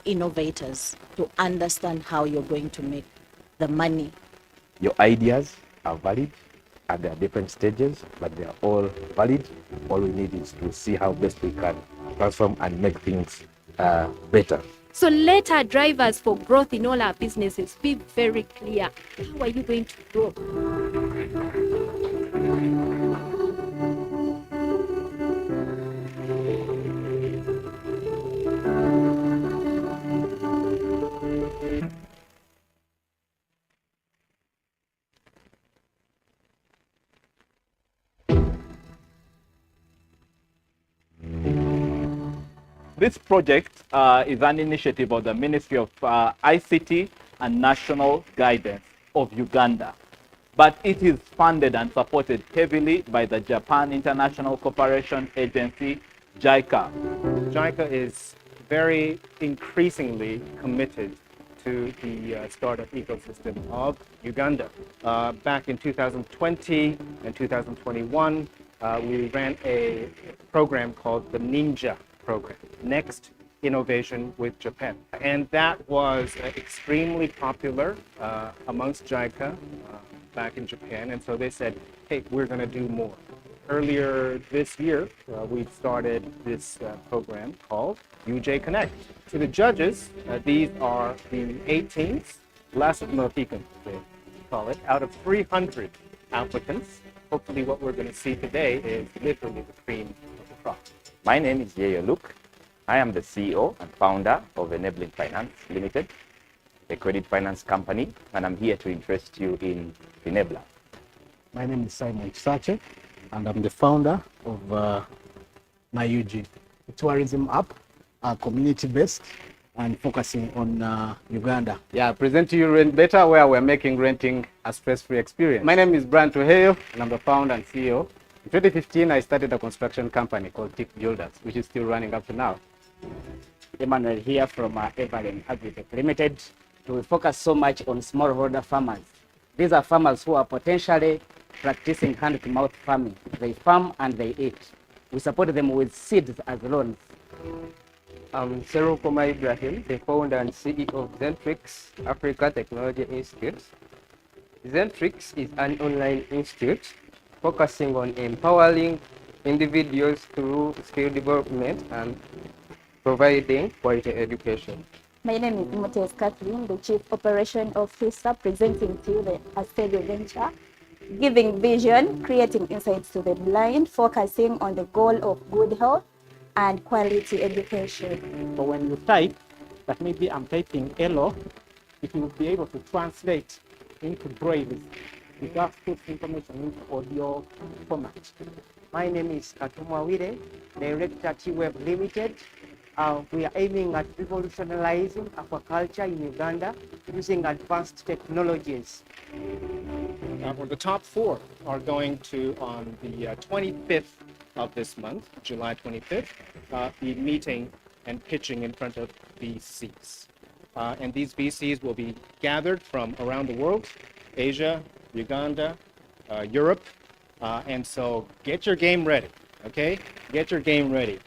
innovators to understand how you're going to make the money. Your ideas are valid at their different stages, but they are all valid. All we need is to see how best we can transform and make things better. So let our drivers for growth in all our businesses be very clear. How are you going to grow? This project is an initiative of the Ministry of ICT and National Guidance of Uganda, but it is funded and supported heavily by the Japan International Cooperation Agency, JICA. JICA is very increasingly committed to the startup ecosystem of Uganda. Back in 2020 and 2021, we ran a program called the Ninja program, Next Innovation with Japan. And that was extremely popular amongst JICA back in Japan. And so they said, hey, we're going to do more. Earlier this year, we started this program called UJ Connect. To the judges, these are the 18th last Mohican, they call it, out of 300 applicants. Hopefully what we're going to see today is literally the cream of the crop. My name is Yeyo Luke. I am the CEO and founder of Enabling Finance Limited, a credit finance company, and I'm here to interest you in Enabler. My name is Simon Sache, and I'm the founder of MyUG, a tourism app, community-based and focusing on Uganda. Yeah, present to you Rent Better, where we're making renting a stress-free experience. My name is Brian Tuheyo, and I'm the founder and CEO. In 2015, I started a construction company called Tick Builders, which is still running up to now. Emmanuel here from Everland Agritech Limited. We focus so much on smallholder farmers. These are farmers who are potentially practicing hand-to-mouth farming. They farm and they eat. We support them with seeds as loans. I'm Serukoma Ibrahim, the founder and CEO of Zentrix Africa Technology Institute. Zentrix is an online institute focusing on empowering individuals through skill development and providing quality education. My name is Motes Catherine, the Chief Operation Officer, presenting to you the Asterio Venture, giving vision, creating insights to the blind, focusing on the goal of good health and quality education. So when you type, that maybe I'm typing hello, it will be able to translate into Braille. You just put information into audio format. My name is Katuma Wire, Director T-Web Limited. We are aiming at revolutionizing aquaculture in Uganda using advanced technologies. The top four are going to, on the 25th of this month, July 25th, be meeting and pitching in front of VCs. And these VCs will be gathered from around the world, Asia, Uganda, Europe, and so get your game ready, okay? Get your game ready.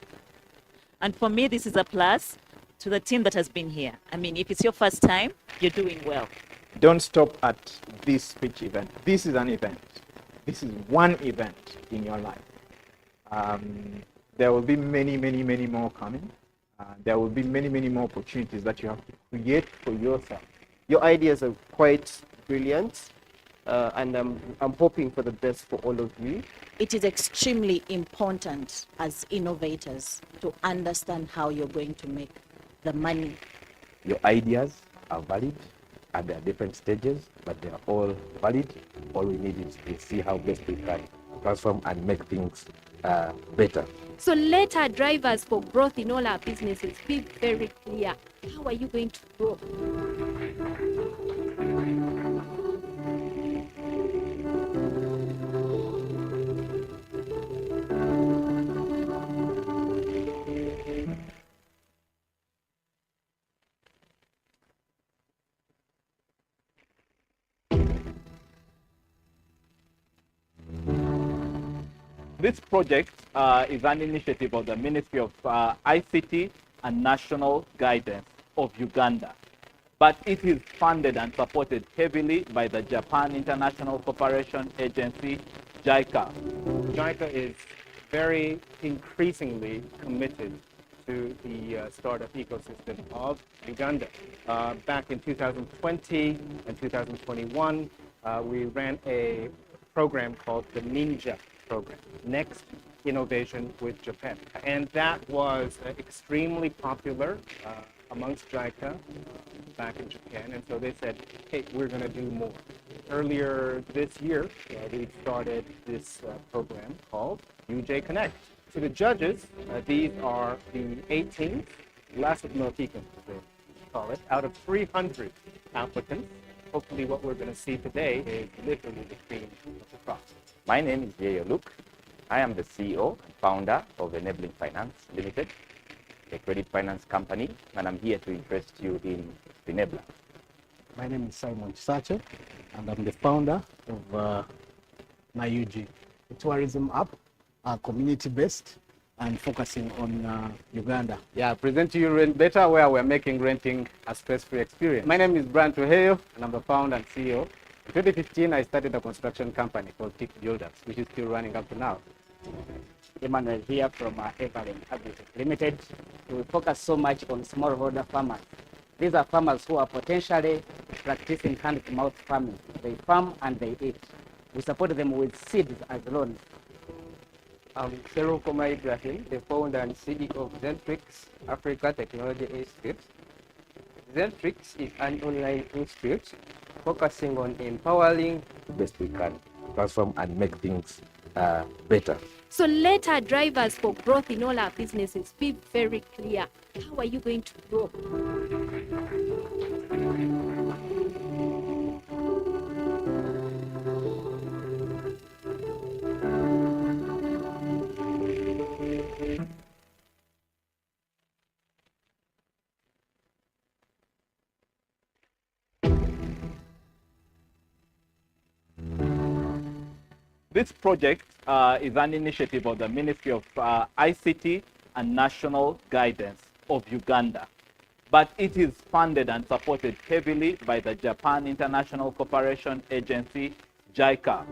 And for me, this is a plus to the team that has been here. I mean, if it's your first time, you're doing well. Don't stop at this speech event. This is an event. This is one event in your life. There will be many, many, many more coming. There will be many, many more opportunities that you have to create for yourself. Your ideas are quite brilliant, and I'm hoping for the best for all of you. It is extremely important as innovators to understand how you're going to make the money. Your ideas are valid at their different stages, but they are all valid. All we need is to see how best we can transform and make things better. So let our drivers for growth in all our businesses be very clear. How are you going to grow? This project is an initiative of the Ministry of ICT and National Guidance of Uganda. But it is funded and supported heavily by the Japan International Cooperation Agency, JICA. JICA is very increasingly committed to the startup ecosystem of Uganda. Back in 2020 and 2021, we ran a program called the Ninja program, Next Innovation with Japan. And that was extremely popular amongst JICA back in Japan. And so they said, hey, we're going to do more. Earlier this year, we started this program called UJ Connect. To the judges, these are the 18th last of Mohican, they call it, out of 300 applicants. Hopefully what we're going to see today is literally the cream of the crop. My name is Yeyo Luke. I am the CEO and founder of Enabling Finance Limited, a credit finance company, and I'm here to interest you in Enabler. My name is Simon Chisache, and I'm the founder of NAUG, a tourism app, community-based and focusing on Uganda. Yeah, present to you Rent Better, where we're making renting a stress-free experience. My name is Brian Tuheyo, and I'm the founder and CEO. In 2015, I started a construction company called Tick Builders, which is still running up to now. Emmanuel here from Everland Agritech Limited. We focus so much on smallholder farmers. These are farmers who are potentially practicing hand-to-mouth farming. They farm and they eat. We support them with seeds as loans. I'm Serukoma Ibrahim, the founder and CEO of Zentrix Africa Technology Institute. Zentrix is an online institute focusing on empowering Best we can transform and make things better. So let our drivers for growth in all our businesses be very clear. How are you going to grow? This project is an initiative of the Ministry of ICT and National Guidance of Uganda, but it is funded and supported heavily by the Japan International Cooperation Agency, JICA.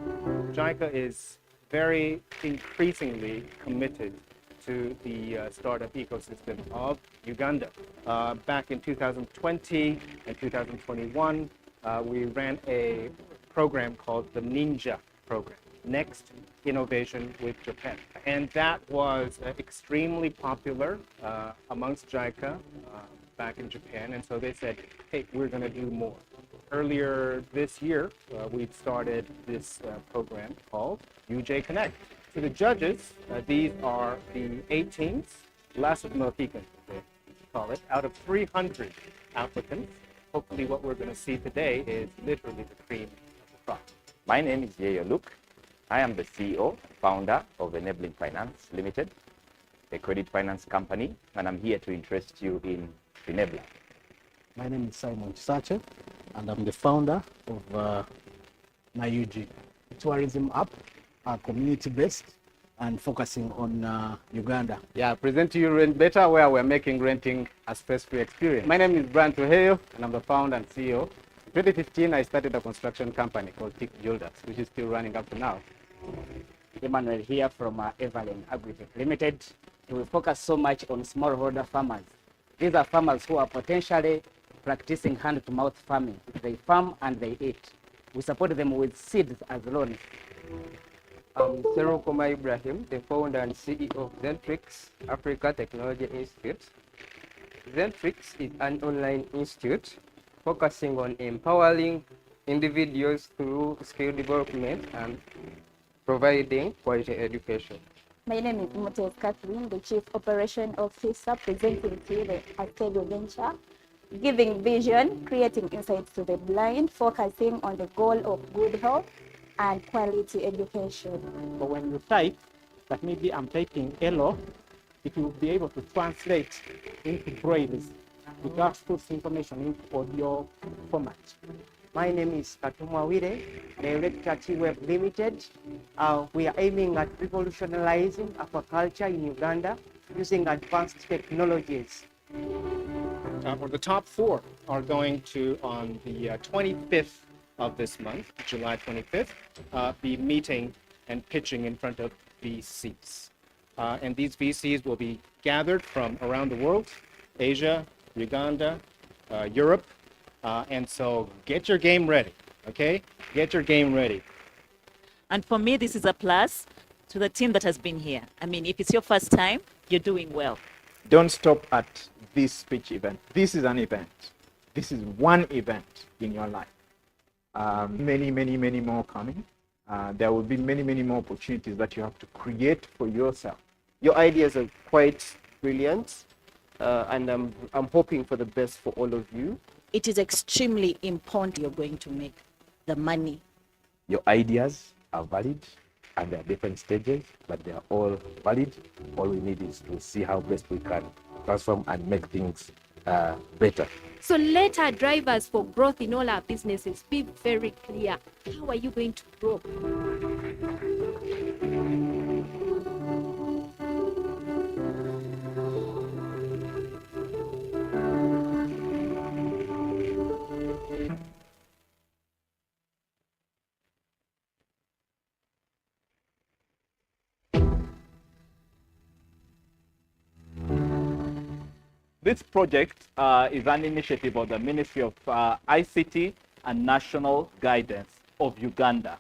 JICA is very increasingly committed to the startup ecosystem of Uganda. Back in 2020 and 2021, we ran a program called the Ninja program, Next Innovation with Japan. And that was extremely popular amongst JICA back in Japan. And so they said, hey, we're going to do more. Earlier this year, we started this program called UJ Connect. To the judges, these are the 18th last of Mohican, they call it, out of 300 applicants. Hopefully what we're going to see today is literally the cream of the crop. My name is Yeyo Luke. I am the CEO and founder of Enabling Finance Limited, a credit finance company, and I'm here to interest you in Enabler. My name is Simon Chisache, and I'm the founder of NAUG, a tourism app, community-based and focusing on Uganda. Yeah, present to you Rent Better, where we're making renting a stress-free experience. My name is Brian Tuheyo, and I'm the founder and CEO. In 2015, I started a construction company called Tick Builders, which is still running up to now. Emmanuel here from Everland Agritech Limited. We focus so much on smallholder farmers. These are farmers who are potentially practicing hand-to-mouth farming. They farm and they eat. We support them with seeds as loans. I'm Serukoma Ibrahim, the founder and CEO of Zentrix Africa Technology Institute. Zentrix is an online institute focusing on empowering individuals through skill development and providing quality education. My name is Motes Catherine, the Chief Operation Officer, presenting to you the Asterio Venture, giving vision, creating insights to the blind, focusing on the goal of good health and quality education. But when you type, that maybe I'm typing Elo, it will be able to translate into Braille. It just puts information into audio format. My name is Katumwa Wire, Director T-Web Limited. We are aiming at revolutionizing aquaculture in Uganda using advanced technologies. or the top four are going to, on the 25th of this month, July 25th, be meeting and pitching in front of VCs. And these VCs will be gathered from around the world, Asia, Uganda, Europe. And so get your game ready, okay? Get your game ready. And for me, this is a plus to the team that has been here. I mean, if it's your first time, you're doing well. Don't stop at this speech event. This is an event. This is one event in your life. Many, many, many more coming. There will be many, many more opportunities that you have to create for yourself. Your ideas are quite brilliant, and I'm hoping for the best for all of you. It is extremely important you're going to make the money. Your ideas are valid and there are different stages, but they are all valid. All we need is to see how best we can transform and make things better. So let our drivers for growth in all our businesses be very clear. How are you going to grow? This project is an initiative of the Ministry of ICT and National Guidance of Uganda,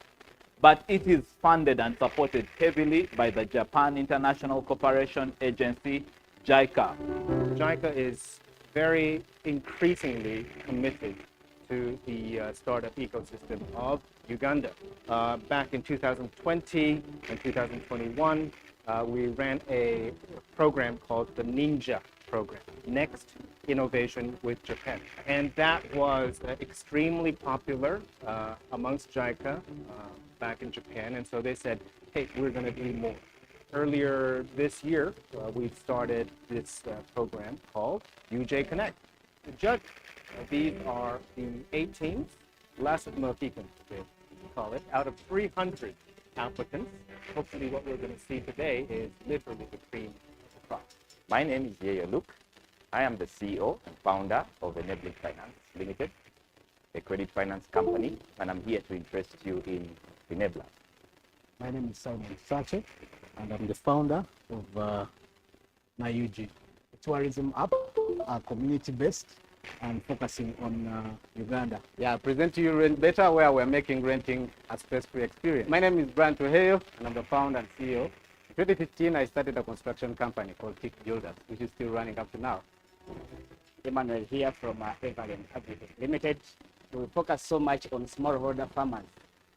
but it is funded and supported heavily by the Japan International Cooperation Agency, JICA. JICA is very increasingly committed to the startup ecosystem of Uganda. Back in 2020 and 2021, we ran a program called the Ninja program, Next Innovation with Japan. And that was extremely popular amongst JICA back in Japan. And so they said, hey, we're going to do more. Earlier this year, we started this program called UJ Connect. The judge, these are the 18th last Mohican, they call it, out of 300 applicants. Hopefully what we're going to see today is literally the cream of the crop. My name is Yeyo Luke. I am the CEO and founder of Enabling Finance Limited, a credit finance company, and I'm here to interest you in Enabler. My name is Simon Sache, and I'm the founder of NAUG, a tourism app, community-based and focusing on Uganda. Yeah, I present to you Rent Better, where we're making renting a stress-free experience. My name is Brian Tuheyo, and I'm the founder and CEO. In 2015, I started a construction company called Tick Builders, which is still running up to now. Emmanuel here from Everland Agritech Limited. We focus so much on smallholder farmers.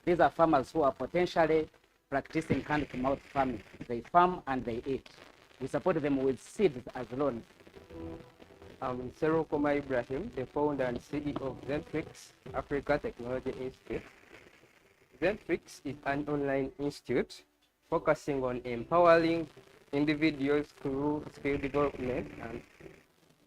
These are farmers who are potentially practicing hand-to-mouth farming. They farm and they eat. We support them with seeds as loans. I'm Serokoma Ibrahim, the founder and CEO of Zentrix Africa Technology Institute. Zentrix is an online institute focusing on empowering individuals through skill development and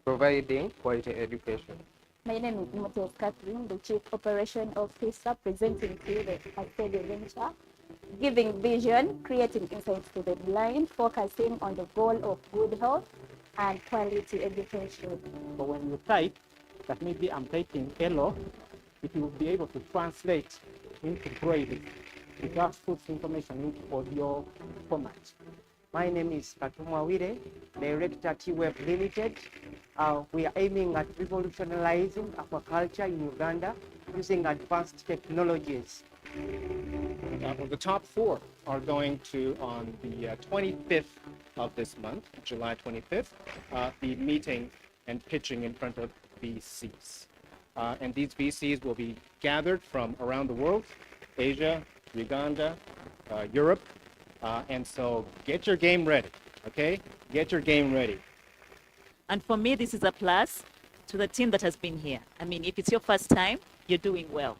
providing quality education. My name is Motes Catherine, the Chief Operation Officer, presenting to you the Asterio Venture, giving vision, creating insights to the blind, focusing on the goal of good health and quality education. But when you type, that maybe I'm typing hello, it will be able to translate into Braille. It just puts information into audio format. My name is Katumwa Wire, Director T-Web Limited. We are aiming at revolutionizing aquaculture in Uganda using advanced technologies. The top four are going to, on the 25th of this month, July 25th, be meeting and pitching in front of VCs. And these VCs will be gathered from around the world, Asia, Uganda, Europe. And so get your game ready, okay? Get your game ready. And for me, this is a plus to the team that has been here. I mean, if it's your first time, you're doing well.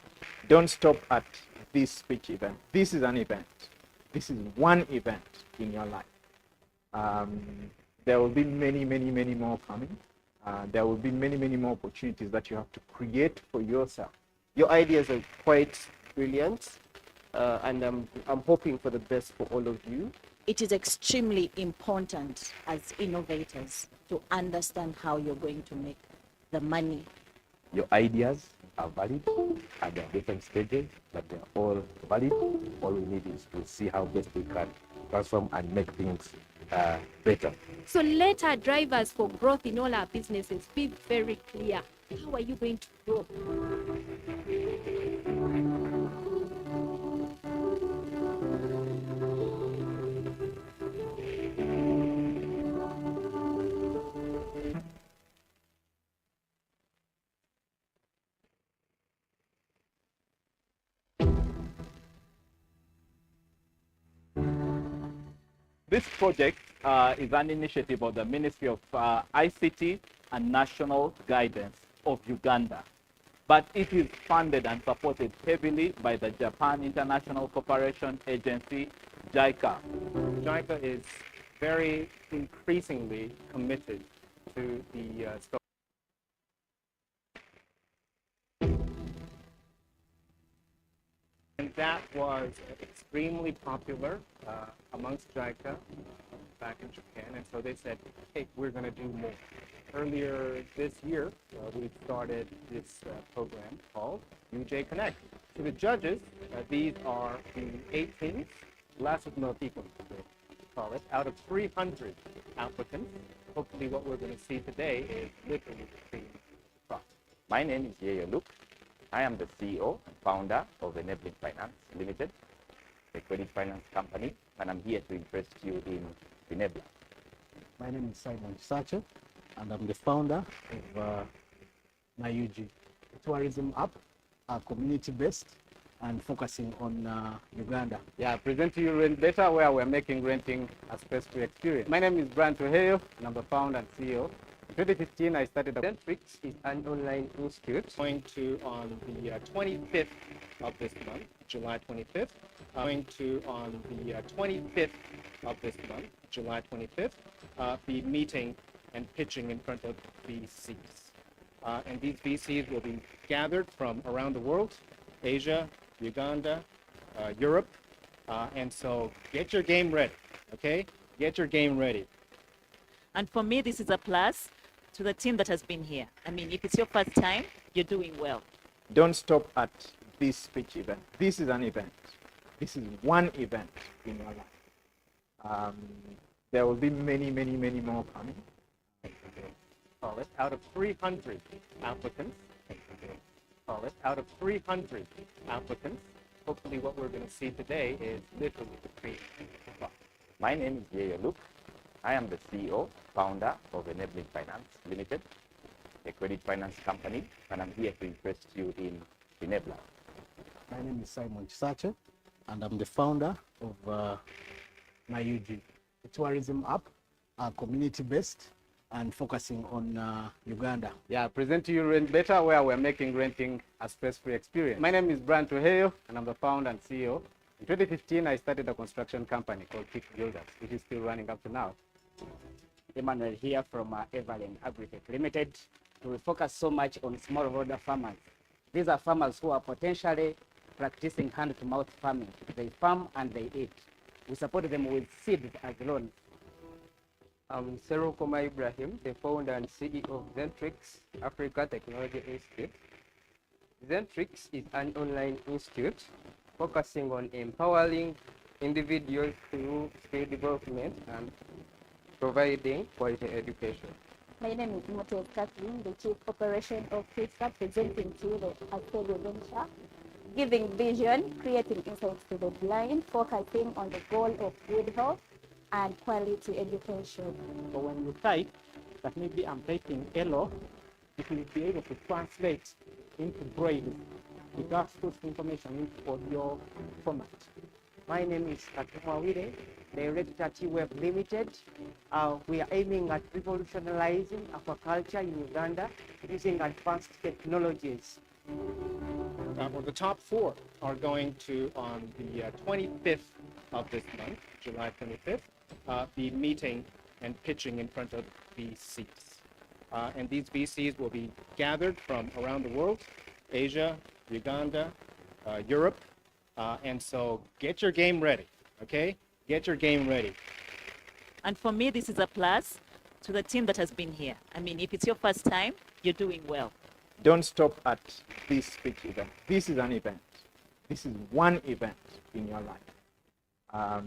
Don't stop at this speech event. This is an event. This is one event in your life. There will be many, many, many more coming. There will be many, many more opportunities that you have to create for yourself. Your ideas are quite brilliant, and I'm hoping for the best for all of you. It is extremely important as innovators to understand how you're going to make the money. Your ideas are valid at their different stages, but they're all valid. All we need is to see how best we can transform and make things better. So let our drivers for growth in all our businesses be very clear. How are you going to grow? This project is an initiative of the Ministry of ICT and National Guidance of Uganda, but it is funded and supported heavily by the Japan International Cooperation Agency, JICA. JICA is very increasingly committed to the and that was extremely popular amongst JICA back in Japan, and so they said, hey, we're going to do more. Earlier this year, we started this program called UJ Connect. To the judges, these are the 18th last of no people, they call it, out of 300 applicants. Hopefully what we're going to see today is literally the cream process. My name is Yeyo Luke. I am the CEO and founder of Enabling Finance Limited, a credit finance company, and I'm here to interest you in Enabler. My name is Simon Sacho, and I'm the founder of NAUG, a tourism app, community-based and focusing on Uganda. Yeah, present to you Rent Better, where we're making renting a stress-free experience. My name is Brian Tuheo, and I'm the founder and CEO. In 2015, I started Zentrix is an online institute. Going to on the 25th of this month, July 25th. Going to on the 25th of this month, July 25th, be meeting and pitching in front of VCs. And these VCs will be gathered from around the world, Asia, Uganda, Europe, and so get your game ready, okay? Get your game ready. And for me, this is a plus to the team that has been here. I mean, if it's your first time, you're doing well. Don't stop at this speech event. This is an event. This is one event in your life. There will be many, many, many more coming. Call it out of 300 applicants. Call it out of 300 applicants. Hopefully what we're going to see today is literally the cream process. My name is Yeyo Luke. I am the CEO, founder of Enabling Finance Limited, a credit finance company, and I'm here to interest you in Enabler. My name is Simon Sacho, and I'm the founder of NAUG, a tourism app, community-based and focusing on Uganda. Yeah, present to you Rent Better, where we're making renting a stress-free experience. My name is Brian Tuheo, and I'm the founder and CEO. In 2015, I started a construction company called Tick Builders, which is still running up to now. Emmanuel here from Everland Agritech Limited. We focus so much on smallholder farmers. These are farmers who are potentially practicing hand-to-mouth farming. They farm and they eat. We support them with seed as loans. I'm Serukoma Ibrahim, the founder and CEO of Zentrix Africa Technology Institute. Zentrix is an online institute focusing on empowering individuals through skill development and providing quality education. My name is Motes Kathleen, the Chief Operation Officer, presenting to you the Asterio Venture, giving vision, creating insights to the blind, focusing on the goal of good health and quality education. So when you type, that maybe I'm typing Elo, it will be able to translate into Braille. It does put information into audio format. My name is Atuma Wire, Director T-Web Limited. We are aiming at revolutionizing aquaculture in Uganda using advanced technologies. Well, the top four are going to, on the 25th of this month, July 25th, be meeting and pitching in front of VCs. And these VCs will be gathered from around the world, Asia, Uganda, Europe, and so get your game ready, okay? Get your game ready. And for me, this is a plus to the team that has been here. I mean, if it's your first time, you're doing well. Don't stop at this speech event. This is an event. This is one event in your life.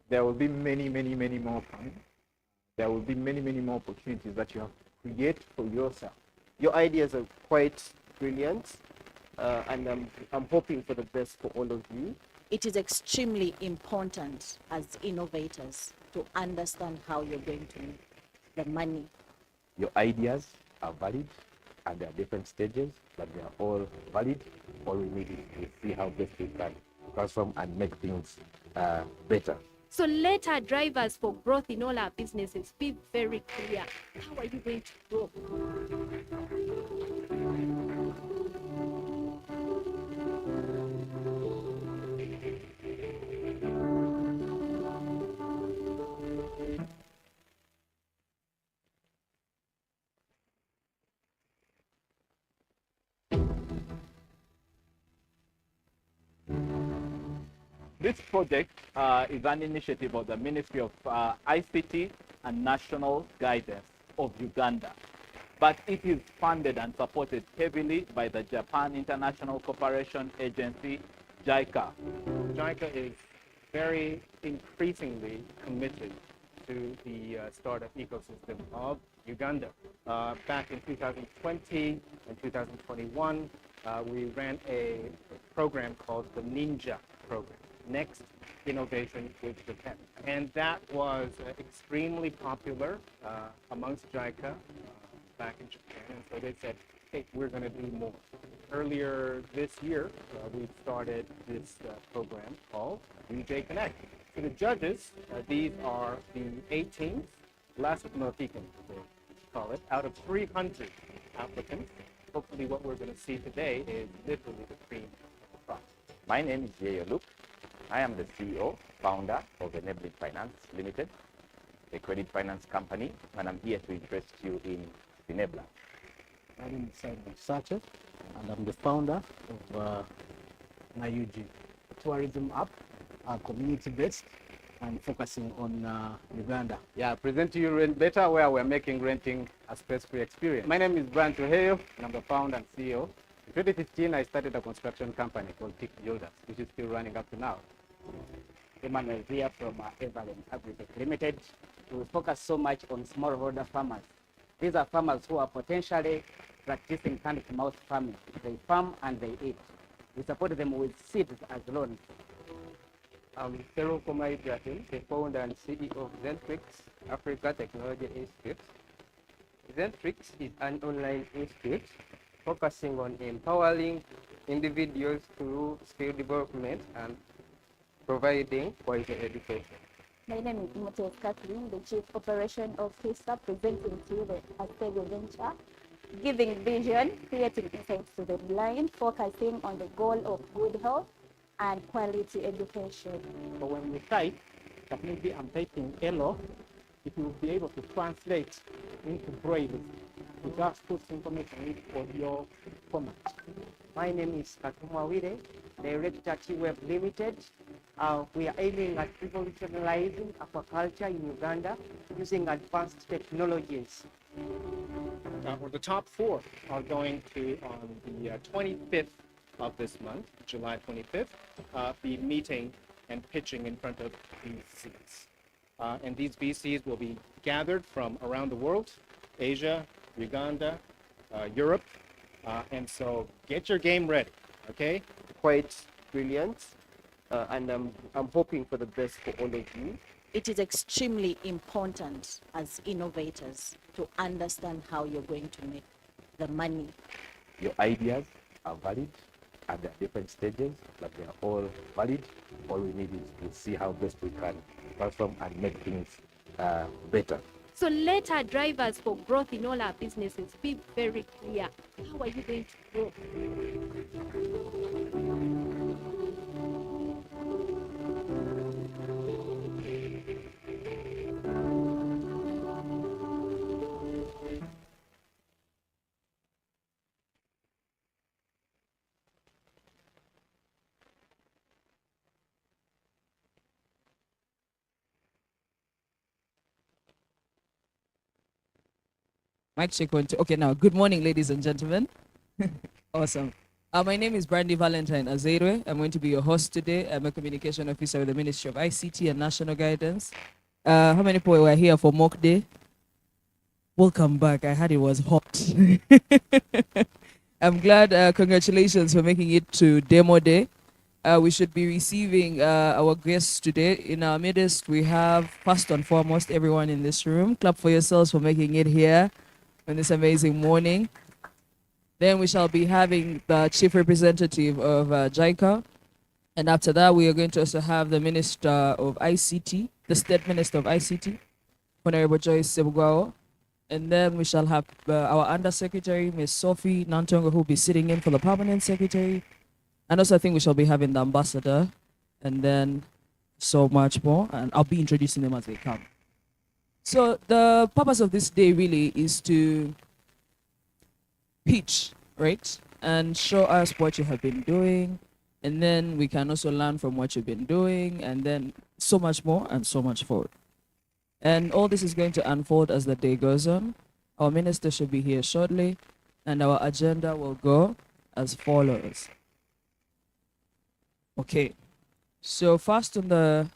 There will be many, many, many more coming. There will be many, many more opportunities that you have to create for yourself. Your ideas are quite brilliant, and I'm hoping for the best for all of you. It is extremely important as innovators to understand how you're going to make the money. Your ideas are valid and there are different stages, but they are all valid. All we need is to see how best we can transform and make things better. So let our drivers for growth in all our businesses be very clear. How are you going to grow? This project is an initiative of the Ministry of ICT and National Guidance of Uganda, but it is funded and supported heavily by the Japan International Cooperation Agency, JICA. JICA is very increasingly committed to the startup ecosystem of Uganda. Back in 2020 and 2021, we ran a program called the NINJA program, Next Innovation with Japan. And that was extremely popular amongst JICA back in Japan. And so they said, hey, we're going to do more. Earlier this year, we started this program called UJ Connect. For the judges, these are the 18th, last Mohican, they call it, out of 300 applicants. Hopefully what we're going to see today is literally the cream of the crop. My name is Yeyo Luke. I am the CEO, founder of Enabling Finance Limited, a credit finance company, and I'm here to interest you in Enabler. My name is Simon Sache, and I'm the founder of NAUG, a tourism app, community-based and focusing on Uganda. Yeah, present to you Rent Better, where we're making renting a stress-free experience. My name is Brian Tuheo, and I'm the founder and CEO. In 2015, I started a construction company called TIC Builders, which is still running up to now. Emmanuel here from Everland Agritech Limited. We focus so much on smallholder farmers. These are farmers who are potentially practicing hand-to-mouth farming. They farm and they eat. We support them with seeds as loans. I'm Seru Koma Ibrahim, the founder and CEO of Zentrix Africa Technology Institute. Zentrix is an online institute focusing on empowering individuals through skill development and providing quality education. My name is Motes Kathleen, the Chief Operation Officer, presenting to you the Asterio Venture, giving vision, creating insights to the blind, focusing on the goal of good health and quality education. So when we type, that maybe I'm typing Elo, it will be able to translate into Braille. It just puts information into audio format. My name is Katumwa Wire, Director T-Web Limited. We are aiming at revolutionizing aquaculture in Uganda using advanced technologies. The top four are going to, on the 25th of this month, July 25th, be meeting and pitching in front of VCs. And these VCs will be gathered from around the world, Asia, Uganda, Europe, and so get your game ready, okay? Quite brilliant, and I'm hoping for the best for all of you. It is extremely important as innovators to understand how you're going to make the money. Your ideas are valid and there are different stages, but they are all valid. All we need is to see how best we can transform and make things better. So let our drivers for growth in all our businesses be very clear. How are you going to grow? Mic check 1 2. Okay, now good morning, ladies and gentlemen. Awesome. My name is Brandy Valentine Azerwe. I'm going to be your host today. I'm a communication officer with the Ministry of ICT and National Guidance. How many people were here for mock day? Welcome back. I heard it was hot. I'm glad. Congratulations for making it to demo day. We should be receiving our guests today. In our midst, we have first and foremost everyone in this room. Clap for yourselves for making it here on this amazing morning. Then we shall be having the chief representative of JICA. And after that, we are going to also have the Minister of ICT, the State Minister of ICT, Honorable Joyce Sebugwao. And then we shall have our Undersecretary, Ms. Sophie Nantongo, who will be sitting in for the Permanent Secretary. And also I think we shall be having the Ambassador, and then so much more. And I'll be introducing them as they come. So the purpose of this day really is to pitch, right? And show us what you have been doing. And then we can also learn from what you've been doing, and then so much more and so much forward. And all this is going to unfold as the day goes on. Our minister should be here shortly, and our agenda will go as follows. Okay. So first on the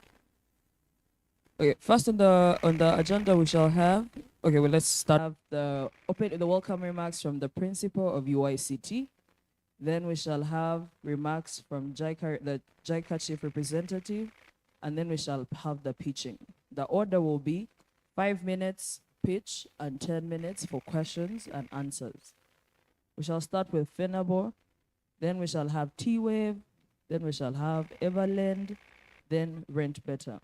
agenda we shall have, okay, well, let's start the welcome remarks from the principal of UICT. Then we shall have remarks from JICA, the JICA chief representative, and then we shall have the pitching. The order will be 5 minutes pitch and 10 minutes for questions and answers. We shall start with Finabo, then we shall have T-Wave, then we shall have Everland, then Rent Better.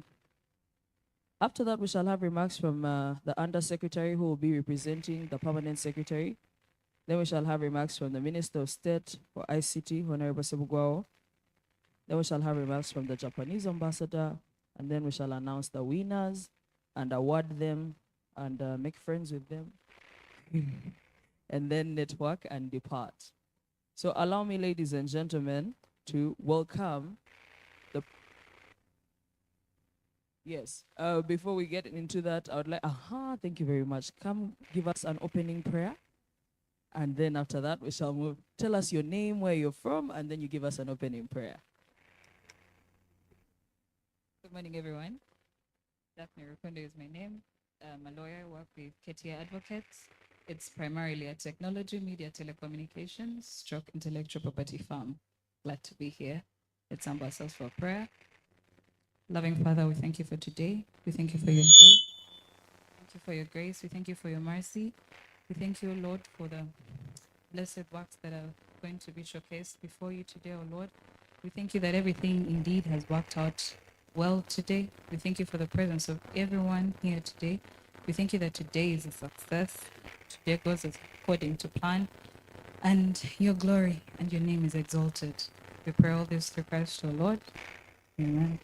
After that, we shall have remarks from the Undersecretary, who will be representing the Permanent Secretary. Then we shall have remarks from the Minister of State for ICT, Honorable Sebugwao. Then we shall have remarks from the Japanese Ambassador, and then we shall announce the winners and award them and make friends with them, and then network and depart. So allow me, ladies and gentlemen, to welcome the... Yes, before we get into that, I would like, thank you very much. Come give us an opening prayer. And then after that, we shall move. Tell us your name, where you're from, and then you give us an opening prayer. Good morning, everyone. Daphne Rukundo is my name. I'm a lawyer. I work with KTI Advocates. It's primarily a technology, media, telecommunications, stroke intellectual property firm. Glad to be here. Let's humble ourselves for a prayer. Loving Father, we thank you for today. We thank you for your grace. Thank you for your grace. We thank you for your mercy. We thank you, Lord, for the blessed works that are going to be showcased before you today, O Lord. We thank you that everything indeed has worked out well today. We thank you for the presence of everyone here today. We thank you that today is a success. Today goes according to plan. And your glory and your name is exalted. We pray all this through Christ, our Lord. Amen.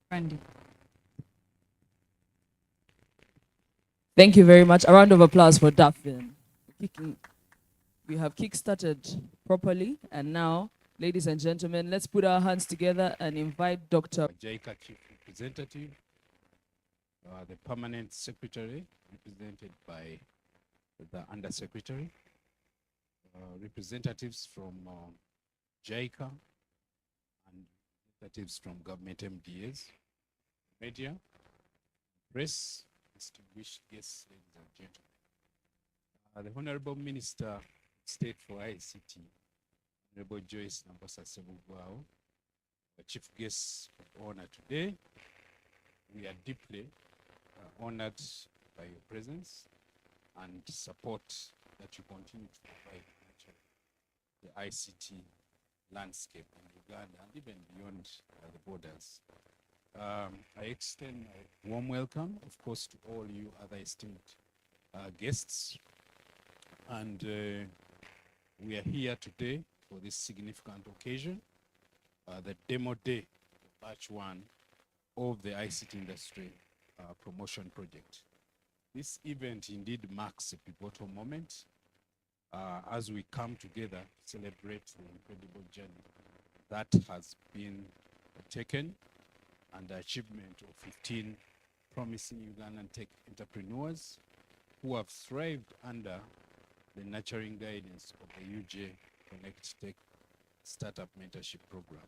Randy. Thank you very much. A round of applause for Daphne. We have kick-started properly, and now, ladies and gentlemen, let's put our hands together and invite Dr. JICA Chief Representative, the Permanent Secretary, represented by the Undersecretary, representatives from JICA, and representatives from government MDAs, media, press, distinguished guests, ladies and gentlemen. The Honorable Minister of State for ICT, Honorable Joyce Nambasa Sebugwao, the chief guest of honor today. We are deeply honored by your presence and support that you continue to provide the ICT landscape in Uganda and even beyond the borders. I extend a warm welcome, of course, to all you other esteemed guests. And we are here today for this significant occasion, the demo day, batch 1 of the ICT industry promotion project. This event indeed marks a pivotal moment as we come together to celebrate the incredible journey that has been taken and the achievement of 15 promising Ugandan tech entrepreneurs who have thrived under the nurturing guidance of the UJ Connect Tech Startup Mentorship Program.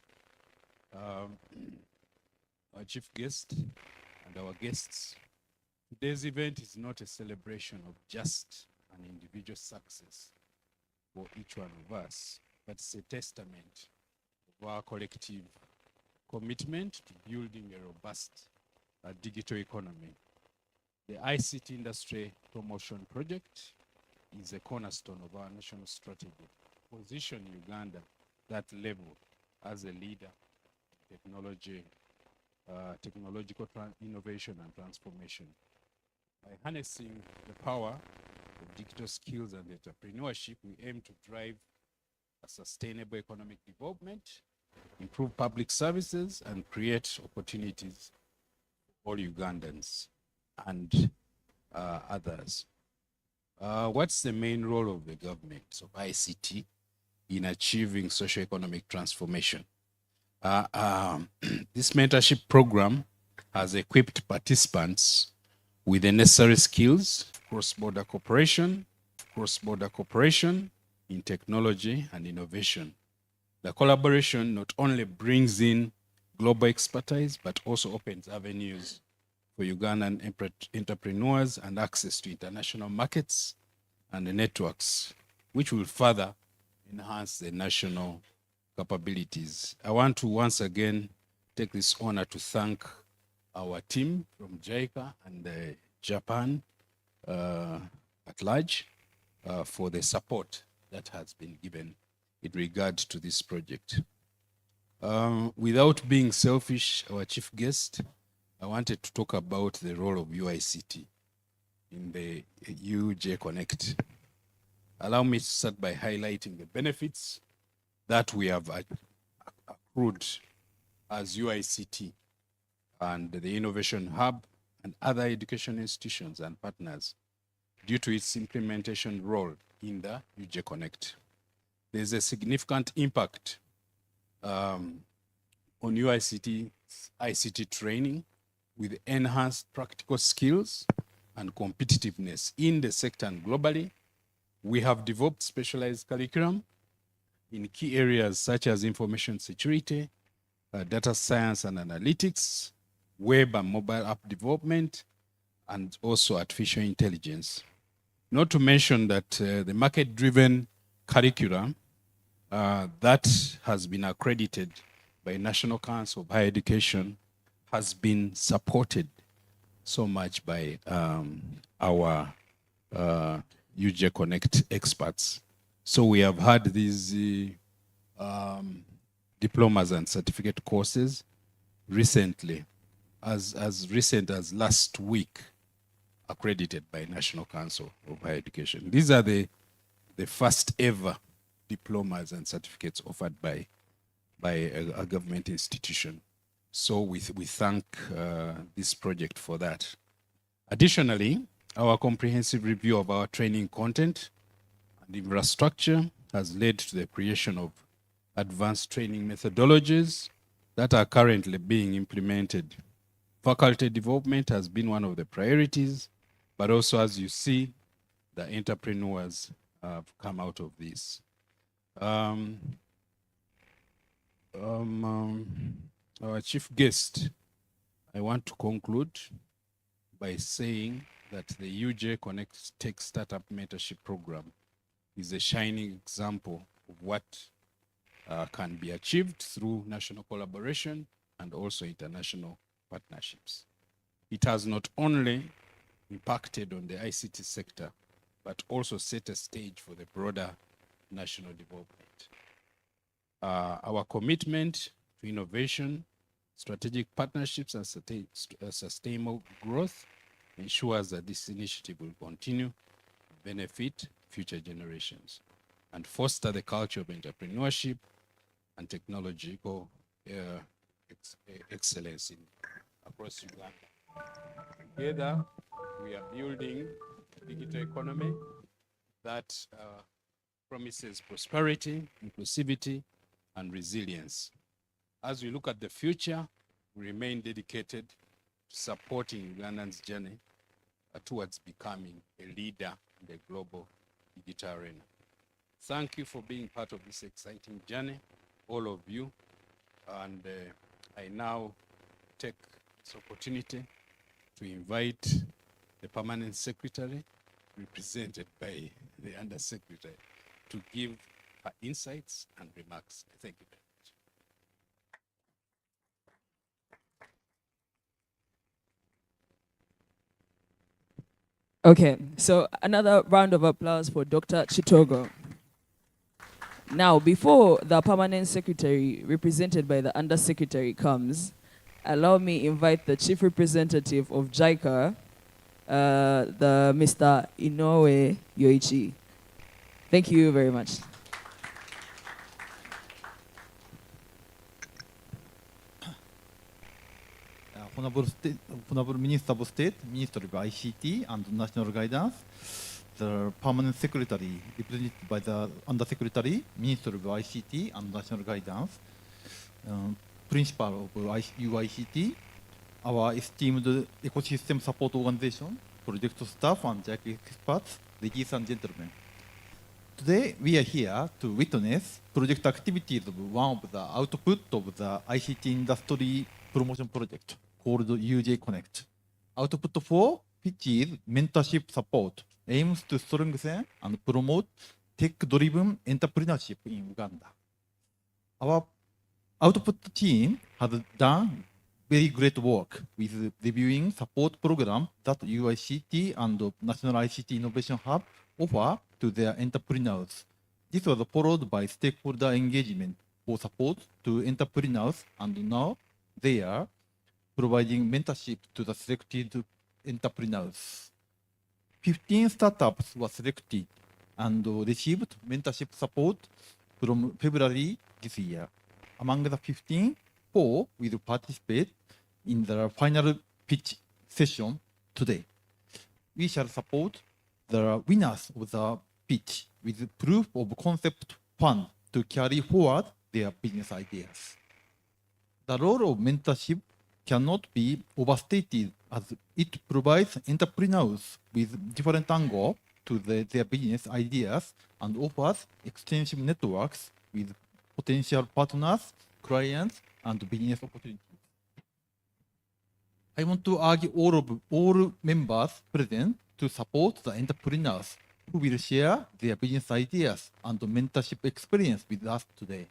Our chief guest and our guests, today's event is not a celebration of just an individual success for each one of us, but it's a testament of our collective commitment to building a robust digital economy. The ICT Industry Promotion Project is a cornerstone of our national strategy to position Uganda at that level as a leader in technological innovation and transformation. By harnessing the power of digital skills and entrepreneurship, we aim to drive a sustainable economic development, improve public services, and create opportunities for all Ugandans and others. What's the main role of the government of ICT in achieving socio-economic transformation? This mentorship program has equipped participants with the necessary skills, cross-border cooperation in technology and innovation. The collaboration not only brings in global expertise, but also opens avenues for Ugandan entrepreneurs and access to international markets and the networks, which will further enhance the national capabilities. I want to once again take this honor to thank our team from JICA and Japan at large for the support that has been given in regard to this project. Without being selfish, our chief guest, I wanted to talk about the role of UICT in the UJ Connect. Allow me to start by highlighting the benefits that we have accrued as UICT and the Innovation Hub and other education institutions and partners due to its implementation role in the UJ Connect. There's a significant impact on ICT training with enhanced practical skills and competitiveness in the sector and globally. We have developed specialized curriculum in key areas such as information security, data science and analytics, web and mobile app development, and also artificial intelligence. Not to mention that the market-driven curriculum that has been accredited by National Council of Higher Education has been supported so much by our UJ Connect experts. So we have had these diplomas and certificate courses recently, as recent as last week, accredited by National Council of Higher Education. These are the first ever diplomas and certificates offered by a government institution. So we thank this project for that. Additionally, our comprehensive review of our training content and infrastructure has led to the creation of advanced training methodologies that are currently being implemented. Faculty development has been one of the priorities, but also, as you see, the entrepreneurs have come out of this. Our chief guest, I want to conclude by saying that the UJ Connect Tech Startup Mentorship Program is a shining example of what can be achieved through national collaboration and also international partnerships. It has not only impacted on the ICT sector, but also set a stage for the broader national development. Our commitment to innovation, strategic partnerships, and sustainable growth ensures that this initiative will continue to benefit future generations and foster the culture of entrepreneurship and technological excellence across Uganda. Together, we are building a digital economy that promises prosperity, inclusivity, and resilience. As we look at the future, we remain dedicated to supporting Ugandans' journey towards becoming a leader in the global digital arena. Thank you for being part of this exciting journey, all of you. And I now take this opportunity to invite the Permanent Secretary, represented by the Undersecretary, to give her insights and remarks. Thank you very much. Okay, so another round of applause for Dr. Chitogo. Now, before the permanent secretary, represented by the undersecretary, comes, allow me invite the chief representative of JICA, the Mr. Inoue Yoichi. Thank you very much. Honorable Minister of State, Ministry of ICT and National Guidance, the Permanent Secretary, represented by the Undersecretary, Ministry of ICT and National Guidance, Principal of UICT, our esteemed ecosystem support organization, project staff and JICA experts, ladies and gentlemen. Today, we are here to witness project activities of one of the output of the ICT industry promotion project called UJ Connect. Output 4, which is mentorship support, aims to strengthen and promote tech-driven entrepreneurship in Uganda. Our output team has done very great work with reviewing support program that UICT and National ICT Innovation Hub offer to their entrepreneurs. This was followed by stakeholder engagement for support to entrepreneurs, and now they are providing mentorship to the selected entrepreneurs. 15 startups were selected and received mentorship support from February this year. Among the 15, 4 will participate in the final pitch session today. We shall support the winners of the pitch with proof of concept fund to carry forward their business ideas. The role of mentorship cannot be overstated as it provides entrepreneurs with different angles to their business ideas and offers extensive networks with potential partners, clients, and business opportunities. I want to urge all members present to support the entrepreneurs who will share their business ideas and mentorship experience with us today.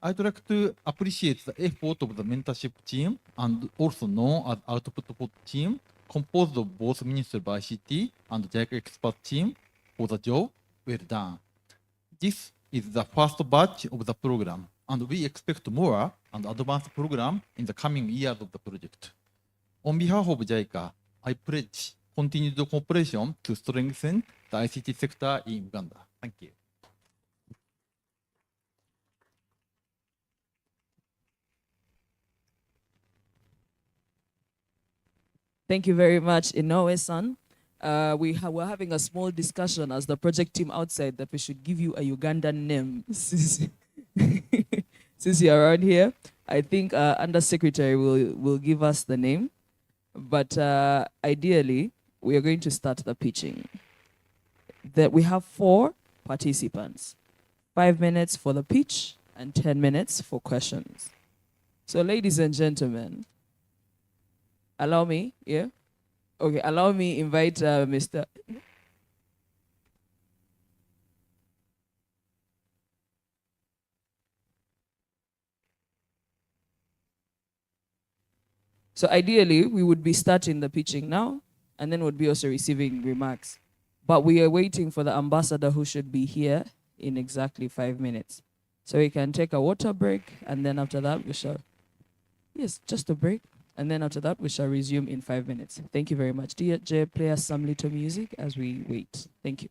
I'd like to appreciate the effort of the mentorship team, and also known as Output team, composed of both Ministry of ICT and JICA expert team, for the job well done. This is the first batch of the program, and we expect more and advanced program in the coming years of the project. On behalf of JICA, I pledge continued cooperation to strengthen the ICT sector in Uganda. Thank you. Thank you very much, Inoue-san. We're having a small discussion as the project team outside that we should give you a Ugandan name since you're around here. I think Undersecretary will give us the name, but ideally, we are going to start the pitching. That we have 4 participants, 5 minutes for the pitch and 10 minutes for questions. So, ladies and gentlemen, allow me, yeah? Okay, allow me invite Mr. So ideally, we would be starting the pitching now, and then would be also receiving remarks. But we are waiting for the ambassador who should be here in exactly 5 minutes. So we can take a water break, and then after that we shall, yes, just a break. And then after that, we shall resume in 5 minutes. Thank you very much. DJ, play us some little music as we wait. Thank you.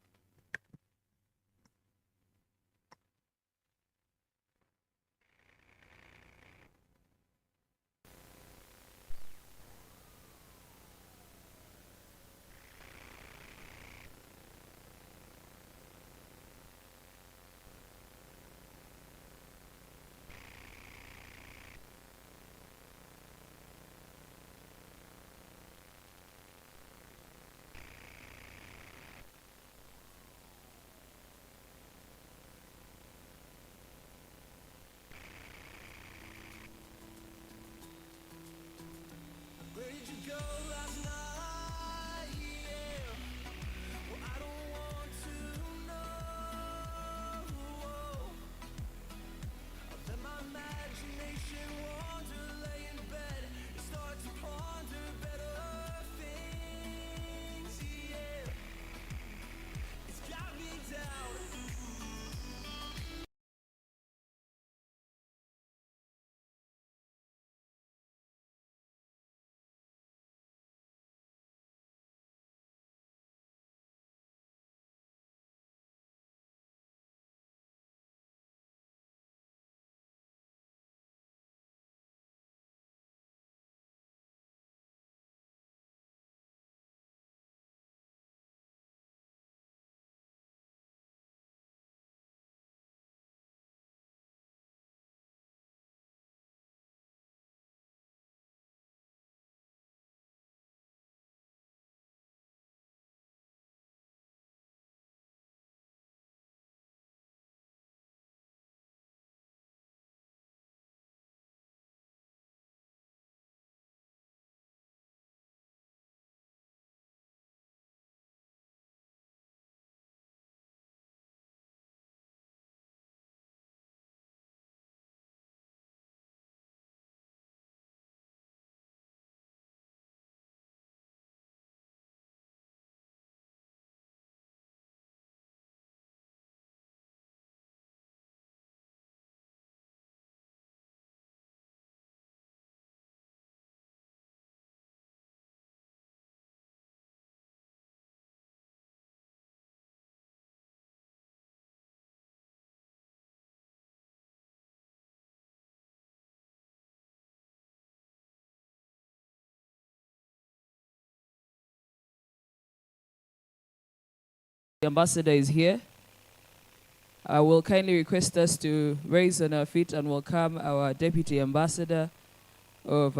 The ambassador is here. I will kindly request us to raise on our feet and welcome our Deputy Ambassador of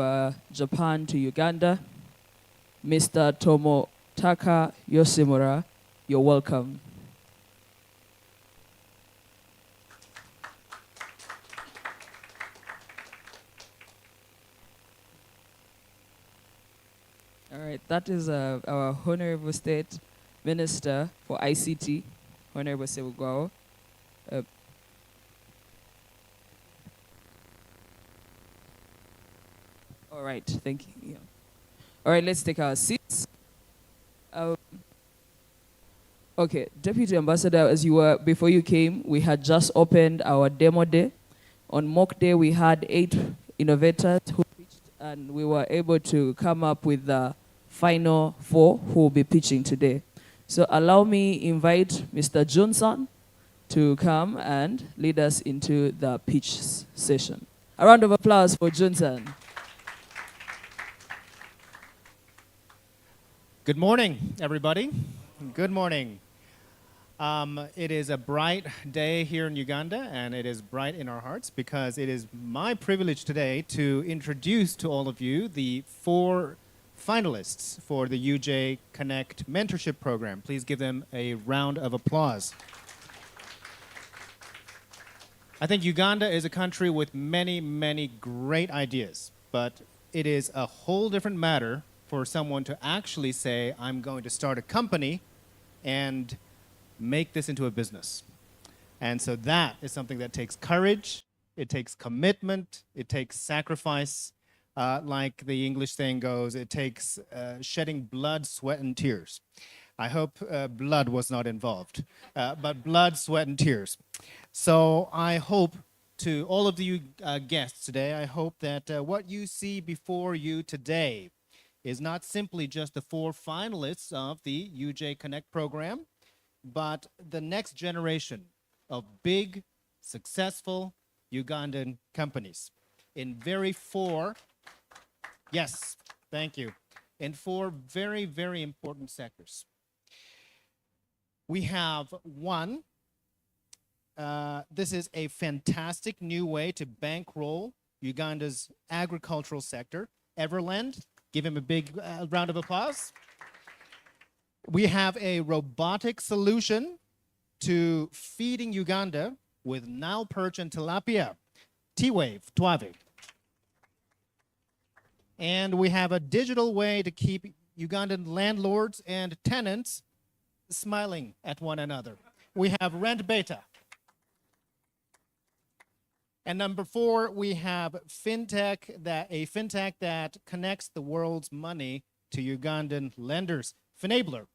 Japan to Uganda, Mr. Tomotaka Yoshimura. You're welcome. All right, that is our Honorable State Minister for ICT, Honorable Sebugwao. All right, thank you. Yeah. All right, let's take our seats. Okay, Deputy Ambassador, as you were, before you came, we had just opened our demo day. On mock day, we had 8 innovators who pitched, and we were able to come up with the final 4 who will be pitching today. So allow me invite Mr. Johnson to come and lead us into the pitch session. A round of applause for Johnson. Good morning, everybody. Good morning. It is a bright day here in Uganda, and it is bright in our hearts because it is my privilege today to introduce to all of you the 4 finalists for the UJ Connect Mentorship Program. Please give them a round of applause. I think Uganda is a country with many, many great ideas, but it is a whole different matter for someone to actually say, I'm going to start a company and make this into a business. And so that is something that takes courage, it takes commitment, it takes sacrifice. Like the English saying goes, it takes shedding blood, sweat, and tears. I hope blood was not involved, but blood, sweat, and tears. So I hope to all of you guests today, I hope that what you see before you today is not simply just the 4 finalists of the UJ Connect program, but the next generation of big, successful Ugandan companies in yes, thank you, in 4 very, very important sectors. We have 1, this is a fantastic new way to bankroll Uganda's agricultural sector, Everland. Give him a big round of applause. We have a robotic solution to feeding Uganda with Nile perch and tilapia. T-Wave, Tuave. And we have a digital way to keep Ugandan landlords and tenants smiling at one another. We have Rent Beta. And number 4, we have a fintech that connects the world's money to Ugandan lenders, Finabler.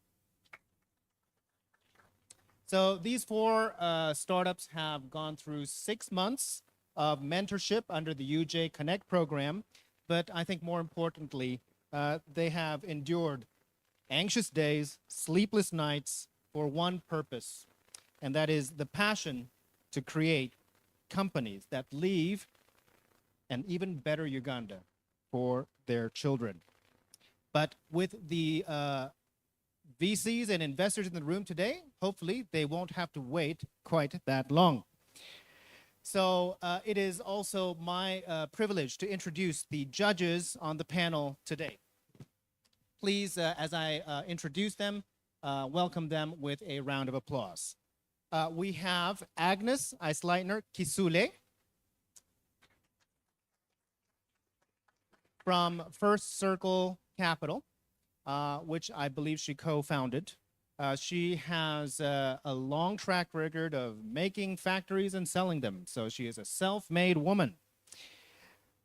So these 4 startups have gone through 6 months of mentorship under the UJ Connect program, but I think more importantly, they have endured anxious days, sleepless nights for one purpose, and that is the passion to create companies that leave an even better Uganda for their children. But with the VCs and investors in the room today, hopefully they won't have to wait quite that long. So it is also my privilege to introduce the judges on the panel today. Please, as I introduce them, welcome them with a round of applause. We have Agnes Eisleitner Kisule from First Circle Capital, which I believe she co-founded. She has a long track record of making factories and selling them. So she is a self-made woman.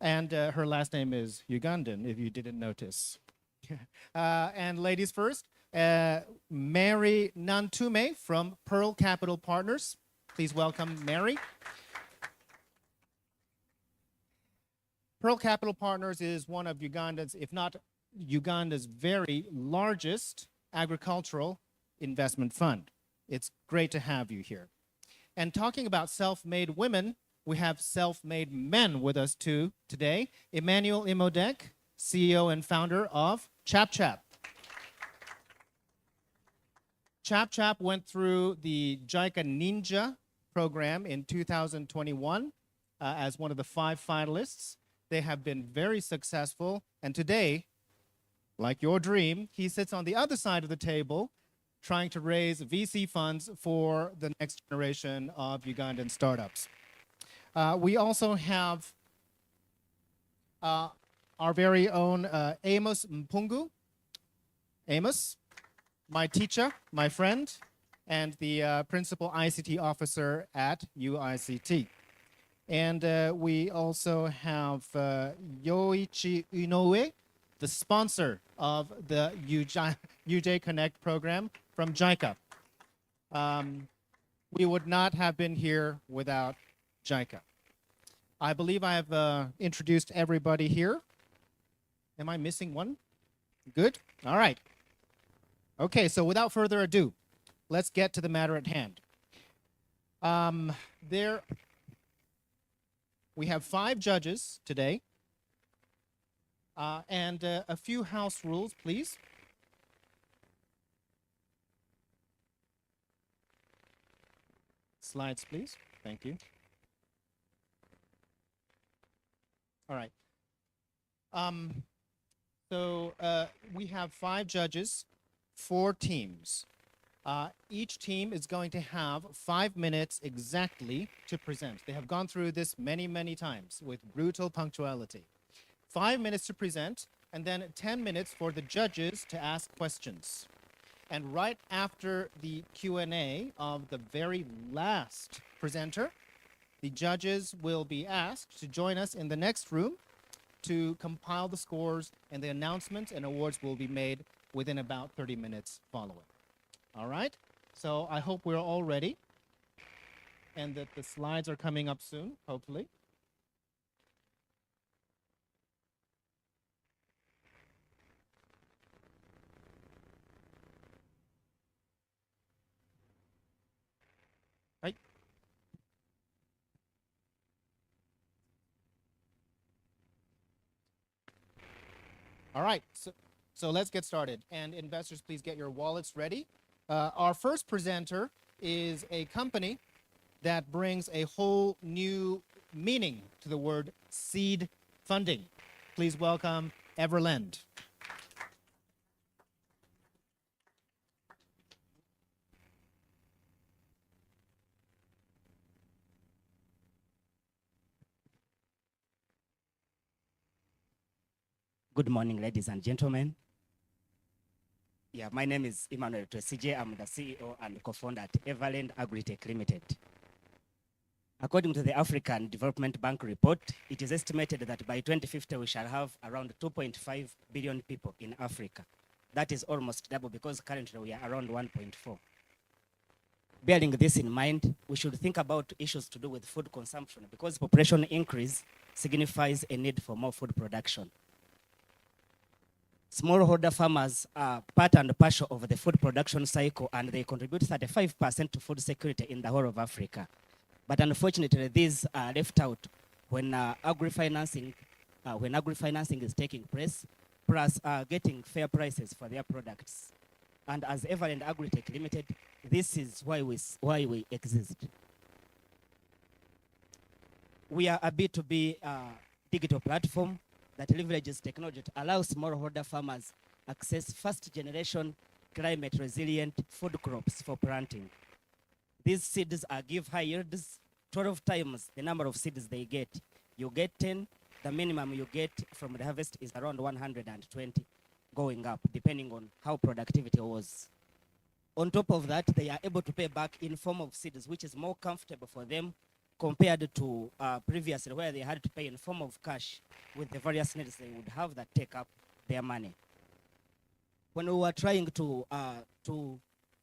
And her last name is Ugandan, if you didn't notice. And ladies first, Mary Nantume from Pearl Capital Partners. Please welcome Mary. Pearl Capital Partners is one of Uganda's, if not Uganda's very largest agricultural investment fund. It's great to have you here. And talking about self-made women, we have self-made men with us too today. Emmanuel Imodek, CEO and founder of ChapChap. ChapChap went through the JICA Ninja program in 2021 as one of the 5 finalists. They have been very successful, and today, like your dream, he sits on the other side of the table trying to raise VC funds for the next generation of Ugandan startups. We also have our very own Amos Mpungu. Amos, my teacher, my friend, and the principal ICT officer at UICT. And we also have Yoichi Inoue, the sponsor of the UJ Connect program from JICA. We would not have been here without JICA. I believe I have introduced everybody here. Am I missing one? Good? All right. Okay, so without further ado, let's get to the matter at hand. We have 5 judges today. And a few house rules, please. Slides, please. Thank you. All right. So we have 5 judges, 4 teams. Each team is going to have 5 minutes exactly to present. They have gone through this many, many times with brutal punctuality. 5 minutes to present, and then 10 minutes for the judges to ask questions. And right after the Q&A of the very last presenter, the judges will be asked to join us in the next room to compile the scores, and the announcements and awards will be made within about 30 minutes following. All right? So I hope we're all ready and that the slides are coming up soon, hopefully. Right. All right, so let's get started. And investors, please get your wallets ready. Our first presenter is a company that brings a whole new meaning to the word seed funding. Please welcome Everlend. Good morning, ladies and gentlemen. Yeah, my name is Emmanuel Twesije. I'm the CEO and co-founder at Everland Agritech Limited. According to the African Development Bank report, it is estimated that by 2050 we shall have around 2.5 billion people in Africa. That is almost double because currently we are around 1.4. Bearing this in mind, we should think about issues to do with food consumption because population increase signifies a need for more food production. Smallholder farmers are part and parcel of the food production cycle and they contribute 35% to food security in the whole of Africa. But unfortunately, these are left out when agri-financing is taking place, plus getting fair prices for their products. And as Everland Agritech Limited, this is why we exist. We are a B2B digital platform that leverages technology to allow smallholder farmers access first-generation climate-resilient food crops for planting. These seeds give high yields, 12 times the number of seeds they get. You get 10, the minimum you get from the harvest is around 120, going up, depending on how productivity was. On top of that, they are able to pay back in form of seeds, which is more comfortable for them compared to previously where they had to pay in form of cash with the various needs they would have that take up their money. When we were trying to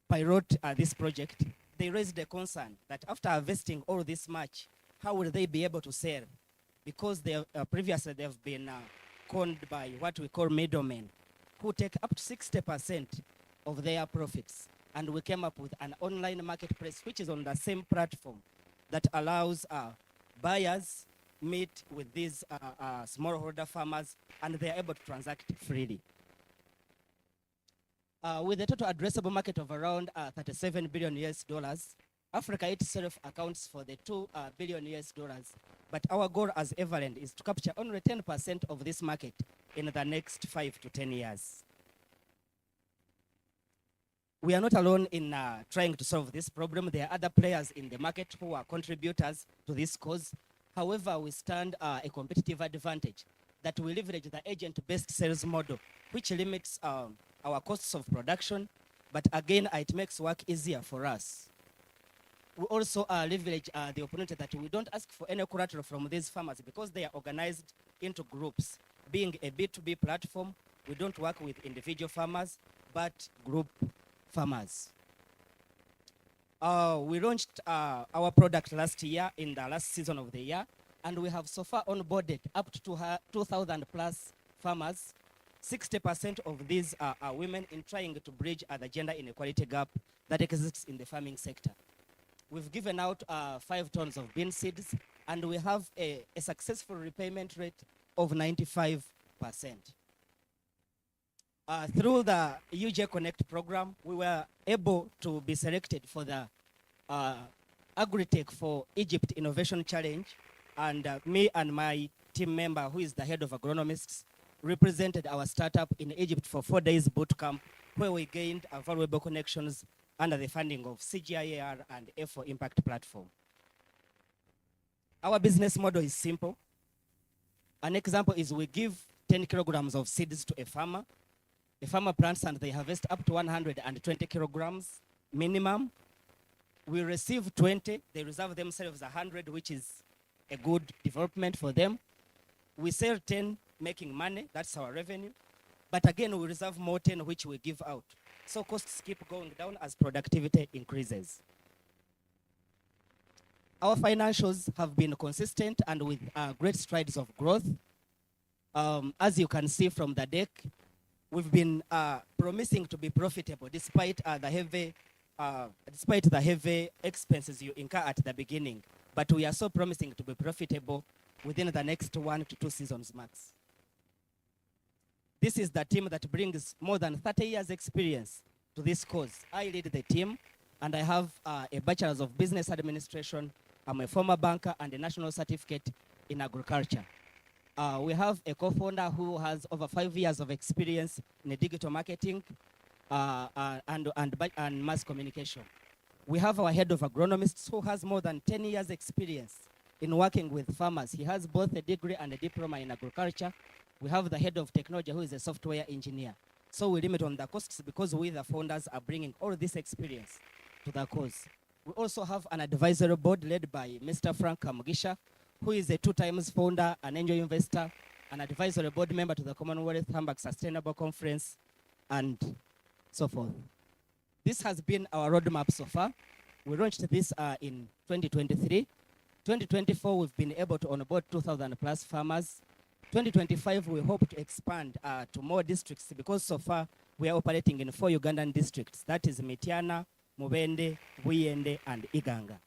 pilot this project, they raised the concern that after harvesting all this much, how will they be able to sell? Because they previously they've been conned by what we call middlemen, who take up to 60% of their profits. And we came up with an online marketplace, which is on the same platform that allows buyers meet with these smallholder farmers and they're able to transact freely. With a total addressable market of around 37 billion US dollars, Africa itself accounts for the 2 billion US dollars. But our goal as Everland is to capture only 10% of this market in the next 5 to 10 years. We are not alone in trying to solve this problem. There are other players in the market who are contributors to this cause. However, we stand a competitive advantage that we leverage the agent-based sales model, which limits our costs of production, but again, it makes work easier for us. We also leverage the opportunity that we don't ask for any collateral from these farmers because they are organized into groups. Being a B2B platform, we don't work with individual farmers, but group farmers. We launched our product last year in the last season of the year, and we have so far onboarded up to 2,000 plus farmers. 60% of these are women in trying to bridge the gender inequality gap that exists in the farming sector. We've given out 5 tons of bean seeds, and we have a successful repayment rate of 95%. Through the UJ Connect program, we were able to be selected for the Agritech for Egypt Innovation Challenge, and me and my team member, who is the head of agronomists, represented our startup in Egypt for 4 days boot camp, where we gained valuable connections under the funding of CGIAR and F4 Impact Platform. Our business model is simple. An example is we give 10 kilograms of seeds to a farmer. A farmer plants and they harvest up to 120 kilograms minimum. We receive 20, they reserve themselves 100, which is a good development for them. We sell 10, making money, that's our revenue. But again, we reserve more 10, which we give out. So costs keep going down as productivity increases. Our financials have been consistent and with great strides of growth. As you can see from the deck, we've been promising to be profitable despite the heavy expenses you incur at the beginning. But we are so promising to be profitable within the next 1 to 2 seasons max. This is the team that brings more than 30 years experience to this cause. I lead the team, and I have a Bachelor's of Business Administration. I'm a former banker and a national certificate in agriculture. We have a co-founder who has over 5 years of experience in digital marketing and mass communication. We have our head of agronomists who has more than 10 years experience in working with farmers. He has both a degree and a diploma in agriculture. We have the head of technology who is a software engineer. So we limit on the costs because we, the founders, are bringing all this experience to the cause. We also have an advisory board led by Mr. Frank Kamugisha, who is a 2 times founder, an angel investor, an advisory board member to the Commonwealth Hamburg Sustainable Conference, and so forth. This has been our roadmap so far. We launched this in 2023. 2024, we've been able to onboard 2,000 plus farmers. 2025, we hope to expand to more districts because so far we are operating in 4 Ugandan districts. That is Mityana, Mubende, Buyende, and Iganga.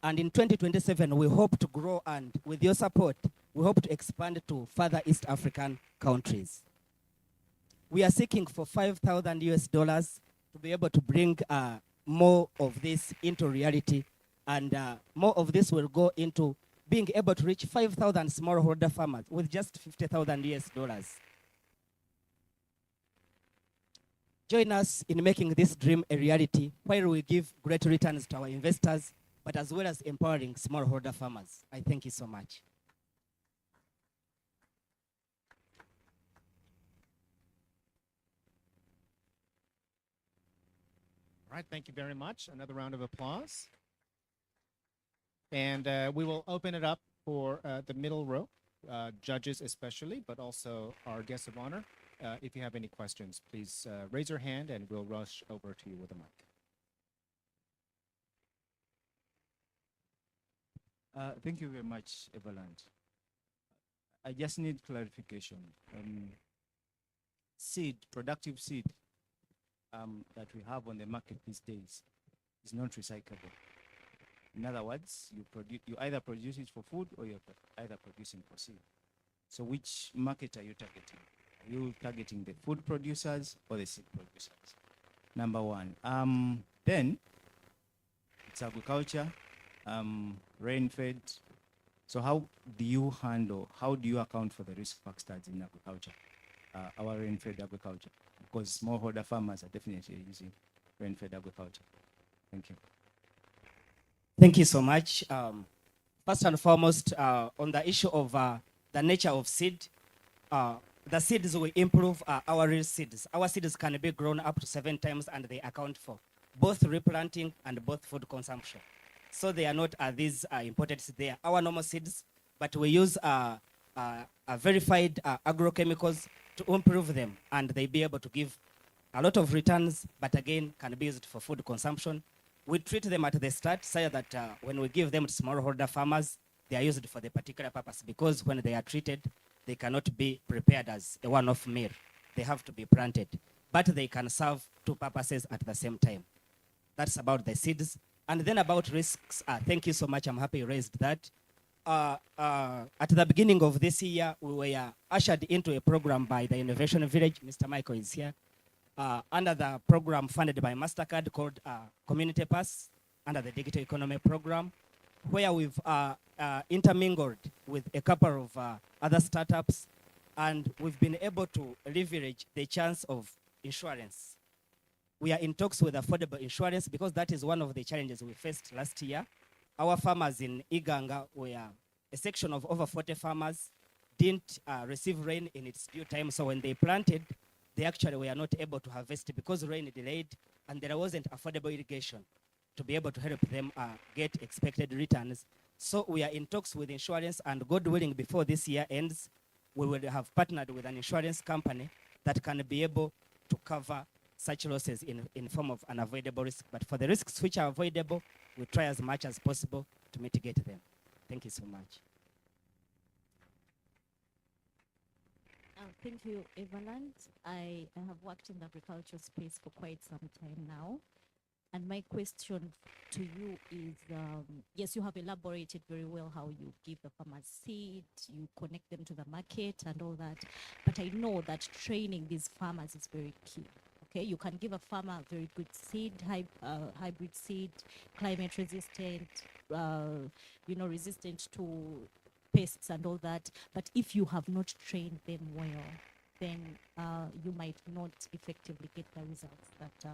And in 2027, we hope to grow, and with your support, we hope to expand to further East African countries. We are seeking for $5,000 to be able to bring more of this into reality, and more of this will go into being able to reach 5,000 smallholder farmers with just $50,000. Join us in making this dream a reality, while we give great returns to our investors, but as well as empowering smallholder farmers. I thank you so much. All right, thank you very much. Another round of applause. And we will open it up for the middle row, judges especially, but also our guests of honor. If you have any questions, please raise your hand and we'll rush over to you with a mic. Thank you very much, Everland. I just need clarification. Seed, productive seed that we have on the market these days is not recyclable. In other words, you either produce it for food or you're either producing for seed. So which market are you targeting? Are you targeting the food producers or the seed producers? Number one. Then it's agriculture, rain-fed. So how do you account for the risk factors in agriculture, our rain-fed agriculture? Because smallholder farmers are definitely using rain-fed agriculture. Thank you. Thank you so much. First and foremost, on the issue of the nature of seed, the seeds will improve our real seeds. Our seeds can be grown up to 7 times, and they account for both replanting and both food consumption. So they are not these imported seeds. They are our normal seeds, but we use verified agrochemicals to improve them, and they be able to give a lot of returns, but again, can be used for food consumption. We treat them at the start so that when we give them to smallholder farmers, they are used for the particular purpose, because when they are treated, they cannot be prepared as a one-off meal. They have to be planted, but they can serve 2 purposes at the same time. That's about the seeds. And then about risks, thank you so much. I'm happy you raised that. At the beginning of this year, we were ushered into a program by the Innovation Village. Mr. Michael is here. Under the program funded by MasterCard called Community Pass, under the Digital Economy Program, where we've intermingled with a couple of other startups, and we've been able to leverage the chance of insurance. We are in talks with affordable insurance because that is one of the challenges we faced last year. Our farmers in Iganga, where a section of over 40 farmers didn't receive rain in its due time, so when they planted, they actually were not able to harvest because rain delayed and there wasn't affordable irrigation to be able to help them get expected returns. So we are in talks with insurance, and God willing, before this year ends, we will have partnered with an insurance company that can be able to cover such losses in form of unavoidable risk. But for the risks which are avoidable, we try as much as possible to mitigate them. Thank you so much. Thank you, Everland. I have worked in the agriculture space for quite some time now. And my question to you is, yes, you have elaborated very well how you give the farmers seed, you connect them to the market and all that. But I know that training these farmers is very key. Okay, you can give a farmer a very good seed, hybrid seed, climate resistant, resistant to pests and all that. But if you have not trained them well, then you might not effectively get the results that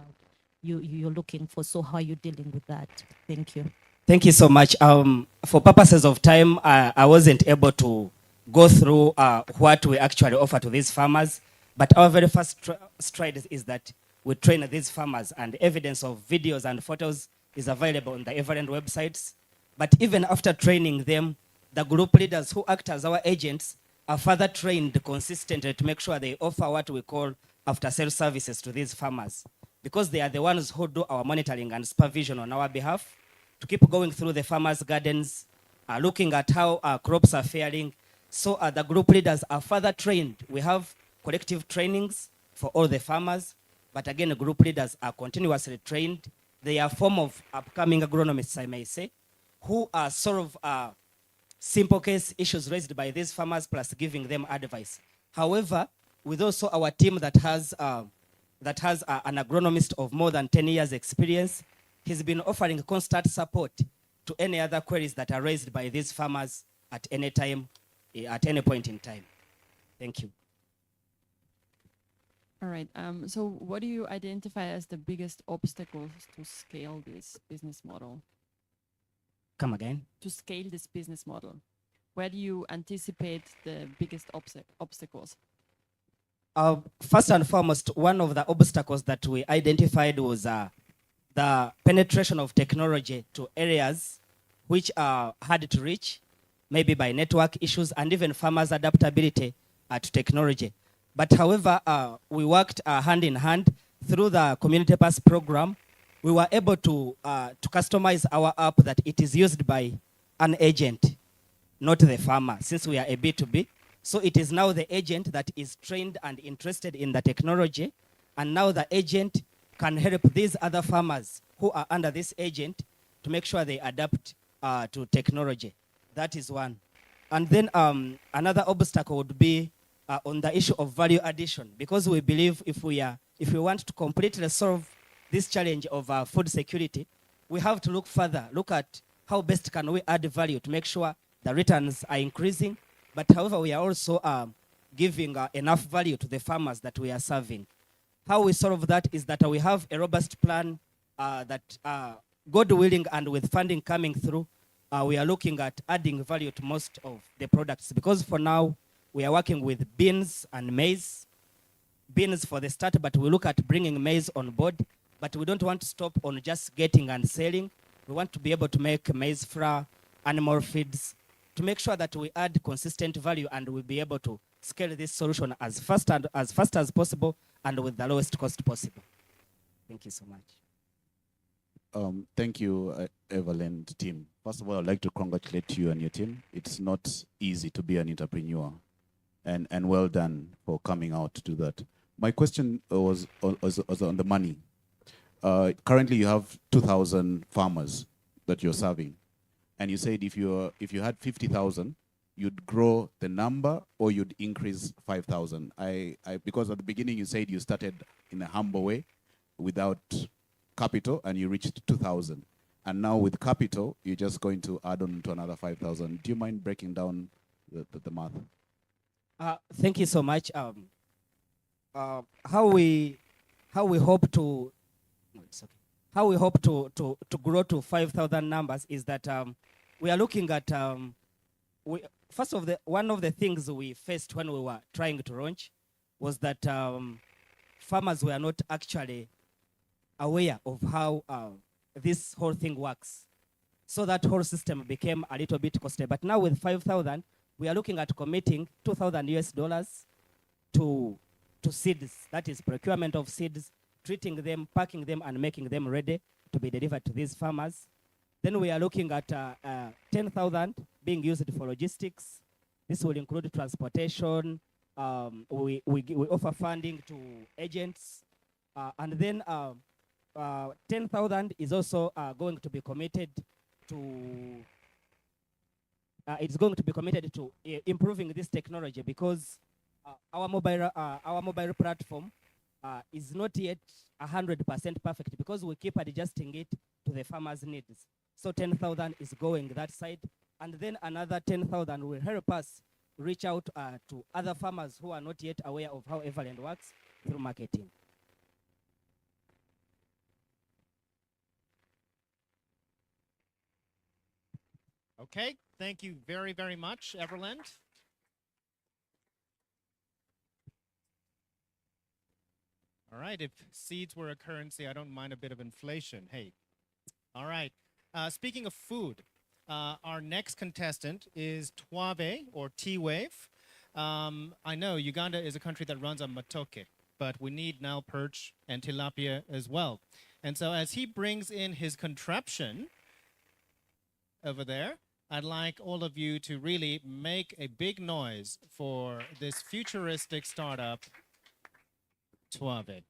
you're looking for. So how are you dealing with that? Thank you. Thank you so much. For purposes of time, I wasn't able to go through what we actually offer to these farmers. But our very first stride is that we train these farmers, and evidence of videos and photos is available on the Everland websites. But even after training them, the group leaders who act as our agents are further trained consistently to make sure they offer what we call after-sales services to these farmers, because they are the ones who do our monitoring and supervision on our behalf, to keep going through the farmers' gardens, looking at how our crops are faring. So the group leaders are further trained. We have collective trainings for all the farmers, but again, the group leaders are continuously trained. They are a form of upcoming agronomists, I may say, who are sort of simple case issues raised by these farmers plus giving them advice. However, with also our team that has an agronomist of more than 10 years experience, he's been offering constant support to any other queries that are raised by these farmers at any time, at any point in time. Thank you. All right. So what do you identify as the biggest obstacles to scale this business model? Come again? To scale this business model, where do you anticipate the biggest obstacles? First and foremost, one of the obstacles that we identified was the penetration of technology to areas which are hard to reach, maybe by network issues and even farmers' adaptability to technology. But however, we worked hand in hand through the Community Pass program. We were able to customize our app that it is used by an agent, not the farmer, since we are a B2B. So it is now the agent that is trained and interested in the technology. And now the agent can help these other farmers who are under this agent to make sure they adapt to technology. That is one. And then another obstacle would be on the issue of value addition, because we believe if we want to completely solve this challenge of food security, we have to look further, look at how best can we add value to make sure the returns are increasing. But however, we are also giving enough value to the farmers that we are serving. How we solve that is that we have a robust plan that, God willing, and with funding coming through, we are looking at adding value to most of the products, because for now, we are working with beans and maize. Beans for the start, but we look at bringing maize on board. But we don't want to stop on just getting and selling. We want to be able to make maize flour, animal feeds, to make sure that we add consistent value and we'll be able to scale this solution as fast as possible and with the lowest cost possible. Thank you so much. Thank you, Everland team. First of all, I'd like to congratulate you and your team. It's not easy to be an entrepreneur, and well done for coming out to do that. My question was on the money. Currently, you have 2,000 farmers that you're serving, and you said if you had 50,000, you'd grow the number or you'd increase 5,000. Because at the beginning you said you started in a humble way, without capital, and you reached 2,000, and now with capital you're just going to add on to another 5,000. Do you mind breaking down the math? Thank you so much. How we hope to grow to 5,000 numbers is that we are looking at one of the things we faced when we were trying to launch was that farmers were not actually aware of how this whole thing works. So that whole system became a little bit costly. But now with 5,000, we are looking at committing $2,000 to seeds. That is procurement of seeds, treating them, packing them, and making them ready to be delivered to these farmers. Then we are looking at 10,000 being used for logistics. This will include transportation. We offer funding to agents. And then 10,000 is also going to be committed to improving this technology, because our mobile platform is not yet 100% perfect, because we keep adjusting it to the farmers' needs. So 10,000 is going that side, and then another 10,000 will help us reach out to other farmers who are not yet aware of how Everland works through marketing. Okay, thank you very, very much, Everland. All right, if seeds were a currency, I don't mind a bit of inflation. Hey, all right. Speaking of food, our next contestant is Twave or T-Wave. I know Uganda is a country that runs on matoke, but we need now perch and tilapia as well. And so as he brings in his contraption over there, I'd like all of you to really make a big noise for this futuristic startup, Twave.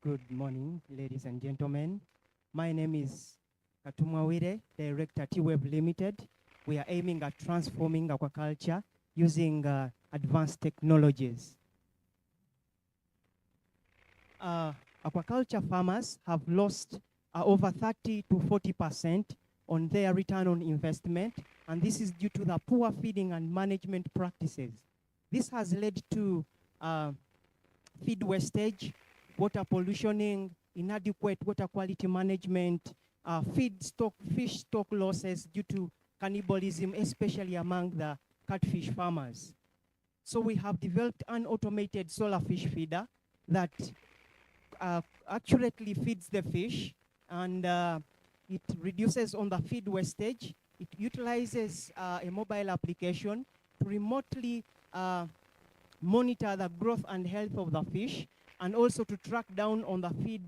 Good morning, ladies and gentlemen. My name is Katumawire, Director T-Web Limited. We are aiming at transforming aquaculture using advanced technologies. Aquaculture farmers have lost over 30 to 40% on their return on investment, and this is due to the poor feeding and management practices. This has led to feed wastage, water pollutioning, inadequate water quality management, fish stock losses due to cannibalism, especially among the catfish farmers. So we have developed an automated solar fish feeder that accurately feeds the fish, and it reduces on the feed wastage. It utilizes a mobile application to remotely monitor the growth and health of the fish, and also to track down on the feed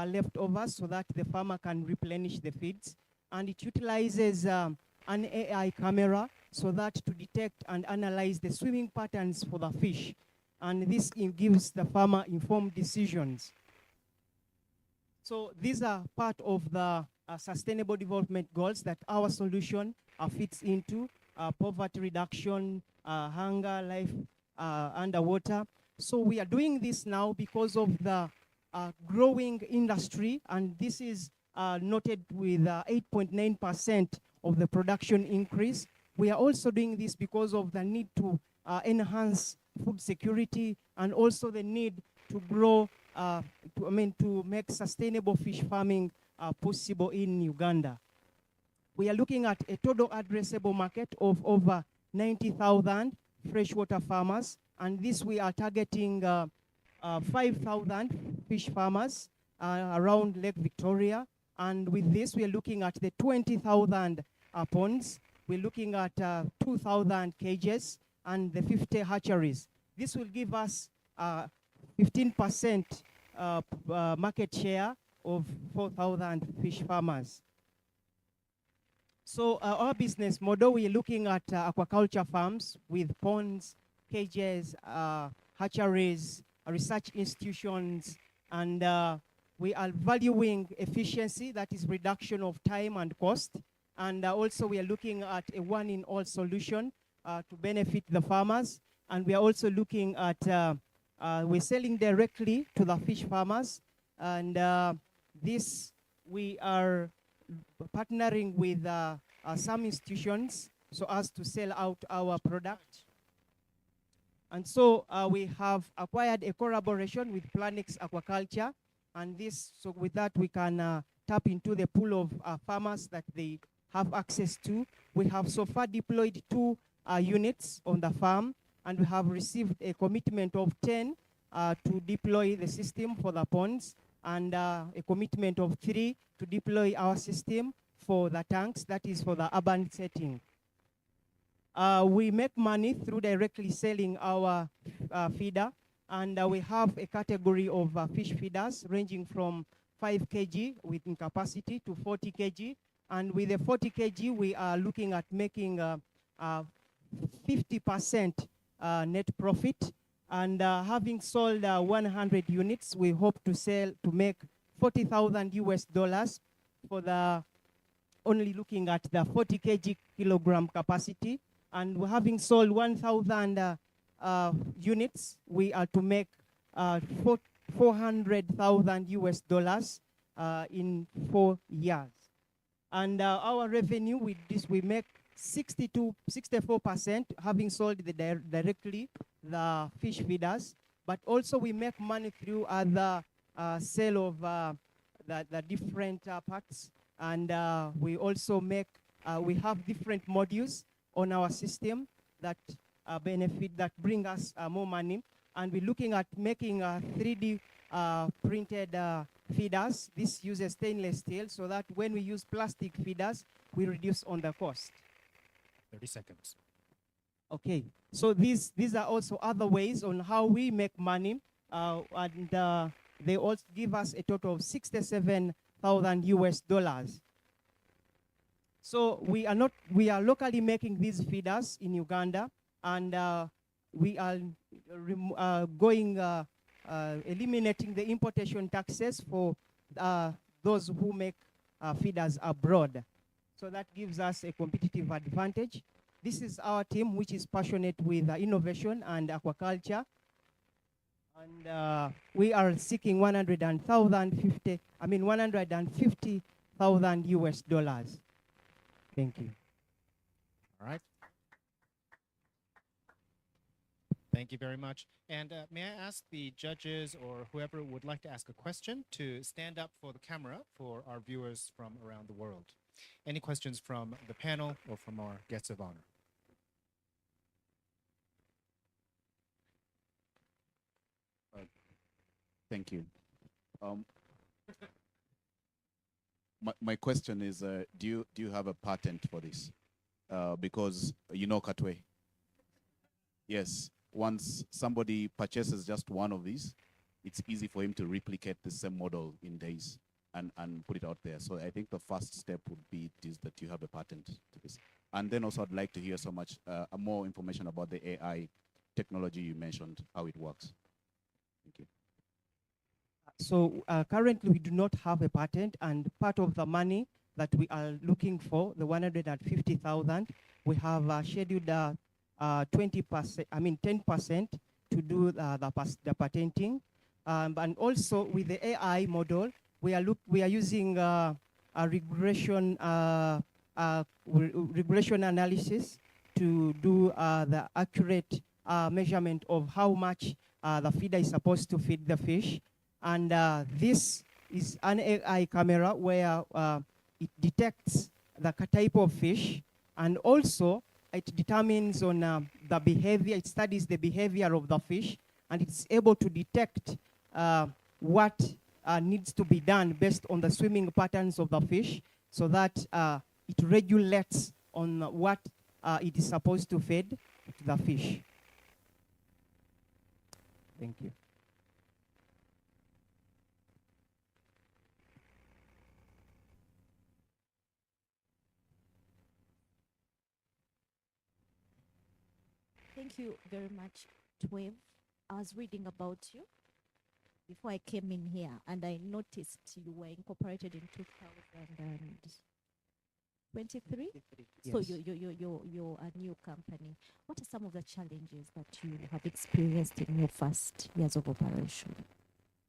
leftovers so that the farmer can replenish the feeds. And it utilizes an AI camera so that to detect and analyze the swimming patterns for the fish. And this gives the farmer informed decisions. So these are part of the sustainable development goals that our solution fits into: poverty reduction, hunger, life underwater. So we are doing this now because of the growing industry, and this is noted with 8.9% of the production increase. We are also doing this because of the need to enhance food security, and also the need to grow, to make sustainable fish farming possible in Uganda. We are looking at a total addressable market of over 90,000 freshwater farmers, and this we are targeting 5,000 fish farmers around Lake Victoria. And with this, we are looking at the 20,000 ponds. We're looking at 2,000 cages and the 50 hatcheries. This will give us 15% market share of 4,000 fish farmers. So our business model, we're looking at aquaculture farms with ponds, cages, hatcheries, research institutions, and we are valuing efficiency, that is reduction of time and cost. And also we are looking at a one-in-all solution to benefit the farmers. And we are also looking at, we're selling directly to the fish farmers. And this, we are partnering with some institutions so as to sell out our product. And so we have acquired a collaboration with Planex Aquaculture, and this, so with that we can tap into the pool of farmers that they have access to. We have so far deployed 2 units on the farm, and we have received a commitment of 10 to deploy the system for the ponds, and a commitment of 3 to deploy our system for the tanks, that is for the urban setting. We make money through directly selling our feeder, and we have a category of fish feeders ranging from 5 kg within capacity to 40 kg. And with the 40 kg, we are looking at making 50% net profit. And having sold 100 units, we hope to make $40,000 US for the, only looking at the 40 kg kilogram capacity. And we're having sold 1,000 units, we are to make $400,000 US in 4 years. And our revenue with this, we make 64%, having sold directly the fish feeders, but also we make money through other sale of the different parts. And we also make, we have different modules on our system that benefit, that bring us more money. And we're looking at making 3D printed feeders. This uses stainless steel so that when we use plastic feeders, we reduce on the cost. 30 seconds. Okay, so these are also other ways on how we make money, and they also give us a total of 67,000 US dollars. So we are locally making these feeders in Uganda, and we are eliminating the importation taxes for those who make feeders abroad. So that gives us a competitive advantage. This is our team, which is passionate with innovation and aquaculture. And we are seeking 150,000 US dollars. Thank you. All right. Thank you very much. And may I ask the judges or whoever would like to ask a question to stand up for the camera for our viewers from around the world. Any questions from the panel or from our guests of honor? Thank you. My question is, do you have a patent for this? Because you know Katwe. Yes, once somebody purchases just one of these, it's easy for him to replicate the same model in days and put it out there. So I think the first step would be that you have a patent to this. And then also I'd like to hear so much more information about the AI technology you mentioned, how it works. Thank you. So currently we do not have a patent, and part of the money that we are looking for, the 150,000, we have scheduled 20%, 10% to do the patenting. And also with the AI model, we are using a regression analysis to do the accurate measurement of how much the feeder is supposed to feed the fish. And this is an AI camera where it detects the type of fish, and also it determines on the behavior, it studies the behavior of the fish, and it's able to detect what needs to be done based on the swimming patterns of the fish, so that it regulates on what it is supposed to feed to the fish. Thank you. Thank you very much, Twev. I was reading about you before I came in here, and I noticed you were incorporated in 2023. So Yes. you're a new company. What are some of the challenges that you have experienced in your first years of operation?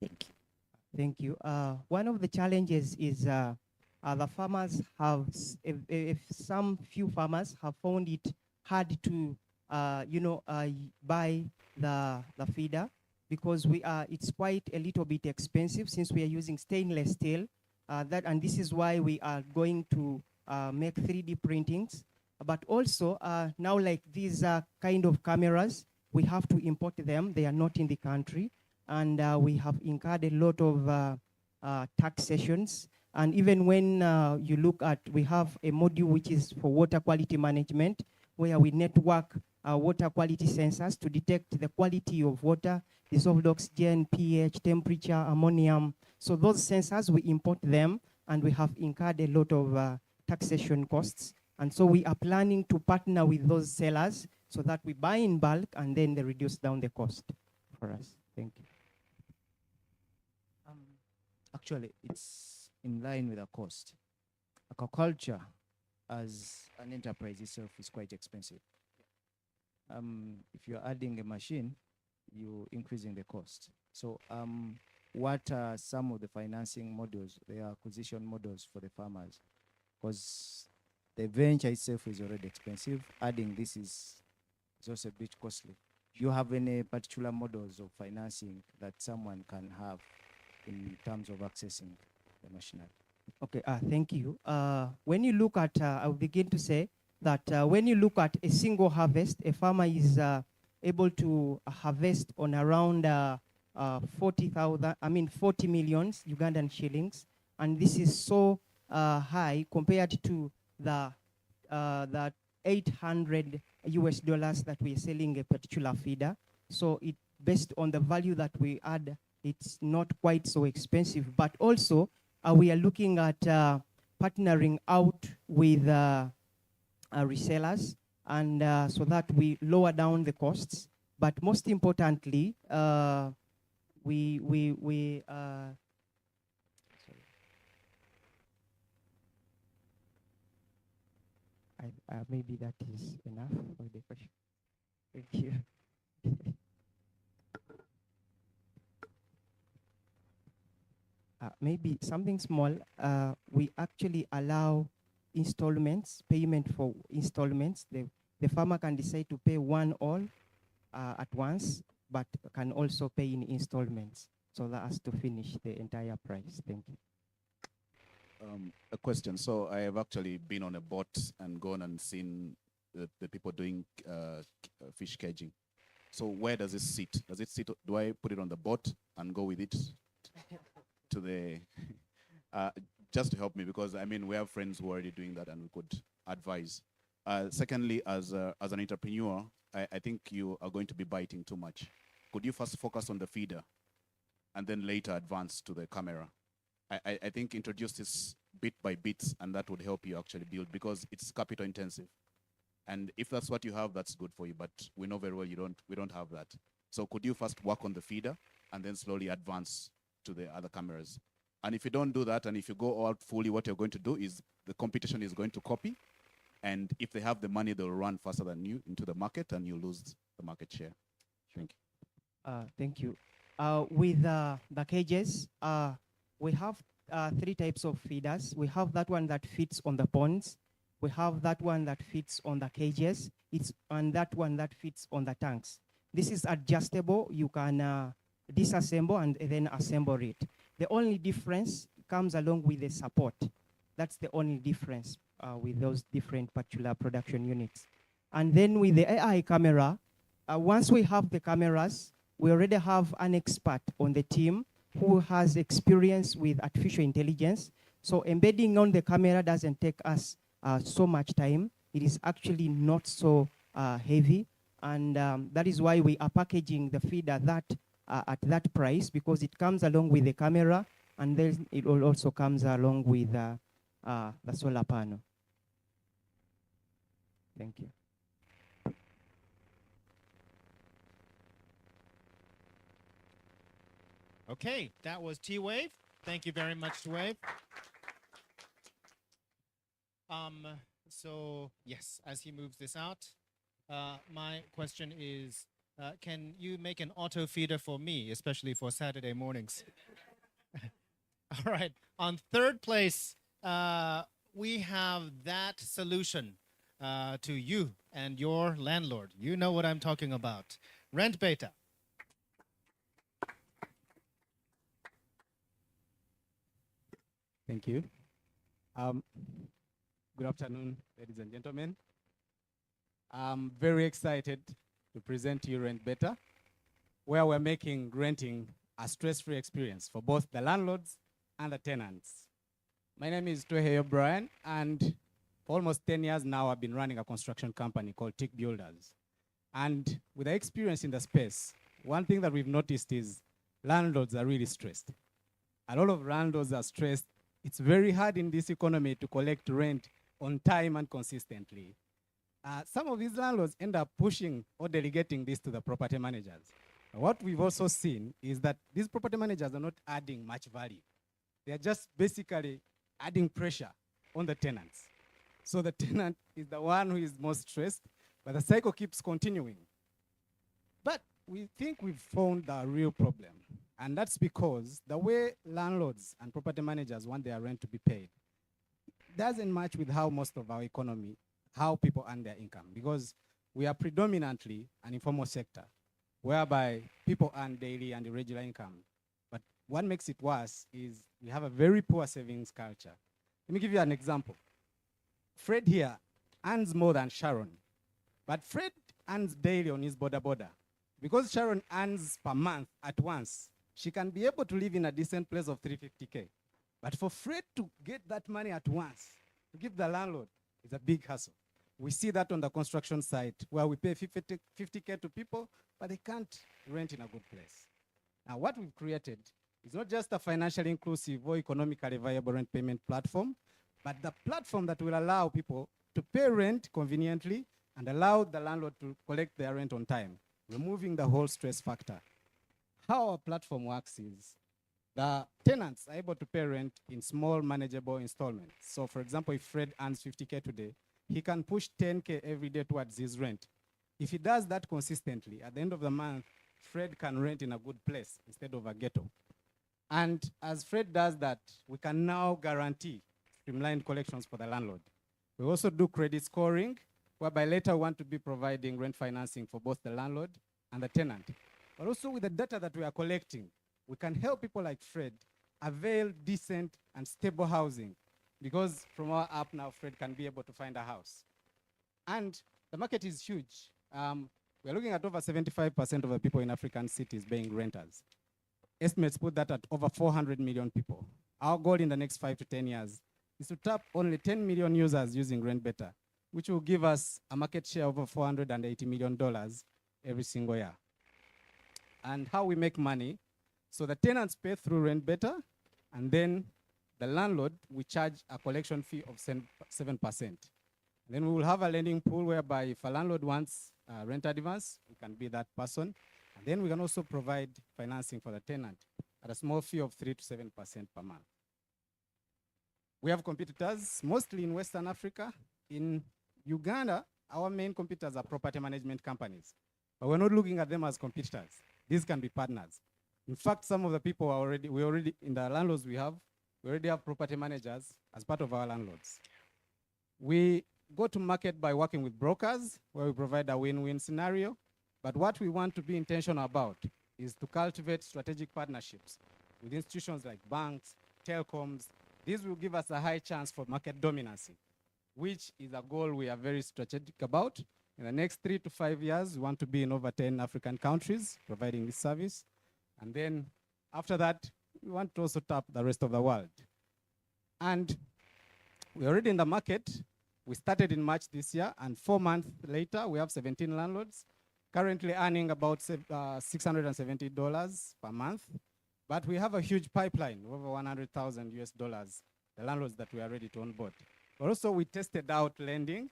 Thank you. Thank you. One of the challenges is the farmers have, if some few farmers have found it hard to, buy the feeder, because it's quite a little bit expensive since we are using stainless steel. And this is why we are going to make 3D printings. But also now, like these kind of cameras, we have to import them. They are not in the country. And we have incurred a lot of taxations. And even when you look at, we have a module which is for water quality management, where we network water quality sensors to detect the quality of water, dissolved oxygen, pH, temperature, ammonium. So those sensors, we import them, and we have incurred a lot of taxation costs. And so we are planning to partner with those sellers so that we buy in bulk and then they reduce down the cost for us. Thank you. Actually, it's in line with the cost. Aquaculture as an enterprise itself is quite expensive. If you're adding a machine, you're increasing the cost. So what are some of the financing models, the acquisition models for the farmers? Because the venture itself is already expensive. Adding this is also a bit costly. Do you have any particular models of financing that someone can have in terms of accessing the machinery. Okay, thank you. When you look at, I'll begin to say that when you look at a single harvest, a farmer is able to harvest on around 40 million Ugandan shillings. And this is so high compared to the 800 US dollars that we're selling a particular feeder. So it, based on the value that we add, it's not quite so expensive. But also, we are looking at partnering out with resellers, and so that we lower down the costs. But most importantly, maybe that is enough for the question. Thank you. Maybe something small. We actually allow installments, payment for installments. The farmer can decide to pay one all at once, but can also pay in installments, so that as to finish the entire price. Thank you. A question. So I have actually been on a boat and gone and seen the people doing fish caging. So where does it sit? Does it sit? Do I put it on the boat and go with it to the? Just to help me, because I mean we have friends who are already doing that, and we could advise. Secondly, as an entrepreneur, I think you are going to be biting too much. Could you first focus on the feeder, and then later advance to the camera? I think introduce this bit by bit, and that would help you actually build, because it's capital intensive. And if that's what you have, that's good for you. But we know very well we don't have that. So could you first work on the feeder and then slowly advance to the other cameras? And if you don't do that, and if you go out fully, what you're going to do is the competition is going to copy. And if they have the money, they'll run faster than you into the market, and you lose the market share. Thank you. Thank you. With the cages, we have 3 types of feeders. We have that one that fits on the ponds. We have that one that fits on the cages. And that one that fits on the tanks. This is adjustable. You can disassemble and then assemble it. The only difference comes along with the support. That's the only difference with those different particular production units. And then with the AI camera, once we have the cameras, we already have an expert on the team who has experience with artificial intelligence. So embedding on the camera doesn't take us so much time. It is actually not so heavy. And that is why we are packaging the feeder at that price, because it comes along with the camera, and then it also comes along with the solar panel. Thank you. Okay, that was T-Wave. Thank you very much, T-Wave. So yes, as he moves this out, my question is, can you make an auto feeder for me, especially for Saturday mornings? All right, on 3rd place, we have that solution to you and your landlord. You know what I'm talking about. Rent Beta. Thank you. Good afternoon, ladies and gentlemen. I'm very excited to present to you Rent Better, where we're making renting a stress-free experience for both the landlords and the tenants. My name is Tweheyo Brian, and for almost 10 years now, I've been running a construction company called Tick Builders. And with the experience in the space, one thing that we've noticed is landlords are really stressed. A lot of landlords are stressed. It's very hard in this economy to collect rent on time and consistently. Some of these landlords end up pushing or delegating this to the property managers. What we've also seen is that these property managers are not adding much value. They are just basically adding pressure on the tenants. So the tenant is the one who is most stressed, but the cycle keeps continuing. But we think we've found the real problem. And that's because the way landlords and property managers want their rent to be paid doesn't match with how most of our economy, how people earn their income. Because we are predominantly an informal sector, whereby people earn daily and irregular income. But what makes it worse is we have a very poor savings culture. Let me give you an example. Fred here earns more than Sharon, but Fred earns daily on his border. Because Sharon earns per month at once, she can be able to live in a decent place of 350K. But for Fred to get that money at once, to give the landlord, is a big hassle. We see that on the construction site where we pay 50K to people, but they can't rent in a good place. Now, what we've created is not just a financially inclusive or economically viable rent payment platform, but the platform that will allow people to pay rent conveniently and allow the landlord to collect their rent on time, removing the whole stress factor. How our platform works is the tenants are able to pay rent in small, manageable installments. So, for example, if Fred earns 50K today, he can push 10K every day towards his rent. If he does that consistently, at the end of the month, Fred can rent in a good place instead of a ghetto. And as Fred does that, we can now guarantee streamlined collections for the landlord. We also do credit scoring, whereby later we want to be providing rent financing for both the landlord and the tenant. But also with the data that we are collecting, we can help people like Fred avail decent and stable housing, because from our app now, Fred can be able to find a house. And the market is huge. We're looking at over 75% of the people in African cities being renters. Estimates put that at over 400 million people. Our goal in the next 5 to 10 years is to tap only 10 million users using Rent Better, which will give us a market share of over $480 million every single year. And how we make money, so the tenants pay through Rent Better, and then the landlord, we charge a collection fee of 7%. Then we will have a lending pool whereby if a landlord wants rent advance, we can be that person. And then we can also provide financing for the tenant at a small fee of 3 to 7% per month. We have competitors, mostly in Western Africa. In Uganda, our main competitors are property management companies. But we're not looking at them as competitors. These can be partners. In fact, some of the people are already in the landlords we already have property managers as part of our landlords. We go to market by working with brokers, where we provide a win-win scenario. But what we want to be intentional about is to cultivate strategic partnerships with institutions like banks, telecoms. This will give us a high chance for market dominancy, which is a goal we are very strategic about. In the next 3 to 5 years, we want to be in over 10 African countries providing this service. And then after that, we want to also tap the rest of the world. And we're already in the market. We started in March this year, and 4 months later, we have 17 landlords, currently earning about $670 per month. But we have a huge pipeline, over 100,000 US dollars, the landlords that we are ready to onboard. But also we tested out lending,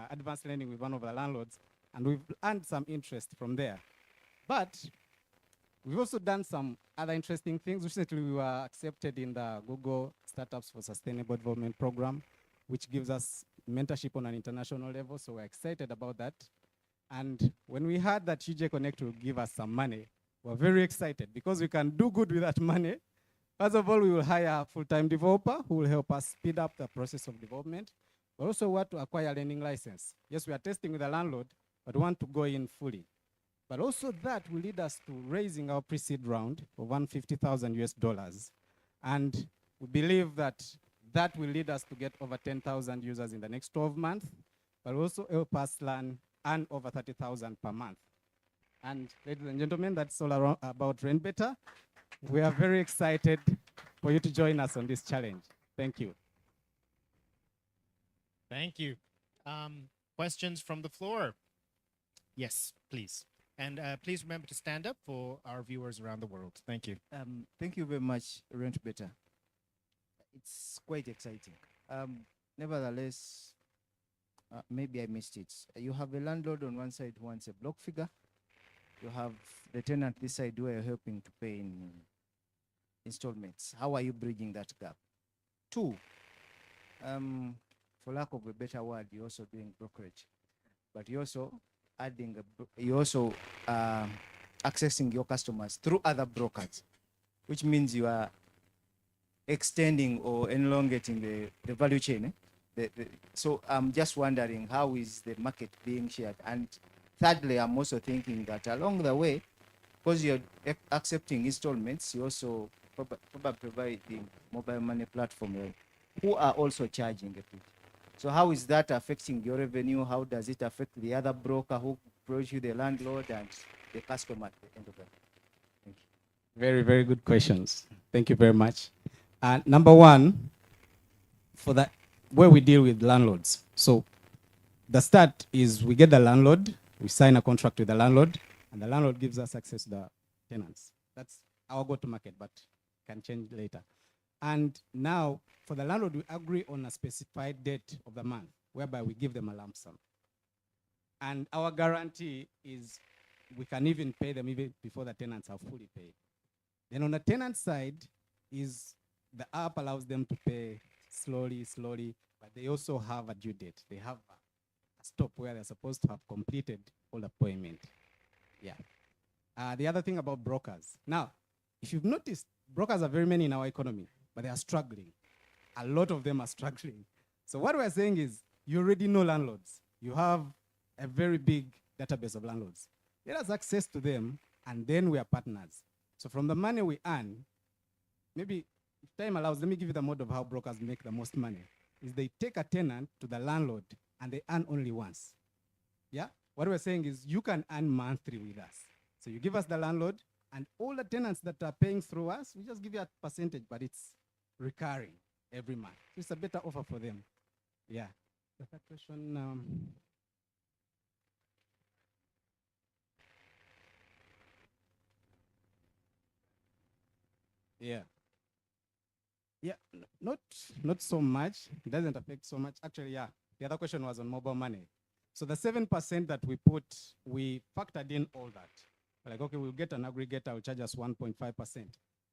advanced lending with one of the landlords, and we've earned some interest from there. But we've also done some other interesting things. Recently, we were accepted in the Google Startups for Sustainable Development program, which gives us mentorship on an international level, so we're excited about that. And when we heard that UJ Connect will give us some money, we're very excited because we can do good with that money. First of all, we will hire a full-time developer who will help us speed up the process of development. We also want to acquire a lending license. Yes, we are testing with the landlord, but we want to go in fully. But also that will lead us to raising our pre-seed round of 150,000 US dollars. And we believe that that will lead us to get over 10,000 users in the next 12 months, but also help us earn over 30,000 per month. And ladies and gentlemen, that's all around about Rent Better. We are very excited for you to join us on this challenge. Thank you. Thank you. Questions from the floor? Yes, please. And please remember to stand up for our viewers around the world. Thank you. Thank you very much, Rent Better. It's quite exciting. Nevertheless, maybe I missed it. You have a landlord on one side who wants a block figure. You have the tenant this side who are helping to pay in installments. How are you bridging that gap? 2, for lack of a better word, you're also doing brokerage, but you're also adding accessing your customers through other brokers, which means you are extending or elongating the value chain. So I'm just wondering, how is the market being shared? And thirdly, I'm also thinking that along the way, because you're accepting installments, you're also probably providing mobile money platform, who are also charging it. So how is that affecting your revenue? How does it affect the other broker who brought you the landlord and the customer at the end of it? Thank you. Very, very good questions. Thank you very much. Number one, for that, where we deal with landlords. So the start is we get the landlord, we sign a contract with the landlord, and the landlord gives us access to the tenants. That's our go-to-market, but can change later. And now, for the landlord, we agree on a specified date of the month, whereby we give them a lump sum. And our guarantee is we can even pay them even before the tenants are fully paid. Then on the tenant side, is the app allows them to pay slowly, but they also have a due date. They have a stop where they're supposed to have completed all the payment. Yeah. The other thing about brokers. Now, if you've noticed, brokers are very many in our economy, but they are struggling. A lot of them are struggling. So what we're saying is, you already know landlords. You have a very big database of landlords. Let us access to them, and then we are partners. So from the money we earn, maybe if time allows, let me give you the mode of how brokers make the most money. Is they take a tenant to the landlord, and they earn only once. Yeah? What we're saying is, you can earn monthly with us. So you give us the landlord, and all the tenants that are paying through us, we just give you a percentage, but it's recurring every month. So it's a better offer for them. Yeah. The third question. Yeah. Yeah, not so much. It doesn't affect so much. Actually, yeah. The other question was on mobile money. So the 7% that we put, we factored in all that. Like, okay, we'll get an aggregator, will charge us 1.5%.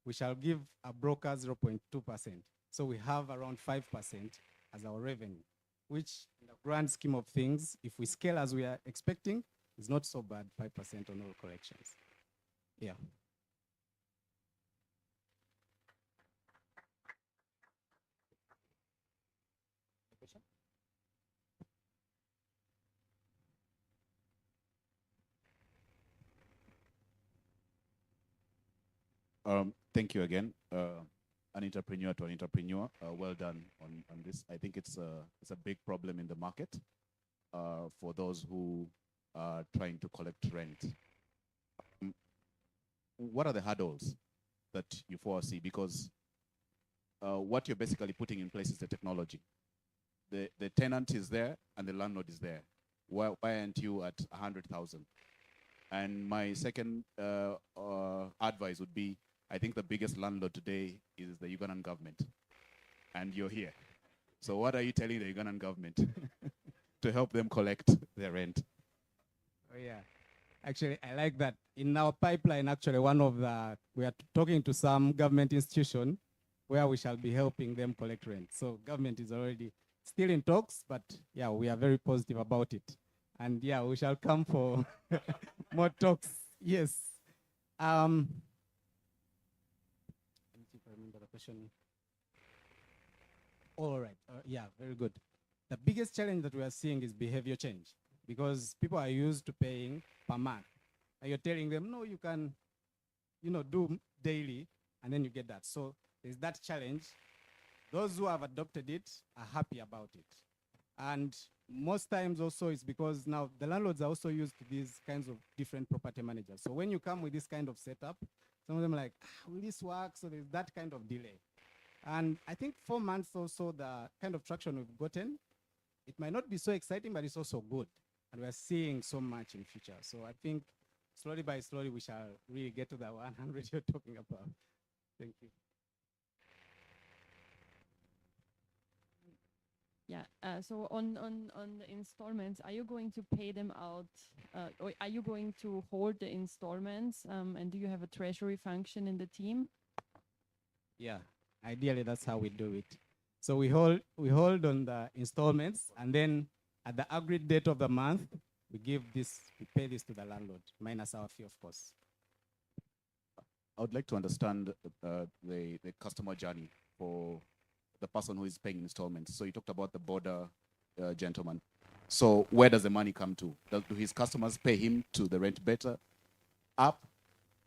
We shall give a broker 0.2%. So we have around 5% as our revenue, which in the grand scheme of things, if we scale as we are expecting, is not so bad, 5% on all corrections. Yeah. Thank you again. An entrepreneur to an entrepreneur. Well done on this. I think it's a big problem in the market for those who are trying to collect rent. What are the hurdles that you foresee? Because what you're basically putting in place is the technology. The tenant is there and the landlord is there. Why aren't you at 100,000? And my second advice would be, I think the biggest landlord today is the Ugandan government, and you're here. So what are you telling the Ugandan government to help them collect their rent? Oh yeah, actually I like that. In our pipeline, actually we are talking to some government institution where we shall be helping them collect rent. So government is already still in talks, but yeah, we are very positive about it. And yeah, we shall come for more talks. Yes. All right. Yeah, very good. The biggest challenge that we are seeing is behavior change, because people are used to paying per month. And you're telling them, no, you can, do daily, and then you get that. So there's that challenge. Those who have adopted it are happy about it. And most times also it's because now the landlords are also used to these kinds of different property managers. So when you come with this kind of setup, some of them are like, will this work? So there's that kind of delay. And I think 4 months also, the kind of traction we've gotten, it might not be so exciting, but it's also good. And we're seeing so much in future. So I think slowly by slowly, we shall really get to the 100 you're talking about. Thank you. Yeah. So on the installments, are you going to pay them out, or are you going to hold the installments? And do you have a treasury function in the team? Yeah. Ideally, that's how we do it. So we hold on the installments, and then at the agreed date of the month, we pay this to the landlord, minus our fee, of course. I would like to understand the customer journey for the person who is paying installments. So you talked about the border gentleman. So where does the money come to? Do his customers pay him to the Rent Better app,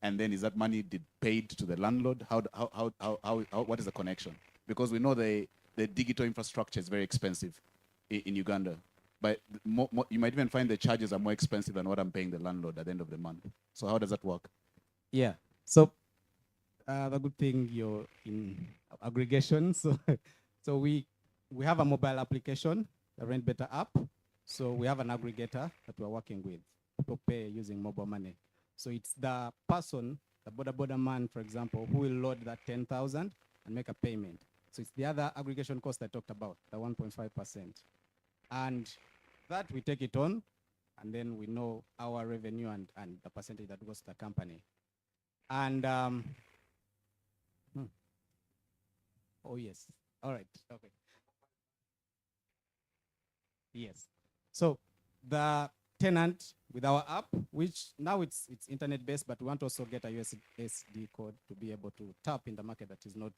And then is that money paid to the landlord? What is the connection? Because we know the digital infrastructure is very expensive in Uganda. But you might even find the charges are more expensive than what I'm paying the landlord at the end of the month. So how does that work? Yeah. So the good thing you're in aggregation. So we have a mobile application, the Rent Better app. So we have an aggregator that we're working with. People pay using mobile money. So it's the person, the border man, for example, who will load that 10,000 and make a payment. So it's the other aggregation cost I talked about, the 1.5%. And that we take it on, and then we know our revenue and the percentage that goes to the company. And, oh yes, all right, okay. Yes, so the tenant with our app, which now it's internet-based, but we want to also get a USSD code to be able to tap in the market that is not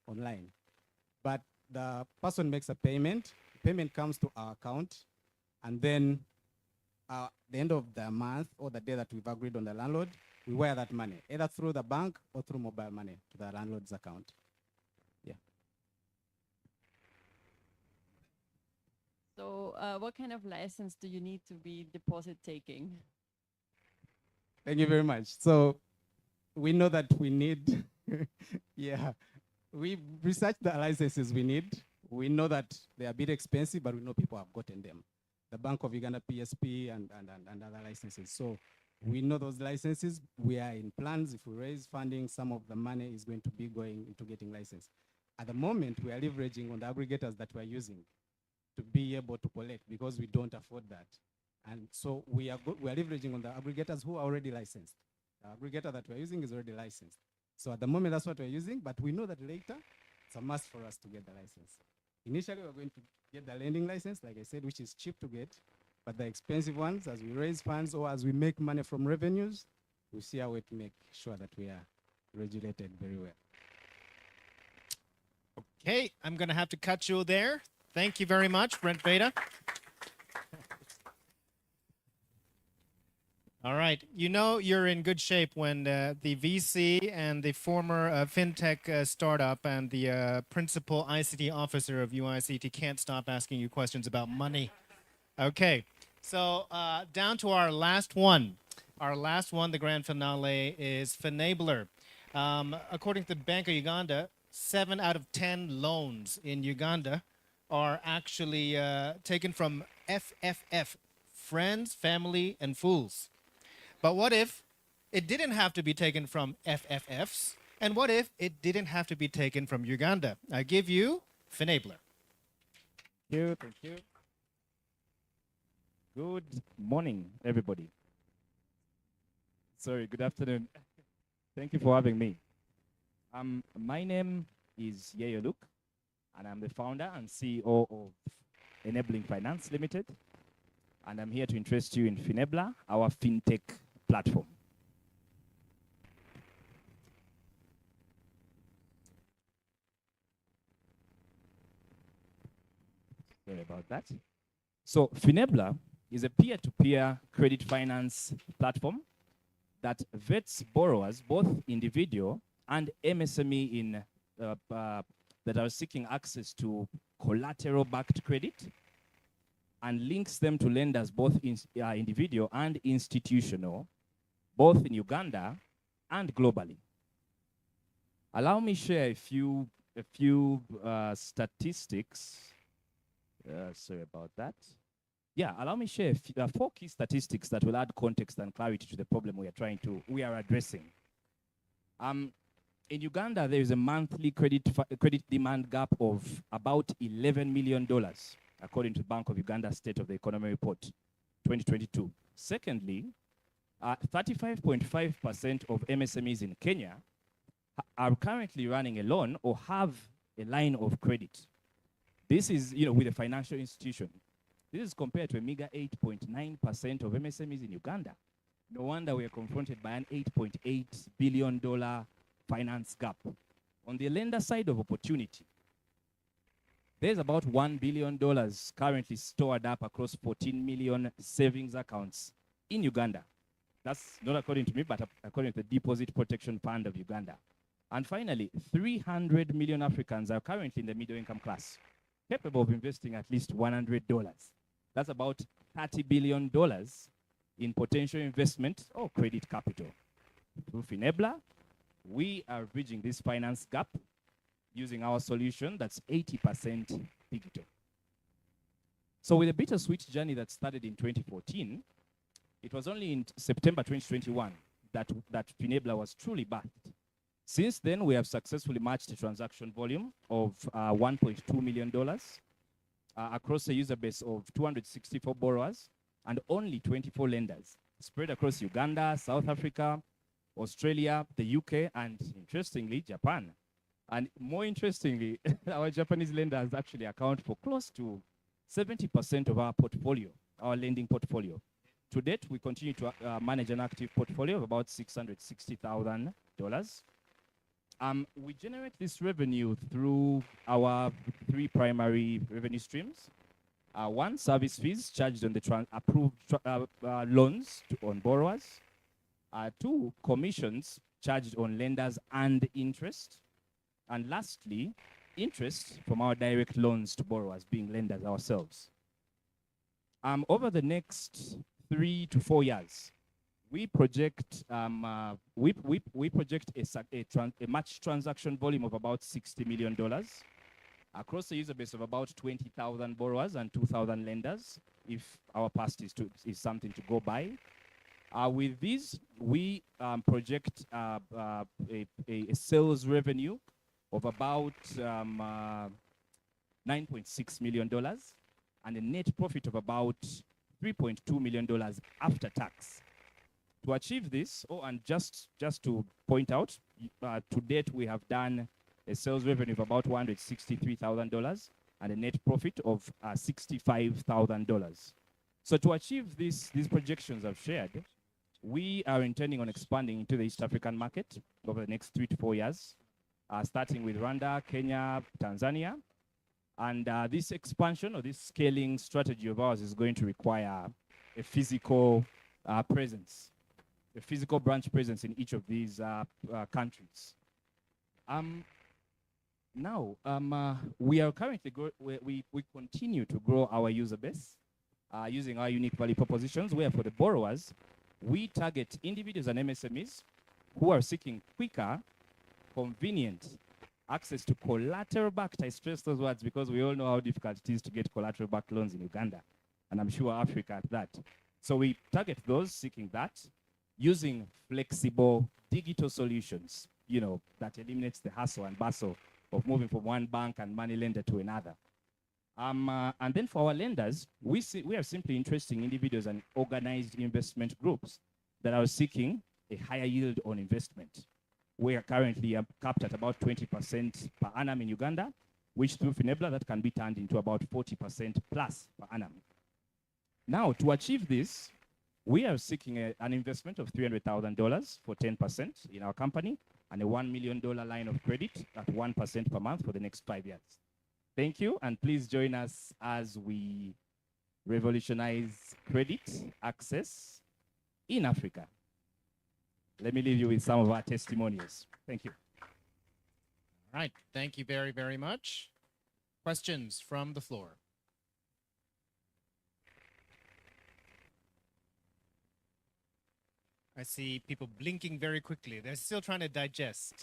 online. But the person makes a payment comes to our account, and then at the end of the month or the day that we've agreed on the landlord, we wire that money, either through the bank or through mobile money to the landlord's account. Yeah. So what kind of license do you need to be deposit taking? Thank you very much. So we know that we need, yeah, we researched the licenses we need. We know that they are a bit expensive, but we know people have gotten them. The Bank of Uganda, PSP, and other licenses. So we know those licenses. We are in plans. If we raise funding, some of the money is going to be going into getting license. At the moment, we are leveraging on the aggregators that we are using to be able to collect because we don't afford that. And so we are leveraging on the aggregators who are already licensed. The aggregator that we're using is already licensed. So at the moment, that's what we're using, but we know that later, it's a must for us to get the license. Initially, we're going to get the lending license, like I said, which is cheap to get, but the expensive ones, as we raise funds or as we make money from revenues, we see a way to make sure that we are regulated very well. Okay, I'm going to have to cut you there. Thank you very much, Rent Beta. All right, you know you're in good shape when the VC and the former fintech startup and the principal ICT officer of UICT can't stop asking you questions about money. Okay, so down to our last one. Our last one, the grand finale, is Finabler. According to the Bank of Uganda, 7 out of 10 loans in Uganda are actually taken from FFF, friends, family, and fools. But what if it didn't have to be taken from FFFs? And what if it didn't have to be taken from Uganda? I give you Finabler. Thank you. Good morning, everybody. Sorry, good afternoon. Thank you for having me. My name is Yeyo Luke, and I'm the founder and CEO of Enabling Finance Limited. And I'm here to interest you in Finabler, our fintech platform. Sorry about that. So Finabler is a peer-to-peer credit finance platform that vets borrowers, both individual and MSME that are seeking access to collateral-backed credit, and links them to lenders, both individual and institutional, both in Uganda and globally. Allow me share a few statistics. Sorry about that. Yeah, allow me share 4 key statistics that will add context and clarity to the problem we are addressing. In Uganda, there is a monthly credit demand gap of about $11 million, according to the Bank of Uganda State of the Economy Report, 2022. Secondly, 35.5% of MSMEs in Kenya are currently running a loan or have a line of credit. This is, with a financial institution. This is compared to a meager 8.9% of MSMEs in Uganda. No wonder we are confronted by an $8.8 billion finance gap. On the lender side of opportunity, there's about $1 billion currently stored up across 14 million savings accounts in Uganda. That's not according to me, but according to the Deposit Protection Fund of Uganda. And finally, 300 million Africans are currently in the middle income class, capable of investing at least $100. That's about $30 billion in potential investment or credit capital. Through Finebla, we are bridging this finance gap using our solution that's 80% digital. So with a bittersweet journey that started in 2014, it was only in September 2021 that Finebla was truly birthed. Since then, we have successfully matched a transaction volume of $1.2 million across a user base of 264 borrowers and only 24 lenders, spread across Uganda, South Africa, Australia, the UK, and interestingly, Japan. And more interestingly, our Japanese lenders actually account for close to 70% of our portfolio, our lending portfolio. To date, we continue to manage an active portfolio of about $660,000. We generate this revenue through our three primary revenue streams. One, service fees charged on the approved loans on borrowers. Two, commissions charged on lenders and interest. And lastly, interest from our direct loans to borrowers, being lenders ourselves. Over the next 3 to 4 years, we project a match transaction volume of about $60 million across a user base of about 20,000 borrowers and 2,000 lenders, if our past is something to go by. With this, we project a sales revenue of about $9.6 million and a net profit of about $3.2 million after tax. To achieve this, and just to point out, to date we have done a sales revenue of about $163,000 and a net profit of $65,000. So to achieve these projections I've shared, we are intending on expanding into the East African market over the next 3 to 4 years, starting with Rwanda, Kenya, Tanzania. And this expansion or this scaling strategy of ours is going to require a physical presence, a physical branch presence in each of these countries. Now, we are currently we continue to grow our user base using our unique value propositions, where for the borrowers, we target individuals and MSMEs who are seeking quicker, convenient access to collateral-backed. I stress those words because we all know how difficult it is to get collateral-backed loans in Uganda, and I'm sure Africa at that. So we target those seeking that using flexible digital solutions, that eliminates the hassle and bustle of moving from one bank and money lender to another. And then for our lenders, we are simply interested in individuals and organized investment groups that are seeking a higher yield on investment. We are currently capped at about 20% per annum in Uganda, which through Finebla, that can be turned into about 40% plus per annum. Now, to achieve this, we are seeking an investment of $300,000 for 10% in our company and a $1 million line of credit at 1% per month for the next 5 years. Thank you, and please join us as we revolutionize credit access in Africa. Let me leave you with some of our testimonials. Thank you. All right, thank you very, very much. Questions from the floor? I see people blinking very quickly. They're still trying to digest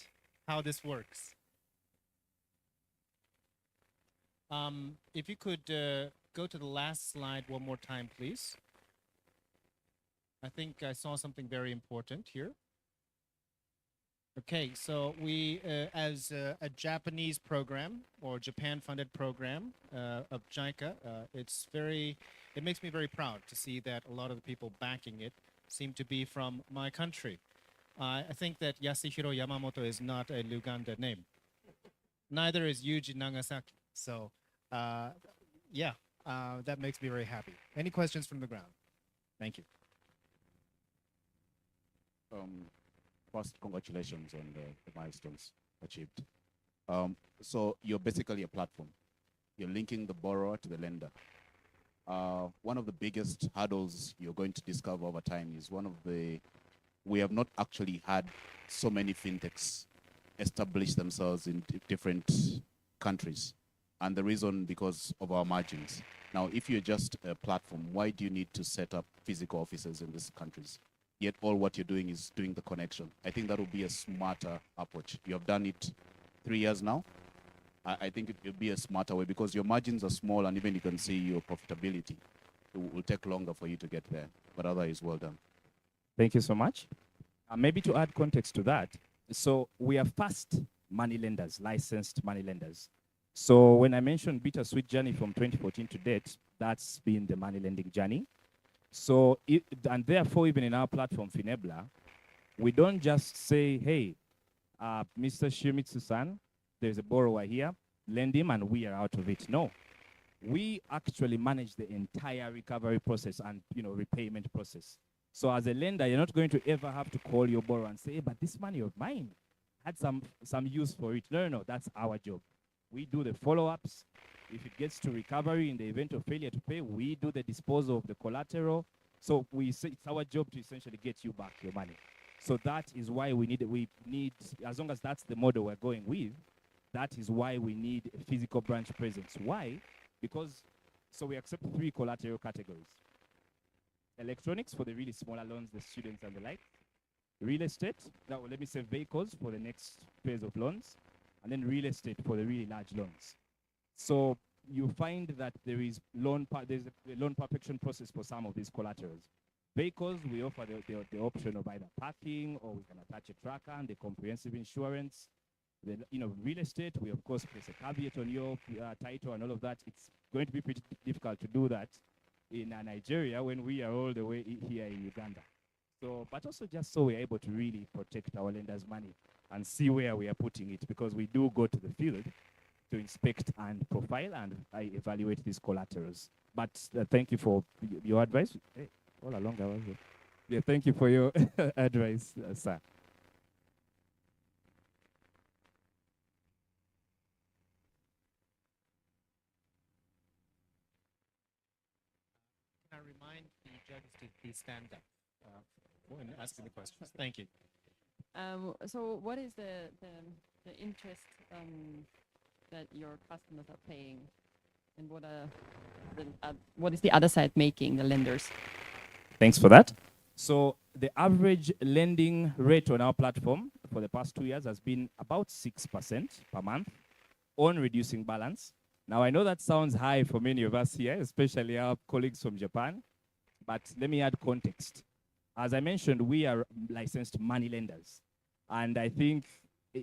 how this works. If you could go to the last slide one more time, please. I think I saw something very important here. Okay, so we, as a Japanese program or Japan-funded program of JICA, it makes me very proud to see that a lot of the people backing it seem to be from my country. I think that Yasuhiro Yamamoto is not a Luganda name. Neither is Yuji Nagasaki. So, yeah, that makes me very happy. Any questions from the ground? Thank you. First, congratulations on the milestones achieved. So you're basically a platform. You're linking the borrower to the lender. one of the biggest hurdles you're going to discover over time is we have not actually had so many fintechs establish themselves in different countries. And the reason because of our margins. Now, if you're just a platform, why do you need to set up physical offices in these countries? Yet all what you're doing is doing the connection. I think that would be a smarter approach. You have done it 3 years now. I think it will be a smarter way because your margins are small and even you can see your profitability. It will take longer for you to get there. But otherwise, well done. Thank you so much. Maybe to add context to that, so we are fast money lenders, licensed money lenders. So when I mentioned bittersweet journey from 2014 to date, that's been the money lending journey. So, and therefore, even in our platform, Finebla, we don't just say, hey, Mr. Shimizu-san, there's a borrower here, lend him and we are out of it. No, we actually manage the entire recovery process and repayment process. So as a lender, you're not going to ever have to call your borrower and say, hey, but this money of mine had some use for it. No, that's our job. We do the follow-ups. If it gets to recovery in the event of failure to pay, we do the disposal of the collateral. So we say it's our job to essentially get you back your money. So that is why we need, as long as that's the model we're going with, that is why we need a physical branch presence. Why? Because, so we accept 3 collateral categories. Electronics for the really smaller loans, the students and the like. Real estate, now let me say vehicles for the next phase of loans. And then real estate for the really large loans. So you find that there's a loan perfection process for some of these collaterals. Vehicles, we offer the option of either parking or we can attach a tracker and the comprehensive insurance. Real estate, we of course place a caveat on your title and all of that. It's going to be pretty difficult to do that in Nigeria when we are all the way here in Uganda. So, but also just so we're able to really protect our lenders' money and see where we are putting it, because we do go to the field to inspect and profile and evaluate these collaterals. But thank you for your advice. Hey, all along I was here. Yeah, thank you for your advice, sir. Can I remind the judges to please stand up when asking the questions? Thank you. So what is the interest that your customers are paying, and what is the other side making, the lenders? Thanks for that. So the average lending rate on our platform for the past 2 years has been about 6% per month on reducing balance. Now I know that sounds high for many of us here, especially our colleagues from Japan, but let me add context. As I mentioned, we are licensed money lenders. And I think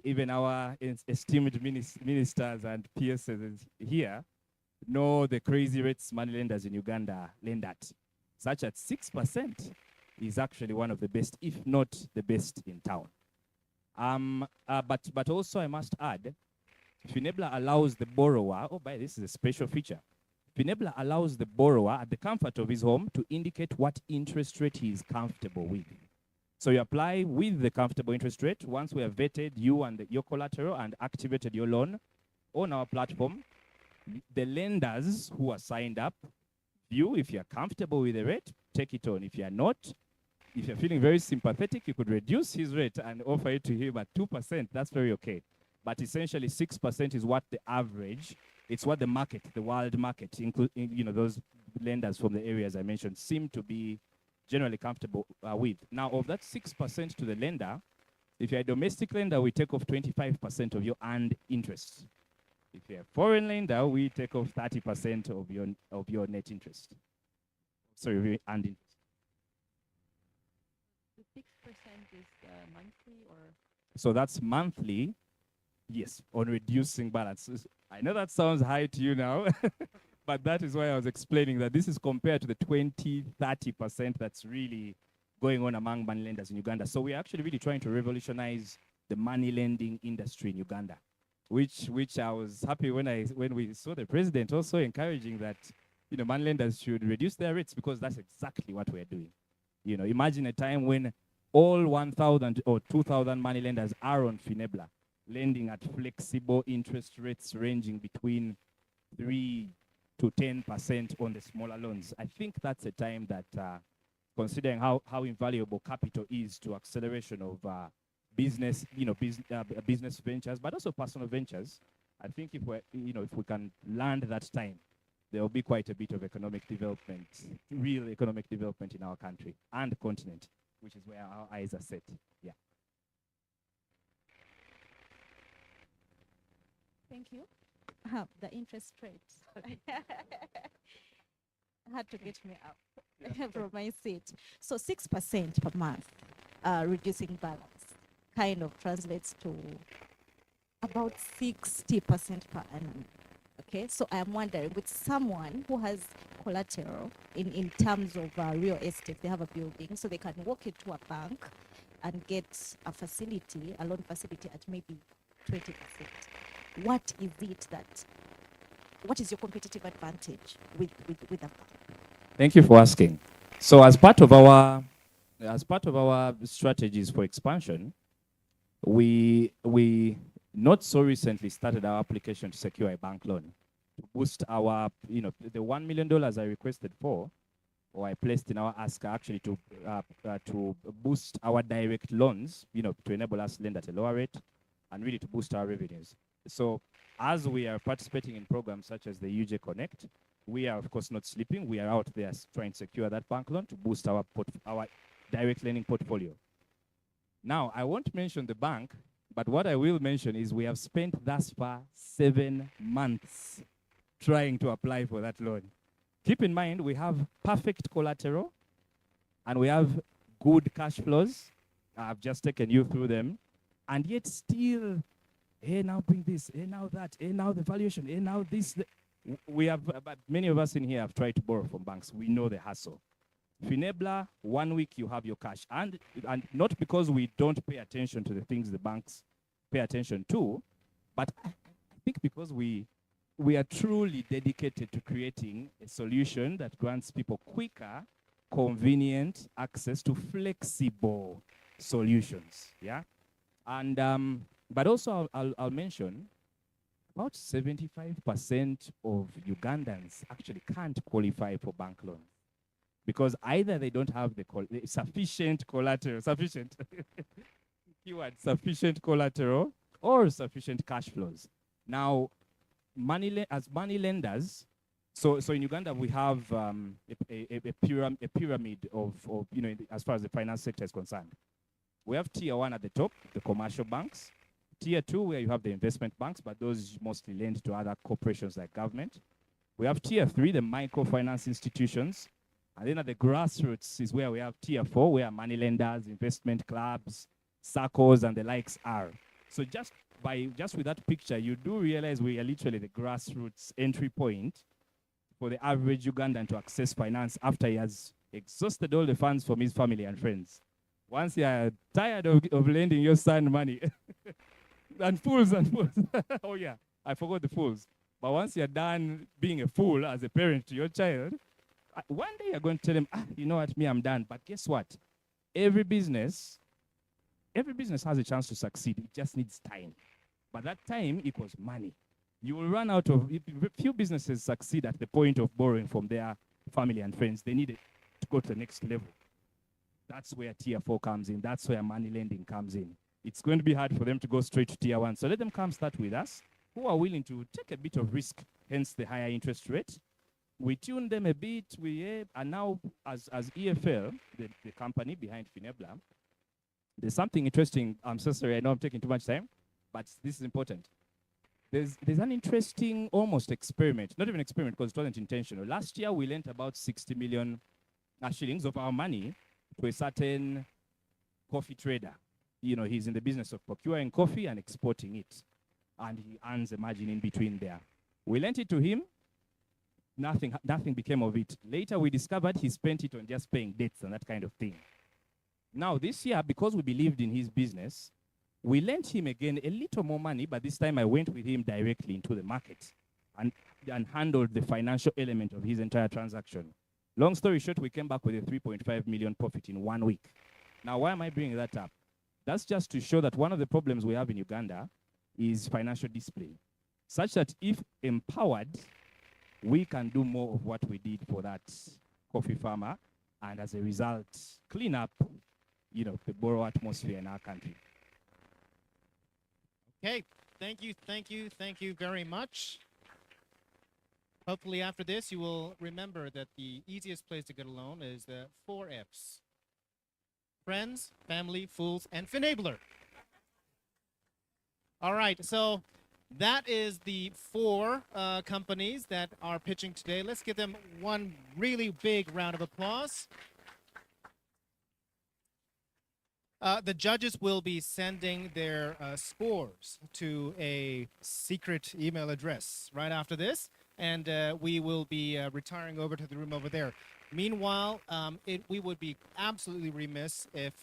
even our esteemed ministers and PSs here know the crazy rates money lenders in Uganda lend at. Such at 6% is actually one of the best, if not the best in town. But also I must add, Finebla allows the borrower, this is a special feature. Finebla allows the borrower at the comfort of his home to indicate what interest rate he is comfortable with. So you apply with the comfortable interest rate. Once we have vetted you and your collateral and activated your loan on our platform, the lenders who are signed up view if you're comfortable with the rate, take it on. If you're not, if you're feeling very sympathetic, you could reduce his rate and offer it to him at 2%. That's very okay. But essentially 6% is what the average, it's what the market, the world market, those lenders from the areas I mentioned seem to be generally comfortable with. Now, of that 6% to the lender, if you're a domestic lender, we take off 25% of your earned interest. If you're a foreign lender, we take off 30% of your net interest. Sorry, earned interest. The 6% is monthly or? So that's monthly, yes, on reducing balances. I know that sounds high to you now, but that is why I was explaining that this is compared to the 20-30% that's really going on among money lenders in Uganda. So we're actually really trying to revolutionize the money lending industry in Uganda, which I was happy when we saw the president also encouraging that money lenders should reduce their rates, because that's exactly what we're doing. Imagine a time when all 1,000 or 2,000 money lenders are on Finebla, lending at flexible interest rates ranging between 3 to 10% on the smaller loans. I think that's a time that, considering how invaluable capital is to acceleration of business, business ventures, but also personal ventures. I think if we can land that time, there will be quite a bit of economic development, real economic development in our country and continent, which is where our eyes are set. Yeah. Thank you. The interest rate had to get me up from my seat. So 6% per month, reducing balance, kind of translates to about 60% per annum. Okay, so I'm wondering, with someone who has collateral in terms of real estate, they have a building, so they can walk into a bank and get a facility, a loan facility at maybe 20%. What is your competitive advantage with a bank? Thank you for asking. So as part of our strategies for expansion, we not so recently started our application to secure a bank loan to boost our, the $1 million I requested for, or I placed in our ask actually to boost our direct loans, to enable us to lend at a lower rate and really to boost our revenues. So as we are participating in programs such as the UJ Connect, we are of course not sleeping. We are out there trying to secure that bank loan to boost our direct lending portfolio. Now, I won't mention the bank, but what I will mention is we have spent thus far 7 months trying to apply for that loan. Keep in mind, we have perfect collateral and we have good cash flows. I've just taken you through them. And yet still, hey, now bring this, hey, now that, hey, now the valuation, hey, now this. We have, but many of us in here have tried to borrow from banks. We know the hassle. Finebla, 1 week you have your cash. And not because we don't pay attention to the things the banks pay attention to, but I think because we are truly dedicated to creating a solution that grants people quicker, convenient access to flexible solutions. Yeah. And but also I'll mention about 75% of Ugandans actually can't qualify for bank loans because either they don't have the sufficient collateral, sufficient collateral, or sufficient cash flows. Now, as money lenders, so in Uganda we have a pyramid of as far as the finance sector is concerned. We have tier 1 at the top, the commercial banks. Tier 2, where you have the investment banks, but those mostly lend to other corporations like government. We have tier 3, the microfinance institutions. And then at the grassroots is where we have tier 4, where money lenders, investment clubs, SACCOs, and the likes are. So just with that picture, you do realize we are literally the grassroots entry point for the average Ugandan to access finance after he has exhausted all the funds from his family and friends. Once you are tired of lending your son money, and fools. Oh yeah, I forgot the fools. But once you're done being a fool as a parent to your child, one day you're going to tell them, you know what, me, I'm done. But guess what? Every business has a chance to succeed. It just needs time. But that time equals money. You will run out of, few businesses succeed at the point of borrowing from their family and friends. They need it to go to the next level. That's where tier 4 comes in. That's where money lending comes in. It's going to be hard for them to go straight to tier 1. So let them come start with us, who are willing to take a bit of risk, hence the higher interest rate. We tune them a bit. And now, as EFL, the company behind Finebla, there's something interesting. I'm so sorry, I know I'm taking too much time, but this is important. There's an interesting almost experiment, not even experiment because it wasn't intentional. Last year, we lent about 60 million shillings of our money to a certain coffee trader. He's in the business of procuring coffee and exporting it. And he earns a margin in between there. We lent it to him. Nothing became of it. Later, we discovered he spent it on just paying debts and that kind of thing. Now, this year, because we believed in his business, we lent him again a little more money, but this time I went with him directly into the market and handled the financial element of his entire transaction. Long story short, we came back with a 3.5 million profit in 1 week. Now, why am I bringing that up? That's just to show that one of the problems we have in Uganda is financial discipline, such that if empowered, we can do more of what we did for that coffee farmer, and as a result, clean up, the borough atmosphere in our country. Okay, thank you very much. Hopefully after this, you will remember that the easiest place to get a loan is the 4 Fs. Friends, family, fools, and finabler. All right, so that is the 4 companies that are pitching today. Let's give them one really big round of applause. The judges will be sending their scores to a secret email address right after this, and we will be retiring over to the room over there. Meanwhile, we would be absolutely remiss if,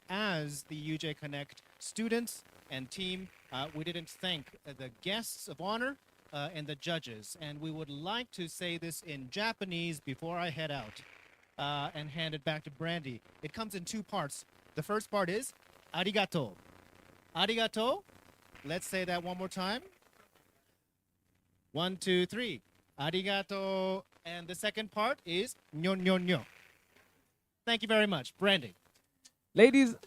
as the UJ Connect students and team, we didn't thank the guests of honor and the judges. And we would like to say this in Japanese before I head out and hand it back to Brandy. It comes in 2 parts. The first part is arigato. Arigato. Let's say that one more time. 1, 2, 3. Arigato. And the second part is nyo nyo nyo. Thank you very much. Brandy. Ladies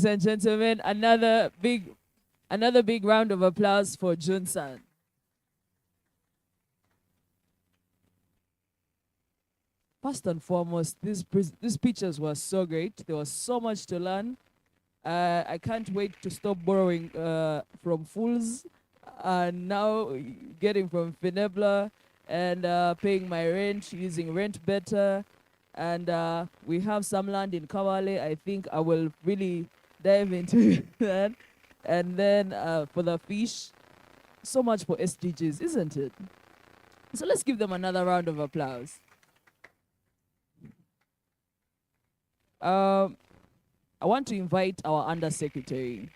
and gentlemen, another big round of applause for Jun-san. First and foremost, these pictures were so great. There was so much to learn. I can't wait to stop borrowing from fools and now getting from Finebla and paying my rent, using Rent Better. And we have some land in Kawale. I think I will really dive into that. And then for the fish, so much for SDGs, isn't it? So let's give them another round of applause. I want to invite our Undersecretary.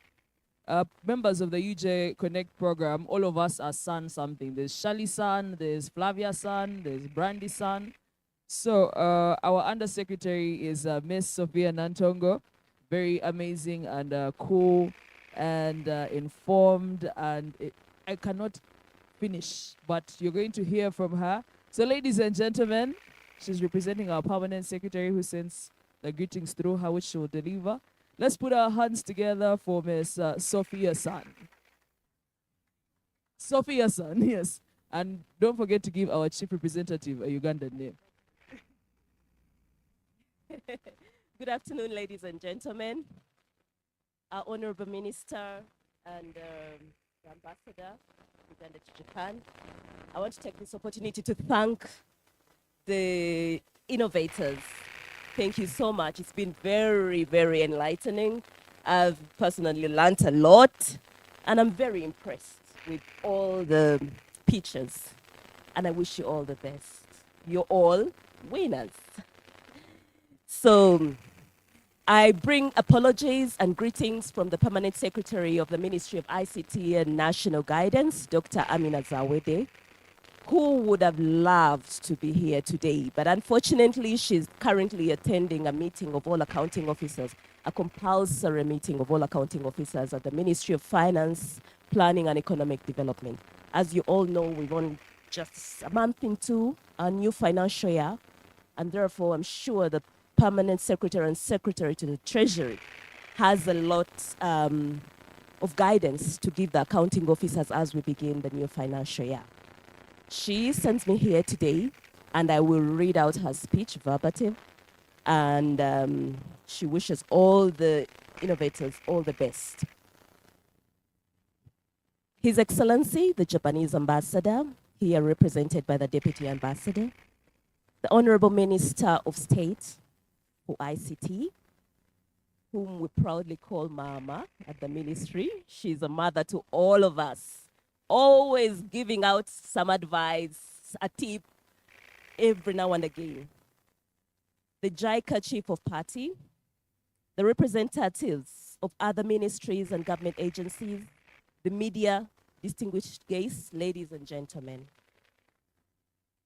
Members of the UJ Connect program, all of us are son something. There's Shali-san, there's Flavia-san, there's Brandy-san. So our Undersecretary is Miss Sophia Nantongo, very amazing and cool and informed, and I cannot finish, but you're going to hear from her. So ladies and gentlemen, she's representing our permanent secretary who sends the greetings through her, which she will deliver. Let's put our hands together for Miss Sophia-san. Sophia-san, yes. And don't forget to give our chief representative a Ugandan name. Good afternoon, ladies and gentlemen. Our Honorable Minister and the Ambassador Uganda to Japan. I want to take this opportunity to thank the innovators. Thank you so much. It's been very, very enlightening. I've personally learned a lot, and I'm very impressed with all the pitches. And I wish you all the best. You're all winners. So I bring apologies and greetings from the Permanent Secretary of the Ministry of ICT and National Guidance, Dr. Amina Zawede, who would have loved to be here today, but unfortunately she's currently attending a meeting of all accounting officers, a compulsory meeting of all accounting officers at the Ministry of Finance, Planning and Economic Development. As you all know, we've only just a month into our new financial year, and therefore I'm sure the Permanent Secretary and Secretary to the Treasury has a lot of guidance to give the accounting officers as we begin the new financial year. She sends me here today, and I will read out her speech verbatim. And she wishes all the innovators all the best. His Excellency, the Japanese Ambassador, here represented by the Deputy Ambassador, the Honorable Minister of State for ICT, whom we proudly call Mama at the ministry. She's a mother to all of us, always giving out some advice, a tip, every now and again. The JICA Chief of Party, the representatives of other ministries and government agencies, the media, distinguished guests, ladies and gentlemen.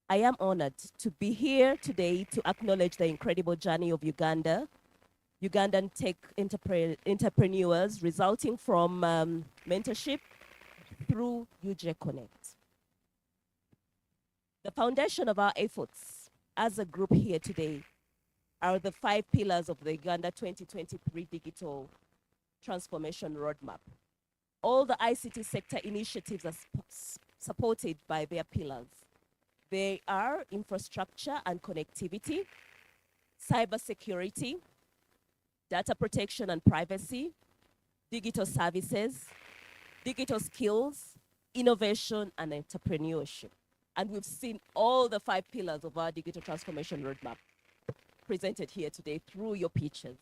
I am honored to be here today to acknowledge the incredible journey of Uganda, Ugandan tech entrepreneurs resulting from mentorship through UJ Connect. The foundation of our efforts as a group here today are the 5 pillars of the Uganda 2023 Digital Transformation Roadmap. All the ICT sector initiatives are supported by their pillars. They are infrastructure and connectivity, cybersecurity, data protection and privacy, digital services, digital skills, innovation, and entrepreneurship. And we've seen all the 5 pillars of our digital transformation roadmap presented here today through your pitches.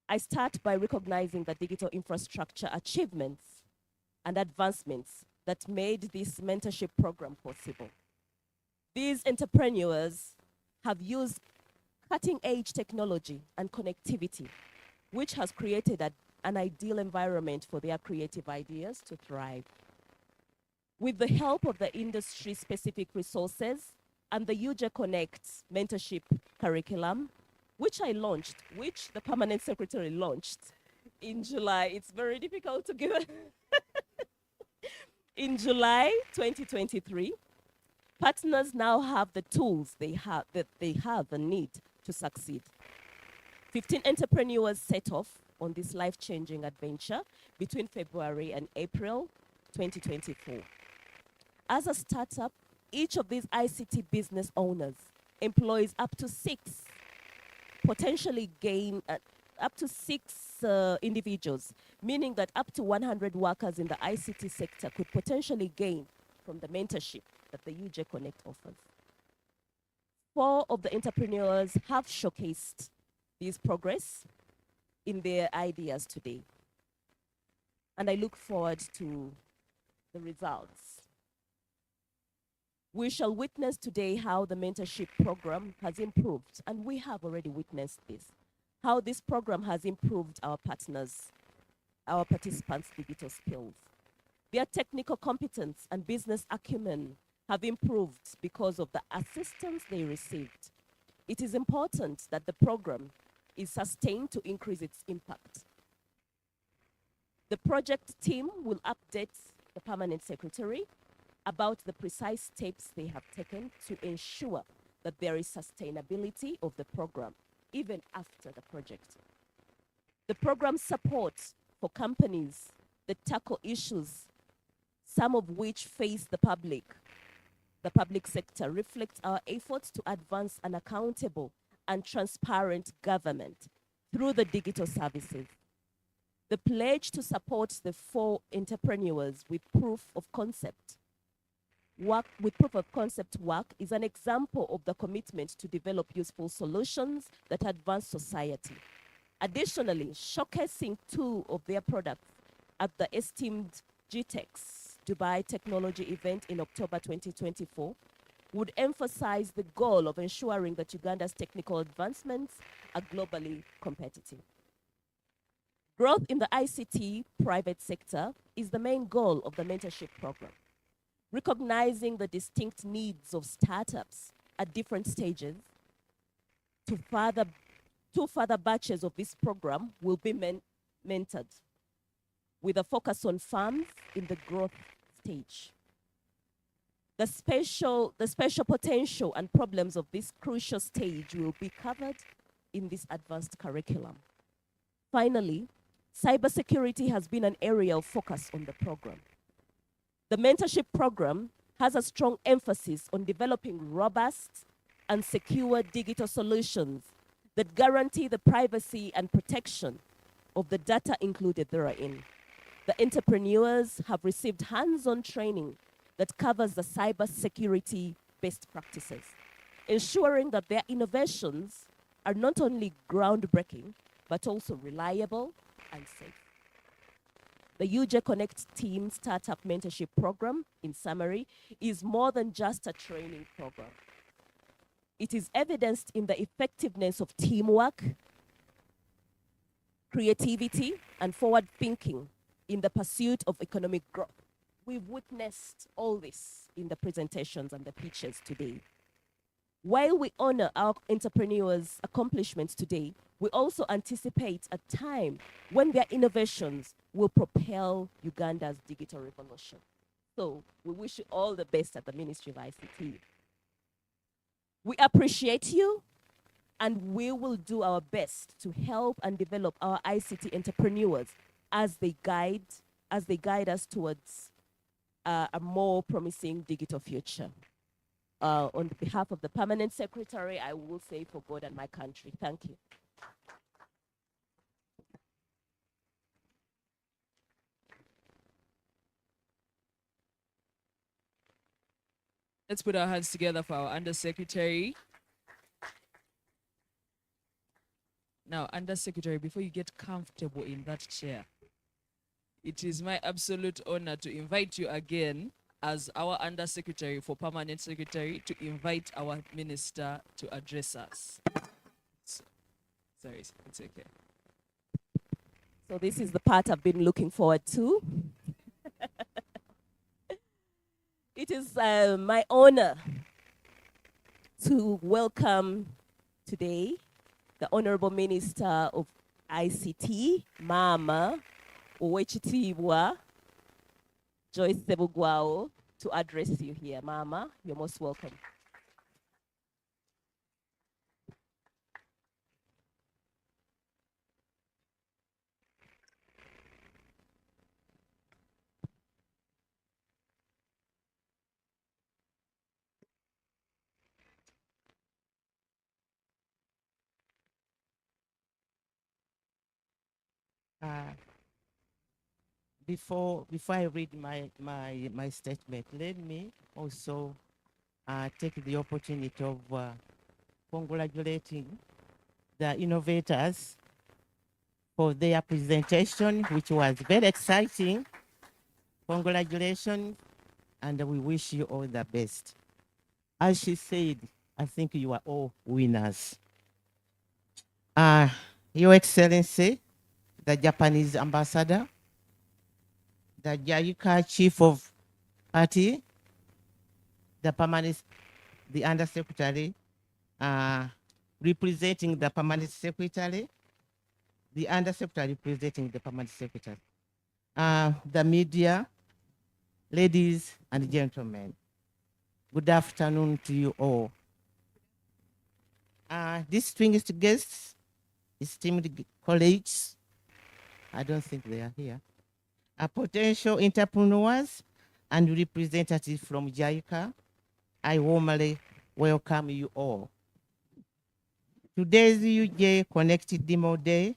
I start by recognizing the digital infrastructure achievements and advancements that made this mentorship program possible. These entrepreneurs have used cutting-edge technology and connectivity, which has created an ideal environment for their creative ideas to thrive. With the help of the industry-specific resources and the UJ Connect mentorship curriculum, which the permanent secretary launched in July. It's very difficult to give it. In July 2023, partners now have the tools they have and need to succeed. 15 entrepreneurs set off on this life-changing adventure between February and April 2024. As a startup, each of these ICT business owners employs up to 6 individuals, meaning that up to 100 workers in the ICT sector could potentially gain from the mentorship that the UJ Connect offers. 4 of the entrepreneurs have showcased this progress in their ideas today. And I look forward to the results. We shall witness today how the mentorship program has improved, and we have already witnessed this, how this program has improved our participants' digital skills. Their technical competence and business acumen have improved because of the assistance they received. It is important that the program is sustained to increase its impact. The project team will update the permanent secretary about the precise steps they have taken to ensure that there is sustainability of the program, even after the project. The program supports for companies that tackle issues, some of which face the public sector, reflects our efforts to advance an accountable and transparent government through the digital services. The pledge to support the 4 entrepreneurs with proof of concept work is an example of the commitment to develop useful solutions that advance society. Additionally, showcasing 2 of their products at the esteemed GTEx Dubai Technology event in October 2024 would emphasize the goal of ensuring that Uganda's technical advancements are globally competitive. Growth in the ICT private sector is the main goal of the mentorship program. Recognizing the distinct needs of startups at different stages, 2 further batches of this program will be mentored with a focus on firms in the growth stage. The special potential and problems of this crucial stage will be covered in this advanced curriculum. Finally, cybersecurity has been an area of focus on the program. The mentorship program has a strong emphasis on developing robust and secure digital solutions that guarantee the privacy and protection of the data included therein. The entrepreneurs have received hands-on training that covers the cybersecurity best practices, ensuring that their innovations are not only groundbreaking, but also reliable and safe. The UJ Connect Team Startup Mentorship Program, in summary, is more than just a training program. It is evidenced in the effectiveness of teamwork, creativity, and forward thinking in the pursuit of economic growth. We've witnessed all this in the presentations and the pitches today. While we honor our entrepreneurs' accomplishments today, we also anticipate a time when their innovations will propel Uganda's digital revolution So we wish you all the best at the Ministry of ICT. We appreciate you, and we will do our best to help and develop our ICT entrepreneurs as they guide us towards a more promising digital future. On behalf of the Permanent Secretary, I will say for God and my country, thank you. Let's put our hands together for our Undersecretary. Now, Undersecretary, before you get comfortable in that chair, it is my absolute honor to invite you again as our Undersecretary for Permanent Secretary to invite our Minister to address us. Sorry, it's okay. So this is the part I've been looking forward to. It is my honor to welcome today the Honorable Minister of ICT, Mama Owechitibwa Joyce Sebugwao, to address you here. Mama, you're most welcome. Before I read my statement, let me also take the opportunity of congratulating the innovators for their presentation, which was very exciting. Congratulations, and we wish you all the best. As she said, I think you are all winners. Your Excellency, the Japanese ambassador, the JICA Chief of Party, the Undersecretary, representing the Permanent Secretary, the Undersecretary representing the Permanent Secretary, the media, ladies and gentlemen, good afternoon to you all. Distinguished guests, esteemed colleagues, I don't think they are here, potential entrepreneurs and representatives from JICA, I warmly welcome you all. Today's UJ Connected Demo Day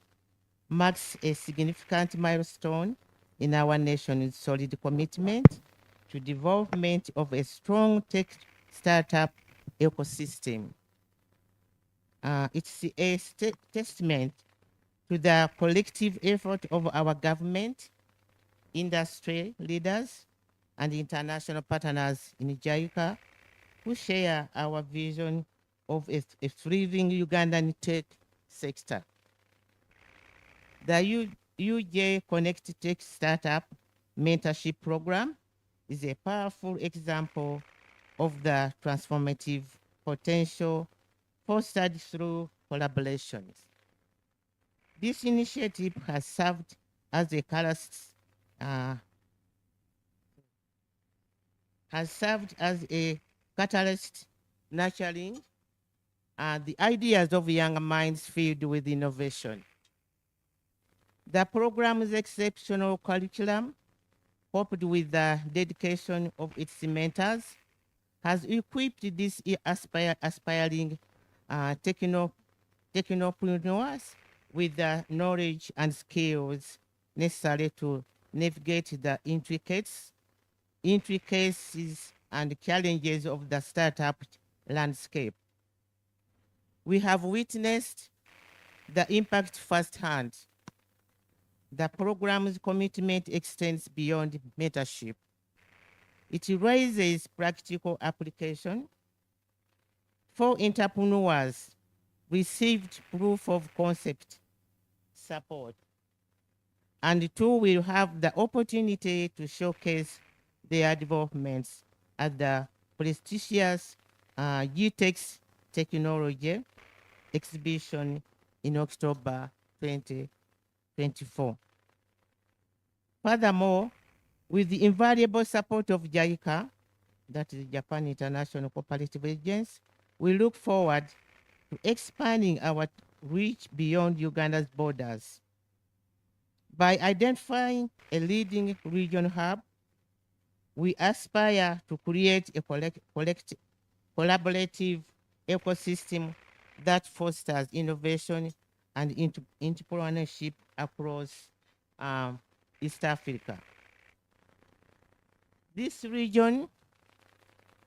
marks a significant milestone in our nation's solid commitment to development of a strong tech startup ecosystem. It's a testament to the collective effort of our government, industry leaders, and international partners in JICA who share our vision of a thriving Ugandan tech sector. The UJ Connect Tech Startup Mentorship Program is a powerful example of the transformative potential fostered through collaborations. This initiative has served as a catalyst nurturing the ideas of young minds filled with innovation. The program's exceptional curriculum, coupled with the dedication of its mentors, has equipped these aspiring technopreneurs with the knowledge and skills necessary to navigate the intricacies and challenges of the startup landscape. We have witnessed the impact firsthand. The program's commitment extends beyond mentorship. It raises practical application. 4 entrepreneurs received proof of concept support, and 2 will have the opportunity to showcase their developments at the prestigious GTEx Technology exhibition in October 2024. Furthermore, With the invaluable support of JICA, that is Japan International Cooperative Agency, we look forward to expanding our reach beyond Uganda's borders. By identifying a leading region hub, we aspire to create a collaborative ecosystem that fosters innovation and entrepreneurship across East Africa. This region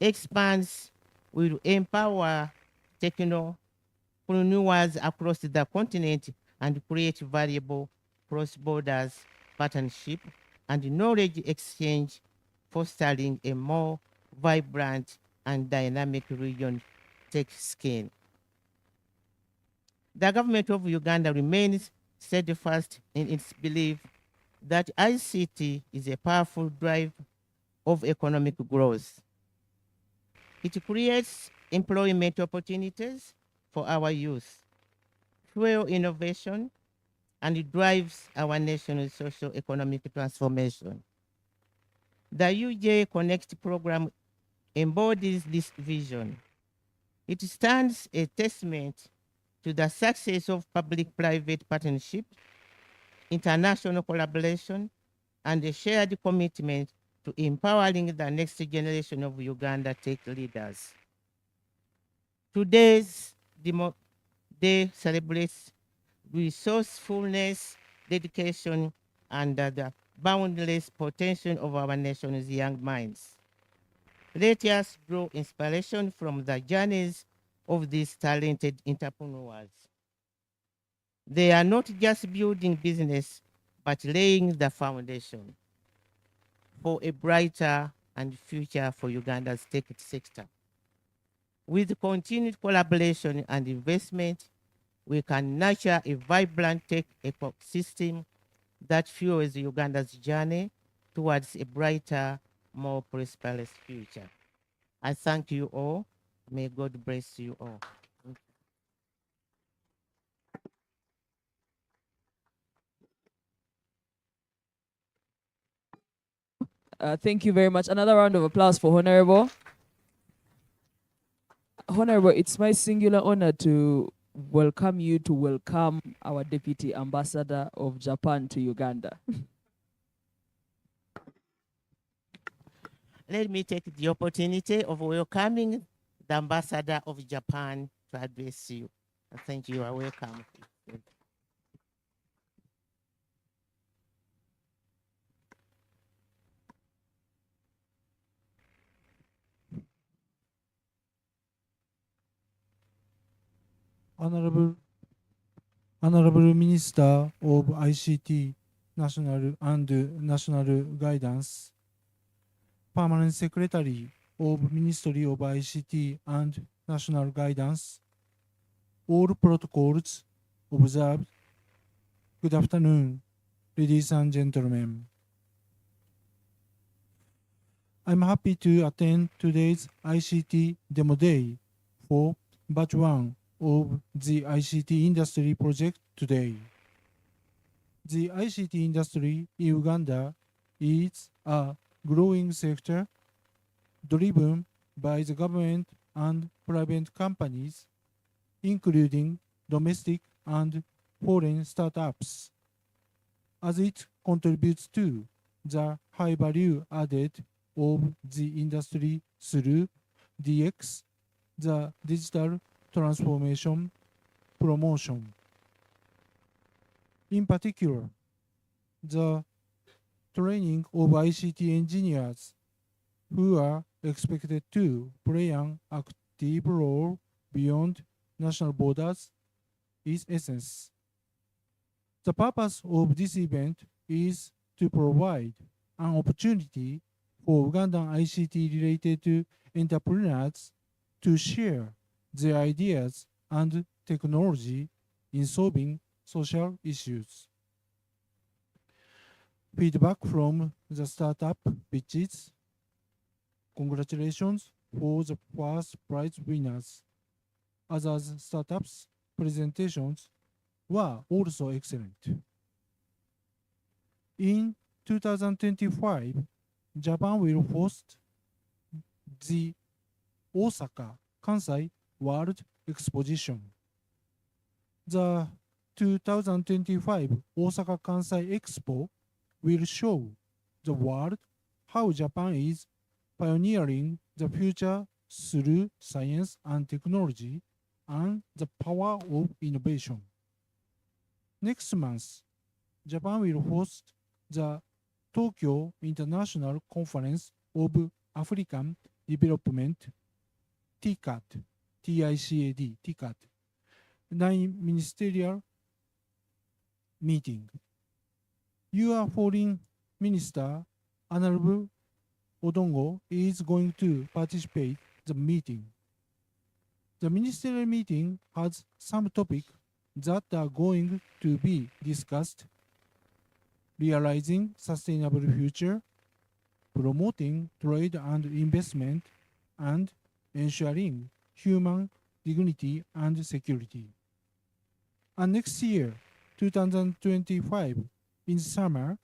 expands will empower technopreneurs across the continent and create valuable cross-borders partnership and knowledge exchange, fostering a more vibrant and dynamic region tech scene. The government of Uganda remains steadfast in its belief that ICT is a powerful driver of economic growth. It creates employment opportunities for our youth, fuels innovation, and it drives our nation's socio-economic transformation. The UJ Connect program embodies this vision. It stands a testament to the success of public-private partnership, international collaboration, and a shared commitment to empowering the next generation of Uganda tech leaders. Today's day celebrates resourcefulness, dedication, and the boundless potential of our nation's young minds. Let us draw inspiration from the journeys of these talented entrepreneurs. They are not just building business, but laying the foundation for a brighter and future for Uganda's tech sector. With continued collaboration and investment, we can nurture a vibrant tech ecosystem that fuels Uganda's journey towards a brighter, more prosperous future. I thank you all. May God bless you all. Thank you very much. Another round of applause for Honorable. Honorable, it's my singular honor to welcome you to welcome our Deputy Ambassador of Japan to Uganda. Let me take the opportunity of welcoming the Ambassador of Japan to address you. Thank you. You are welcome. Honorable Minister of ICT, National and National Guidance, Permanent Secretary of Ministry of ICT and National Guidance, all protocols observed. Good afternoon, ladies and gentlemen. I'm happy to attend today's ICT Demo Day for Batch 1 of the ICT industry project today. The ICT industry in Uganda is a growing sector driven by the government and private companies, including domestic and foreign startups, as it contributes to the high value added of the industry through DX, the digital transformation promotion. In particular, the training of ICT engineers who are expected to play an active role beyond national borders is essence. The purpose of this event is to provide an opportunity for Ugandan ICT-related entrepreneurs to share their ideas and technology in solving social issues. Feedback from the startup pitches. Congratulations for the first prize winners. Others startups' presentations were also excellent. In 2025, Japan will host the Osaka Kansai World Exposition. The 2025 Osaka Kansai Expo will show the world how Japan is pioneering the future through science and technology and the power of innovation. Next month, Japan will host the Tokyo International Conference of African Development, TICAD, TICAD, TICAD, nine-ministerial meeting. Your foreign minister, Honorable Odongo, is going to participate the meeting. The ministerial meeting has some topics that are going to be discussed: realizing sustainable future, promoting trade and investment, and ensuring human dignity and security. And next year, 2025, in summer,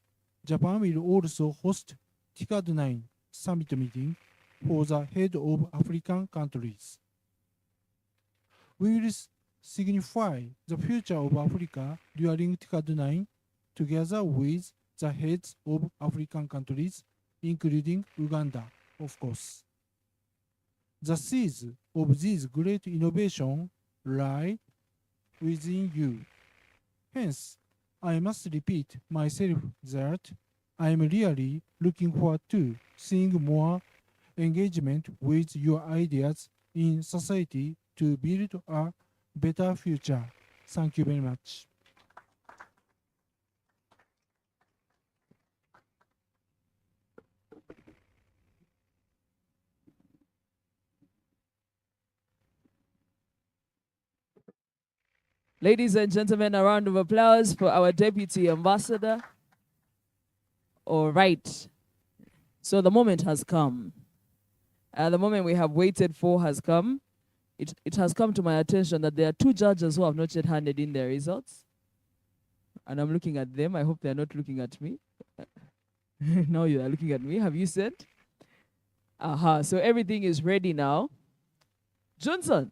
Japan will also host TICAD 9 summit meeting for the head of African countries. We will signify the future of Africa during TICAD 9 together with the heads of African countries, including Uganda, of course. The seeds of this great innovation lie within you. Hence, I must repeat myself that I am really looking forward to seeing more engagement with your ideas in society to build a better future. Thank you very much. Ladies and gentlemen, a round of applause for our Deputy Ambassador. All right. So the moment has come. The moment we have waited for has come. It has come to my attention that there are two judges who have not yet handed in their results. And I'm looking at them. I hope they're not looking at me. Now you are looking at me. Have you sent? Aha. So everything is ready now. Johnson.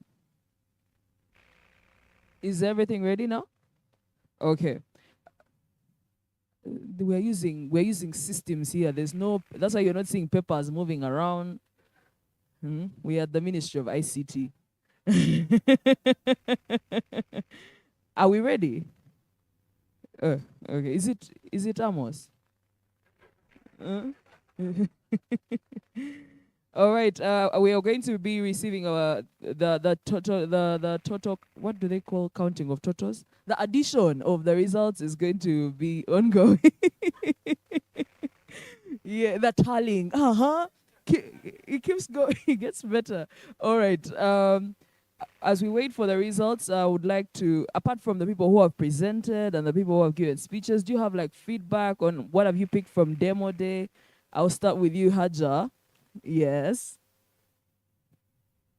Is everything ready now? Okay. We're using systems here. That's why you're not seeing papers moving around. We are at the Ministry of ICT. Are we ready? Okay. Is it Amos? All right. We are going to be receiving the total. What do they call counting of totals? The addition of the results is going to be ongoing. Yeah, the tallying. It keeps going. It gets better. All right. As we wait for the results, I would like to, apart from the people who have presented and the people who have given speeches, do you have like feedback on what have you picked from Demo Day? I'll start with you, Haja. Yes.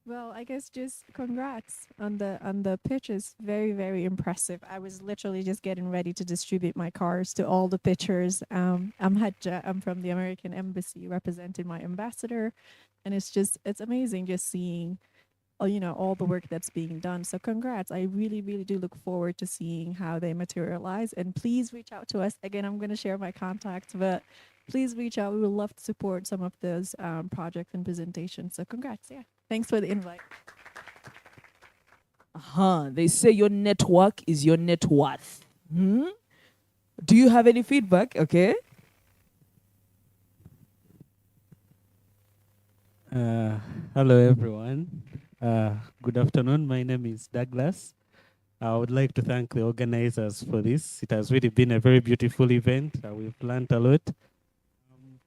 Well, I guess just congrats on the pitches. Very, very impressive. I was literally just getting ready to distribute my cards to all the pitchers. I'm Hadja. I'm from the American Embassy representing my ambassador. And it's amazing just seeing all the work that's being done. So congrats. I really, really do look forward to seeing how they materialize. And please reach out to us. Again, I'm going to share my contacts, but please reach out. We would love to support some of those projects and presentations. So congrats. Yeah. Thanks for the invite. They say your network is your net worth. Do you have any feedback? Okay. Hello, everyone. Good afternoon. My name is Douglas. I would like to thank the organizers for this. It has really been a very beautiful event. We've learned a lot.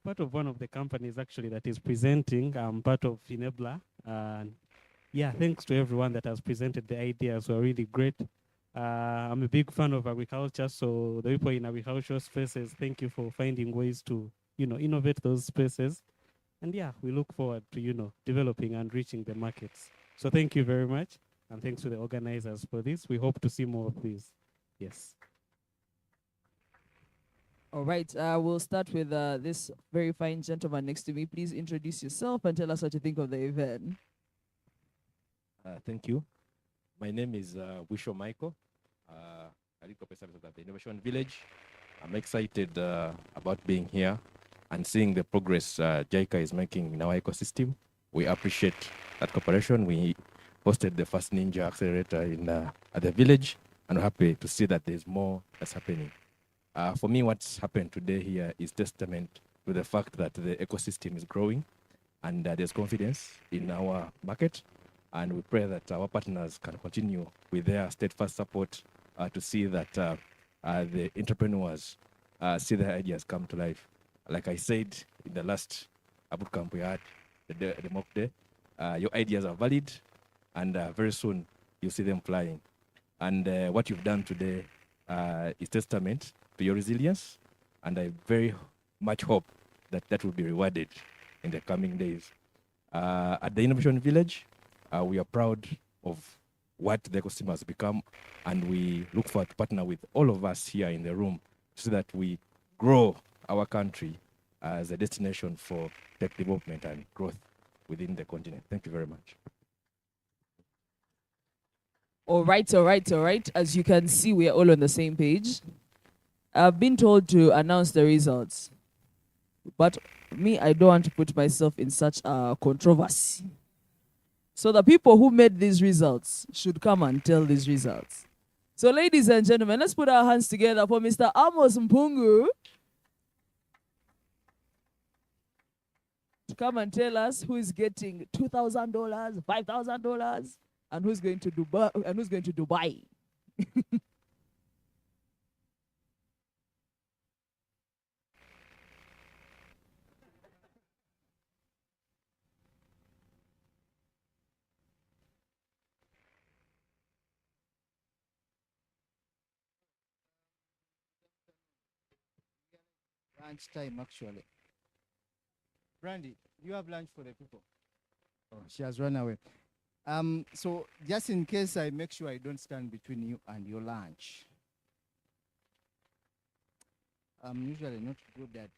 Part of one of the companies actually that is presenting. I'm part of Finebla. Yeah, thanks to everyone that has presented the ideas were really great. I'm a big fan of agriculture, so the people in agricultural spaces, thank you for finding ways to, innovate those spaces. And yeah, we look forward to, developing and reaching the markets. So thank you very much. And thanks to the organizers for this. We hope to see more of these. Yes. All right, we'll start with this very fine gentleman next to me. Please introduce yourself and tell us what you think of the event. Thank you. My name is Wisho Michael. I lead corporate services at the Innovation Village. I'm excited about being here and seeing the progress JICA is making in our ecosystem. We appreciate that cooperation. We hosted the first Ninja Accelerator at the village, and we're happy to see that there's more that's happening. For me, what's happened today here is testament to the fact that the ecosystem is growing and there's confidence in our market. And we pray that our partners can continue with their steadfast support to see that the entrepreneurs see their ideas come to life. Like I said in the last boot camp we had, the mock day, your ideas are valid, and very soon you'll see them flying. And what you've done today is testament to your resilience, and I very much hope that that will be rewarded in the coming days. At the Innovation Village, we are proud of what the ecosystem has become, and we look forward to partner with all of us here in the room so that we grow our country as a destination for tech development and growth within the continent. Thank you very much. All right, all right, all right. As you can see, we are all on the same page. I've been told to announce the results, but me, I don't want to put myself in such a controversy. So the people who made these results should come and tell these results. So ladies and gentlemen, let's put our hands together for Mr. Amos Mpungu to come and tell us who is getting $2,000, $5,000, and who's going to Dubai. Lunch time, actually. Brandy, you have lunch for the people. Oh, she has run away. So just in case I make sure I don't stand between you and your lunch. I'm usually not good at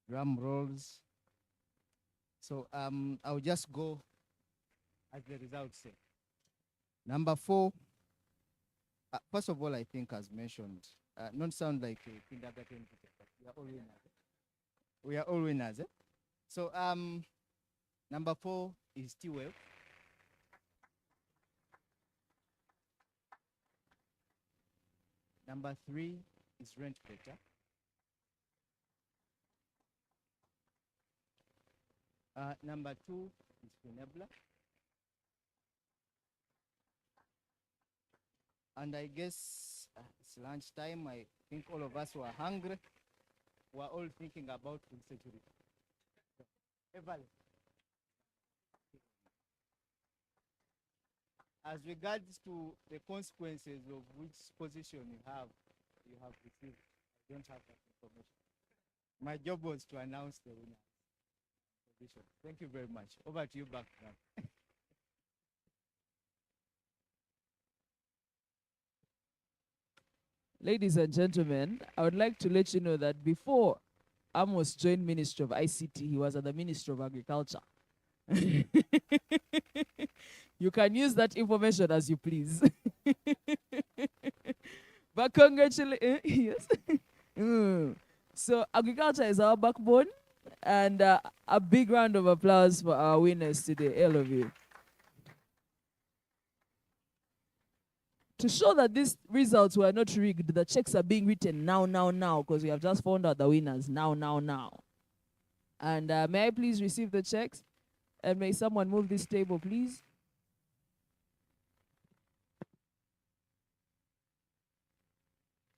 drum rolls. So I'll just go as the results say. Number 4, first of all, I think as mentioned, not sound like a kindergarten teacher, but we are all winners. We are all winners. So number 4 is T-Wave. Number 3 is Rent Better. Number 2 is Finebla. And I guess it's lunchtime. I think all of us were hungry. We're all thinking about food security. Evelyn. As regards to the consequences of which position you have received, I don't have that information. My job was to announce the winner position. Thank you very much. Over to you back now. Ladies and gentlemen, I would like to let you know that before Amos joined Ministry of ICT, he was at the Ministry of Agriculture. You can use that information as you please. But congratulations. Yes. So agriculture is our backbone, and a big round of applause for our winners today, all of you. To show that these results were not rigged, the checks are being written now, because we have just found out the winners now. And may I please receive the checks? And may someone move this table, please?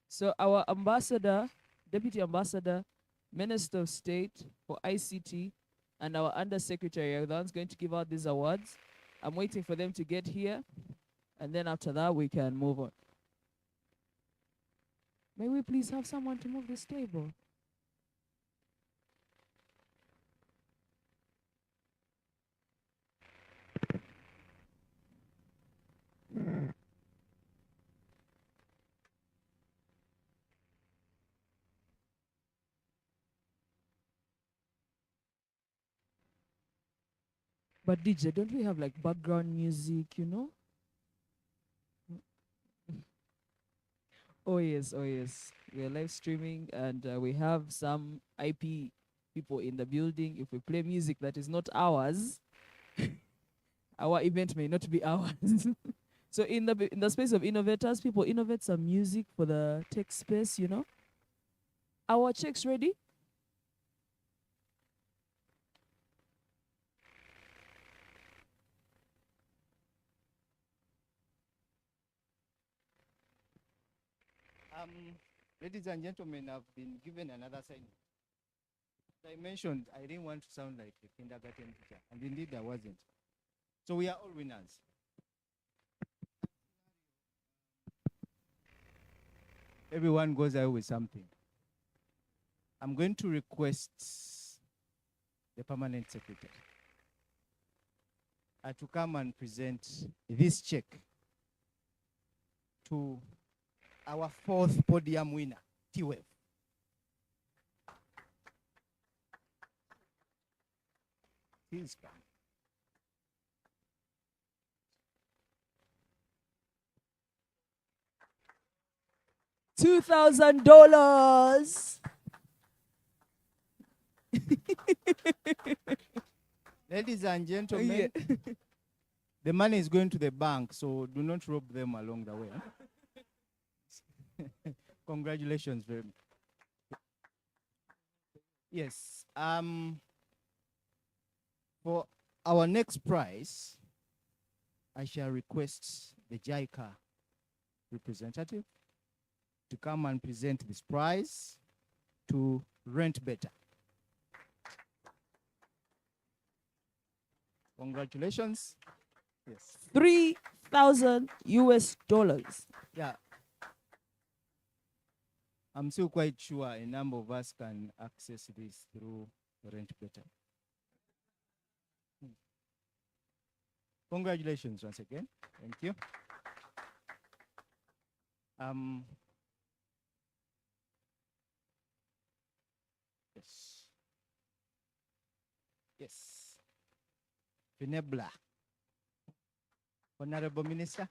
So our ambassador, deputy ambassador, minister of state for ICT, and our undersecretary are the ones going to give out these awards. I'm waiting for them to get here. And then after that, we can move on. May we please have someone to move this table? But DJ, don't we have like background music, you know? Oh yes, oh yes. We are live streaming and we have some IP people in the building. If we play music that is not ours, our event may not be ours. So in the space of innovators, people innovate some music for the tech space, you know. Our checks ready? Ladies and gentlemen, I've been given another assignment. As I mentioned, I didn't want to sound like a kindergarten teacher, and indeed I wasn't. So we are all winners. Everyone goes out with something. I'm going to request the permanent secretary to come and present this check to our fourth podium winner, T-Wave. Please come. $2,000. Ladies and gentlemen, the money is going to the bank, so do not rob them along the way. Congratulations very much. Yes. For our next prize, I shall request the JICA representative to come and present this prize to Rent Better. Congratulations. Yes. 3,000 US dollars. Yeah. I'm still quite sure a number of us can access this through Rent Better. Congratulations once again. Thank you. Yes. Yes. Finebla. Honorable Minister.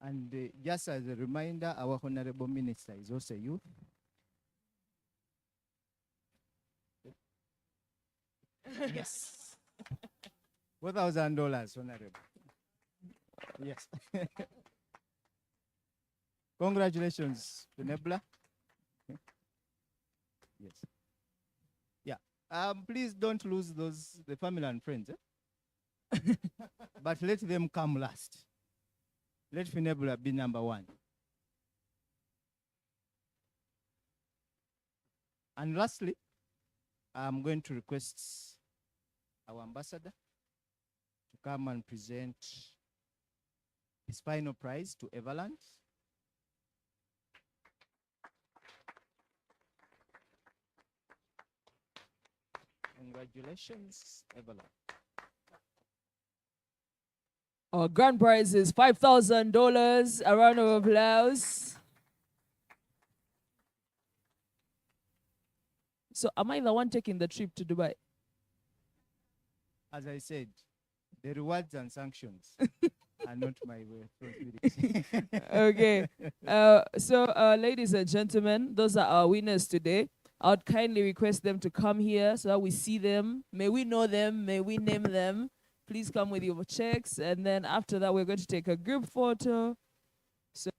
And just as a reminder, our Honorable Minister is also youth. Yes. $4,000, Honorable. Yes. Congratulations, Finebla. Yes. Yeah. Please don't lose the family and friends. But let them come last. Let Finebla be number one. And lastly, I'm going to request our ambassador to come and present his final prize to Everland. Congratulations, Everland. Our grand prize is $5,000. A round of applause. So am I the one taking the trip to Dubai? As I said, the rewards and sanctions are not my responsibility. Okay. Ladies and gentlemen, those are our winners today. I would kindly request them to come here so that we see them. May we know them. May we name them. Please come with your checks. And then after that, we're going to take a group photo. So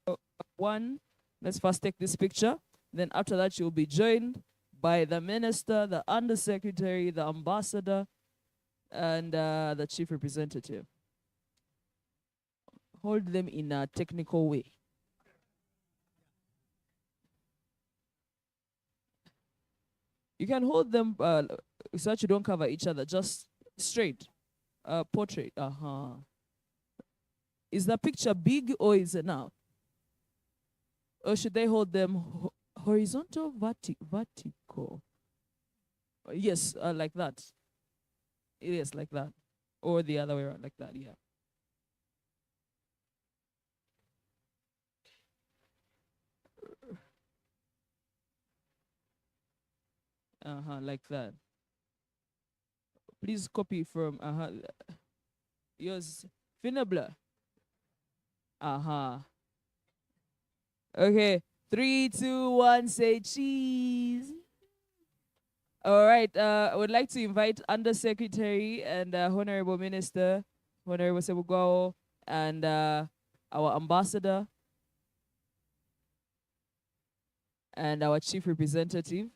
let's first take this picture. Then after that, you'll be joined by the minister, the undersecretary, the ambassador, and the chief representative. Hold them in a technical way. You can hold them so that you don't cover each other, just straight. Portrait. Is the picture big or is it now? Or should they hold them horizontal, vertical? Yes, like that. It is like that. Or the other way around, like that, yeah. Like that. Please copy from yours. Finabla. Okay. 3, 2, 1, say cheese. All right. I would like to invite Undersecretary and Honorable Minister, Honorable Sebugao, and our ambassador and our chief representative.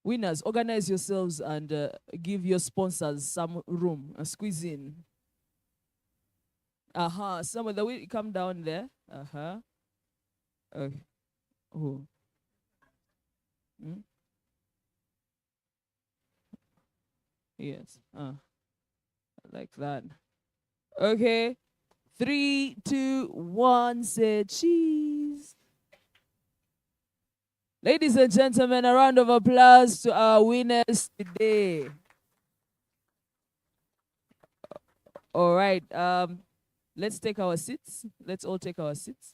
Winners, organize yourselves and give your sponsors some room, squeeze in. Some of the way come down there. Okay. Who? Yes. Like that. Okay. 3, 2, 1, say cheese. Ladies and gentlemen, a round of applause to our winners today. All right. Let's take our seats. Let's all take our seats.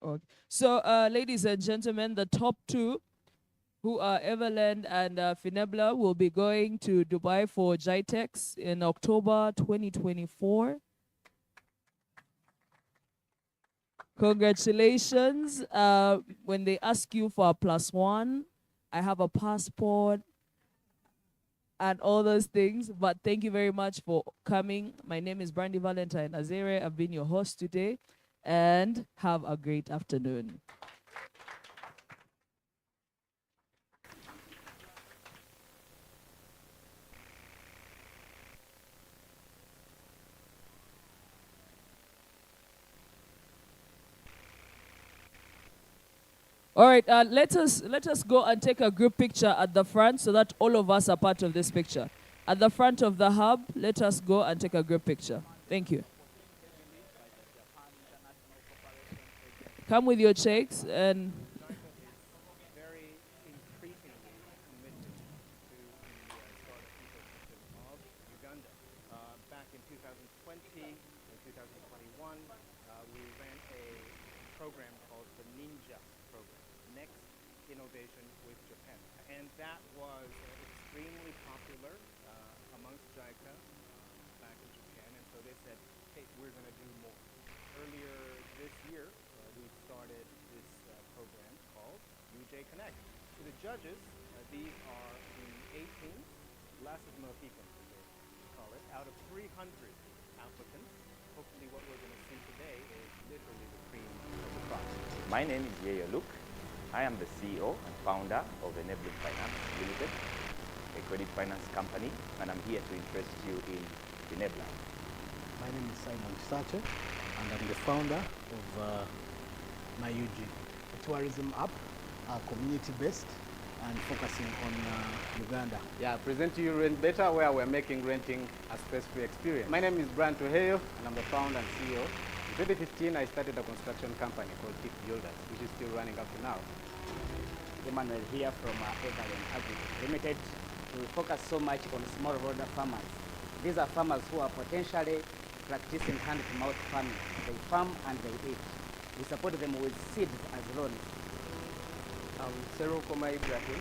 Okay. So, ladies and gentlemen, the top two, who are Everland and Finebla, will be going to Dubai for GITEX in October 2024. Congratulations. When they ask you for a +1, I have a passport and all those things. But thank you very much for coming. My name is Brandy Valentine Azere. I've been your host today. And have a great afternoon. All right, let us go and take a group picture at the front so that all of us are part of this picture. At the front of the hub, let us go and take a group picture. Thank you. Come with your checks and very increasingly committed to the startup ecosystem of Uganda. Back in 2020 and 2021, we ran a program called the Ninja Program, Next Innovation with Japan. And that was extremely popular amongst JICA back in Japan. And so they said, hey, we're going to do more. Earlier this year, we started this program called UJ Connect. To the judges, these are the 18 Lasses Mohicans, as they call it, out of 300 applicants. Hopefully what we're going to see today is literally the cream of the crop. My name is Yaya Luke. I am the CEO and founder of Enabling Finance Limited, a credit finance company, and I'm here to interest you in Enabler. My name is Simon Sache, and I'm the founder of MyUG, a tourism app, community-based and focusing on Uganda. Yeah, present to you Rent Better, where we're making renting a stress-free experience. My name is Brian Tuheyo, and I'm the founder and CEO. In 2015, I started a construction company called Keep Builders, which is still running up to now. Emmanuel here from Everland Agritech Limited. We focus so much on smallholder farmers. These are farmers who are potentially practicing hand-to-mouth farming. They farm and they eat. We support them with seeds as loans. Seru Koma Ibrahim,